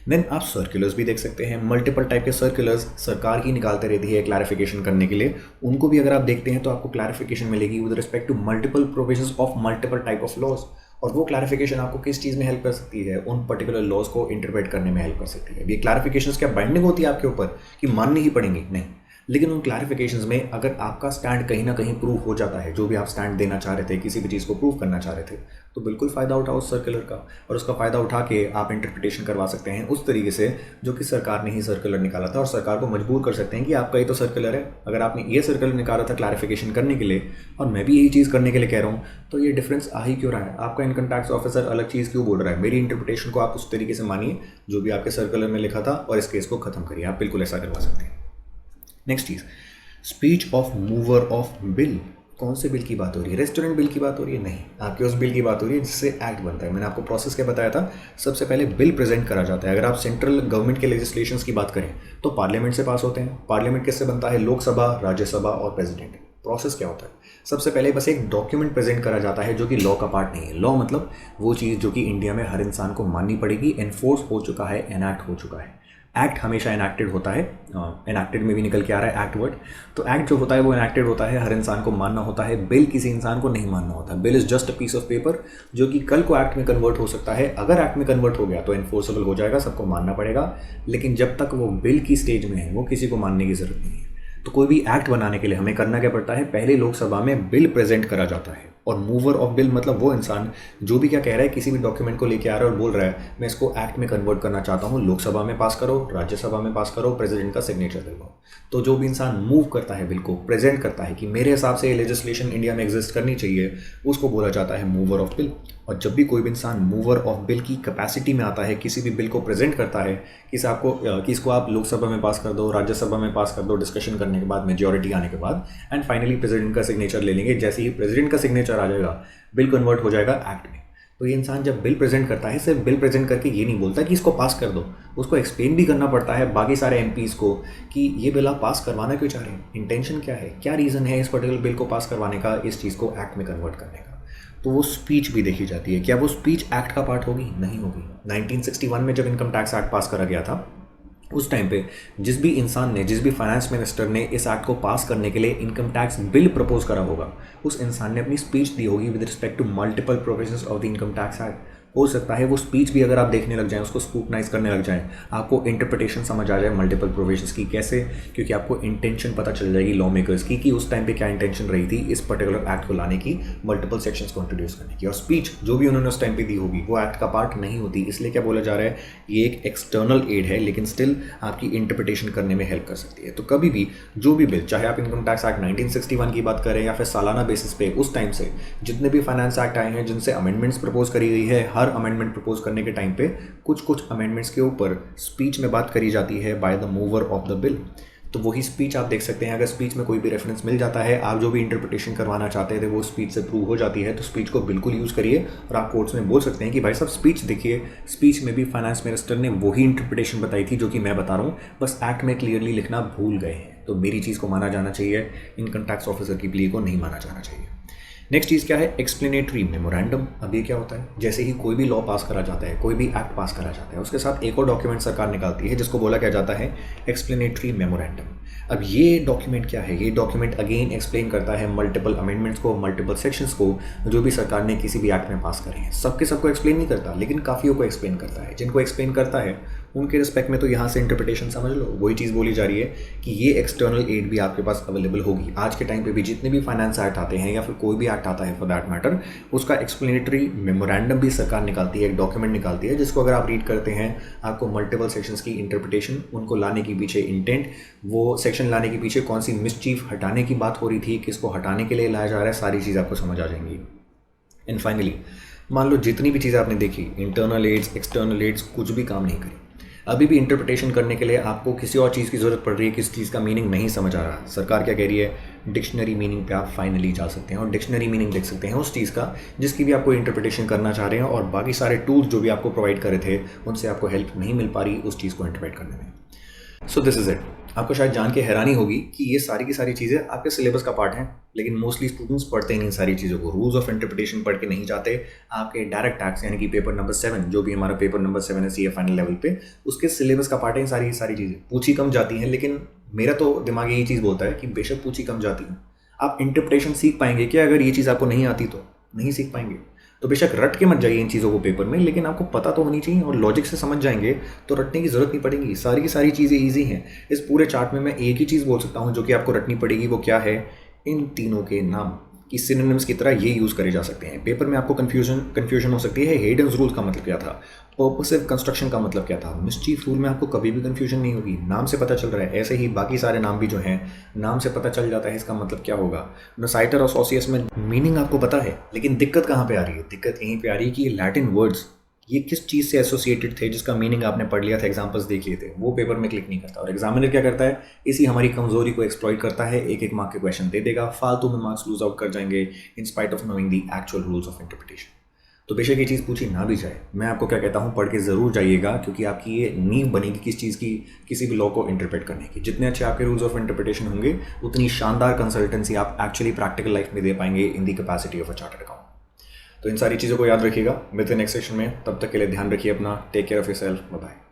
Speaker 1: देन आप सर्कुलर्स भी देख सकते हैं। मल्टीपल टाइप के सर्कुलर्स सरकार की निकालते रहती है क्लैरिफिकेशन करने के लिए, उनको भी अगर आप देखते हैं तो आपको क्लैरिफिकेशन मिलेगी with respect to multiple provisions of multiple type of laws. और वो क्लैरिफिकेशन आपको किस चीज़ में हेल्प कर सकती है? उन पर्टिकुलर लॉज को इंटरप्रेट करने में हेल्प कर सकती है। ये क्लैरिफिकेशंस क्या बाइंडिंग होती है आपके ऊपर कि माननी ही पड़ेंगी? नहीं, लेकिन उन क्लैरिफिकेशंस में अगर आपका स्टैंड कहीं ना कहीं प्रूव हो जाता है, जो भी आप स्टैंड देना चाह रहे थे, किसी भी चीज़ को प्रूव करना चाह रहे थे, तो बिल्कुल फ़ायदा उठाओ उस सर्कुलर का, और उसका फ़ायदा उठा के आप इंटरप्रिटेशन करवा सकते हैं उस तरीके से जो कि सरकार ने ही सर्कुलर निकाला था, और सरकार को मजबूर कर सकते हैं कि आपका ही तो सर्कुलर है, अगर आपने ये सर्कुलर निकाला था क्लैरिफिकेशन करने के लिए और मैं भी यही चीज़ करने के लिए कह रहा हूँ, तो ये डिफरेंस आ ही क्यों रहा है? आपका इनकम टैक्स ऑफिसर अलग चीज़ क्यों बोल रहा है? मेरी इंटरप्रिटेशन को आप उस तरीके से मानिए जो भी आपके सर्कुलर में लिखा था, और इस केस को ख़त्म करिए। आप बिल्कुल ऐसा करवा सकते हैं। नेक्स्ट चीज़, speech of mover of bill. कौन से बिल की बात हो रही है? रेस्टोरेंट बिल की बात हो रही है? नहीं, आपके उस बिल की बात हो रही है जिससे एक्ट बनता है। मैंने आपको प्रोसेस क्या बताया था, सबसे पहले बिल प्रेजेंट करा जाता है। अगर आप सेंट्रल गवर्नमेंट के लेजिस्लेशंस की बात करें तो पार्लियामेंट से पास होते हैं। पार्लियामेंट किससे बनता है? लोकसभा, राज्यसभा और प्रेसिडेंट। प्रोसेस क्या होता है? सबसे पहले बस एक डॉक्यूमेंट प्रेजेंट करा जाता है जो कि लॉ का पार्ट नहीं है। लॉ मतलब वो चीज़ जो कि इंडिया में हर इंसान को माननी पड़ेगी, एनफोर्स हो चुका है, एनैक्ट हो चुका है। एक्ट हमेशा एनैक्टेड होता है, एनैक्टेड में भी निकल के आ रहा है एक्ट वर्ड। तो एक्ट जो होता है वो एनैक्टेड होता है, हर इंसान को मानना होता है। बिल किसी इंसान को नहीं मानना होता। Bill is just a piece of paper जो कि कल को एक्ट में कन्वर्ट हो सकता है। अगर एक्ट में कन्वर्ट हो गया तो एनफोर्सेबल हो जाएगा, सबको मानना पड़ेगा, लेकिन जब तक वो बिल की स्टेज में है वो किसी को मानने की ज़रूरत नहीं है। तो कोई भी एक्ट बनाने के लिए हमें करना क्या पड़ता है? पहले लोकसभा में बिल प्रेजेंट करा जाता है और मूवर ऑफ बिल मतलब वो इंसान जो भी क्या कह रहा है, किसी भी डॉक्यूमेंट को लेके आ रहा है और बोल रहा है मैं इसको एक्ट में कन्वर्ट करना चाहता हूँ, लोकसभा में पास करो, राज्यसभा में पास करो, प्रेसिडेंट का सिग्नेचर दिलवाओ। तो जो भी इंसान मूव करता है, बिल को प्रेजेंट करता है कि मेरे हिसाब से ये लेजिस्लेशन इंडिया में एग्जिस्ट करनी चाहिए, उसको बोला जाता है मूवर ऑफ बिल। और जब भी कोई भी इंसान मूवर ऑफ बिल की कैपेसिटी में आता है, किसी भी बिल को प्रेजेंट करता है कि इसको आप लोकसभा में पास कर दो, राज्यसभा में पास कर दो, डिस्कशन करने के बाद, मेजॉरिटी आने के बाद, एंड फाइनली प्रेसिडेंट का सिग्नेचर ले लेंगे। जैसे ही प्रेसिडेंट का सिग्नेचर आ जाएगा, बिल कन्वर्ट हो जाएगा एक्ट में। तो ये इंसान जब बिल प्रेजेंट करता है, सिर्फ बिल प्रेजेंट करके ये नहीं बोलता कि इसको पास कर दो, उसको एक्सप्लेन भी करना पड़ता है बाकी सारे एमपीज़ को कि ये बिल आप पास करवाना क्यों चाह रहे हैं, इंटेंशन क्या है, क्या रीज़न है इस पर्टिकुलर बिल को पास करवाने का, इस चीज़ को एक्ट में कन्वर्ट करने का। तो वो स्पीच भी देखी जाती है। क्या वो स्पीच एक्ट का पार्ट होगी? नहीं होगी। 1961 में जब इनकम टैक्स एक्ट पास करा गया था, उस टाइम पे जिस भी इंसान ने, जिस भी फाइनेंस मिनिस्टर ने इस एक्ट को पास करने के लिए इनकम टैक्स बिल प्रपोज करा होगा, उस इंसान ने अपनी स्पीच दी होगी with respect to multiple provisions of the income tax act. हो सकता है वो स्पीच भी अगर आप देखने लग जाएं, उसको स्क्रूटनाइज करने लग जाएं, आपको इंटरप्रिटेशन समझ आ जाए मल्टीपल प्रोविजंस की। कैसे? क्योंकि आपको इंटेंशन पता चल जाएगी लॉ मेकर्स की कि उस टाइम पे क्या इंटेंशन रही थी इस पर्टिकुलर एक्ट को लाने की, मल्टीपल सेक्शंस को इंट्रोड्यूस करने की। और स्पीच जो भी उन्होंने उस टाइम पे दी होगी वो एक्ट का पार्ट नहीं होती। इसलिए क्या बोला जा रहा है, ये एक एक्सटर्नल एड है, लेकिन स्टिल आपकी इंटरप्रिटेशन करने में हेल्प कर सकती है। तो कभी भी जो भी बिल, चाहे आप इनकम टैक्स एक्ट 1961 की बात करें या फिर सालाना बेसिस पे, उस टाइम से जितने भी फाइनेंस एक्ट आए हैं जिनसे अमेंडमेंट्स प्रपोज करी गई है, हर अमेंडमेंट प्रपोज करने के टाइम पे कुछ अमेंडमेंट्स के ऊपर स्पीच में बात करी जाती है by the mover of the bill. तो वही स्पीच आप देख सकते हैं। अगर स्पीच में कोई भी रेफरेंस मिल जाता है, आप जो भी इंटरप्रिटेशन करवाना चाहते थे वो स्पीच से प्रूव हो जाती है, तो स्पीच को बिल्कुल यूज़ करिए और आप कोर्ट्स में बोल सकते हैं कि भाई साहब स्पीच देखिए, स्पीच में भी फाइनेंस मिनिस्टर ने वही इंटरप्रिटेशन बताई थी जो कि मैं बता रहा हूँ, बस एक्ट में क्लियरली लिखना भूल गए हैं। तो मेरी चीज़ को माना जाना चाहिए, इनकम टैक्स ऑफिसर की प्ली को नहीं माना जाना चाहिए। नेक्स्ट चीज़ क्या है? Explanatory memorandum. अब ये क्या होता है? जैसे ही कोई भी लॉ पास करा जाता है, कोई भी एक्ट पास करा जाता है, उसके साथ एक और डॉक्यूमेंट सरकार निकालती है जिसको बोला क्या जाता है, एक्सप्लेनेटरी मेमोरेंडम। अब ये डॉक्यूमेंट क्या है? ये डॉक्यूमेंट अगेन एक्सप्लेन करता है मल्टीपल अमेंडमेंट्स को, मल्टीपल सेक्शंस को जो भी सरकार ने किसी भी एक्ट में पास करे हैं। सबको एक्सप्लेन नहीं करता, लेकिन काफ़ियों को एक्सप्लेन करता है। जिनको एक्सप्लेन करता है उनके रिस्पेक्ट में तो यहाँ से इंटरप्रिटेशन समझ लो, वही चीज़ बोली जा रही है कि ये एक्सटर्नल एड भी आपके पास अवेलेबल होगी। आज के टाइम पे भी जितने भी फाइनेंस एक्ट आते हैं या फिर कोई भी एक्ट आता है फॉर दैट मैटर, उसका एक्सप्लेनेटरी मेमोरेंडम भी सरकार निकालती है, एक डॉक्यूमेंट निकालती है, जिसको अगर आप रीड करते हैं आपको मल्टीपल सेक्शंस की इंटरप्रिटेशन, उनको लाने के पीछे इंटेंट, वो सेक्शन लाने के पीछे कौन सी मिसचीफ हटाने की बात हो रही थी, किसको हटाने के लिए लाया जा रहा है, सारी चीज़ आपको समझ आ जाएंगी। एंड फाइनली मान लो जितनी भी चीज़ें आपने देखी, इंटरनल एड्स, एक्सटर्नल एड्स, कुछ भी काम नहीं करी। अभी भी इंटरप्रिटेशन करने के लिए आपको किसी और चीज़ की ज़रूरत पड़ रही है, किस चीज़ का मीनिंग नहीं समझ आ रहा, सरकार क्या कह रही है, डिक्शनरी मीनिंग पे आप फाइनली जा सकते हैं और डिक्शनरी मीनिंग देख सकते हैं उस चीज़ का जिसकी भी आपको इंटरप्रिटेशन करना चाह रहे हैं, और बाकी सारे टूल्स जो भी आपको प्रोवाइड करे थे उनसे आपको हेल्प नहीं मिल पा रही उस चीज़ को इंटरप्रेट करने में। So this is it. आपको शायद जान के हैरानी होगी कि ये सारी की सारी चीज़ें आपके सिलेबस का पार्ट हैं, लेकिन मोस्टली स्टूडेंट्स पढ़ते ही नहीं सारी चीज़ों को, रूल्स ऑफ इंटरप्रिटेशन पढ़ के नहीं जाते। आपके डायरेक्ट टैक्स यानी कि पेपर नंबर 7, जो भी हमारा पेपर नंबर 7 है सीए फाइनल लेवल पे, उसके सिलेबस का पार्ट है सारी चीज़ें। पूछी कम जाती हैं, लेकिन मेरा तो दिमाग यही चीज़ बोलता है कि बेशक पूछी कम जाती है, आप इंटरप्रिटेशन सीख पाएंगे क्या? अगर ये चीज़ आपको नहीं आती तो नहीं सीख पाएंगे। तो बेशक रट के मत जाइए इन चीज़ों को पेपर में, लेकिन आपको पता तो होनी चाहिए और लॉजिक से समझ जाएंगे तो रटने की ज़रूरत नहीं पड़ेगी। सारी की सारी चीज़ें ईजी हैं। इस पूरे चार्ट में मैं एक ही चीज़ बोल सकता हूँ जो कि आपको रटनी पड़ेगी, वो क्या है? इन तीनों के नाम कि सिनोनिम्स की तरह ये यूज़ करे जा सकते हैं। पेपर में आपको कन्फ्यूजन हो सकती है, हेडन्स रूल का मतलब क्या था, पर्पसिव कंस्ट्रक्शन का मतलब क्या था, मिसचीफ रूल में आपको कभी भी कन्फ्यूजन नहीं होगी, नाम से पता चल रहा है। ऐसे ही बाकी सारे नाम भी जो हैं, नाम से पता चल जाता है इसका मतलब क्या होगा। नोसाइटर और सोसियस में मीनिंग आपको पता है, लेकिन दिक्कत कहाँ पे आ रही है? दिक्कत यहीं पे आ रही है कि ये लैटिन वर्ड्स ये किस चीज़ से एसोसिएटेड थे, जिसका मीनिंग आपने पढ़ लिया था, एग्जांपल्स देख लिए थे, वो पेपर में क्लिक नहीं करता। और एग्जामिनर क्या करता है? इसी हमारी कमजोरी को एक्सप्लॉइट करता है, एक मार्क के क्वेश्चन दे देगा, फालतू में मार्क्स लूज आउट कर जाएंगे in spite of knowing the actual rules of interpretation. तो बेशक ये चीज़ पूछी ना भी जाए, मैं आपको क्या कहता हूँ, पढ़ के ज़रूर जाइएगा, क्योंकि आपकी ये नींव बनेगी किस चीज़ की, किसी भी लॉ को इंटरप्रेट करने की। जितने अच्छे आपके रूल्स ऑफ इंटरप्रिटेशन होंगे, उतनी शानदार कंसल्टेंसी आप एक्चुअली प्रैक्टिकल लाइफ में दे पाएंगे in the capacity of a chartered accountant. तो इन सारी चीज़ों को याद रखिएगा। मिलते हैं नेक्स्ट सेशन में, तब तक के लिए ध्यान रखिए अपना। Take care of yourself, bye bye.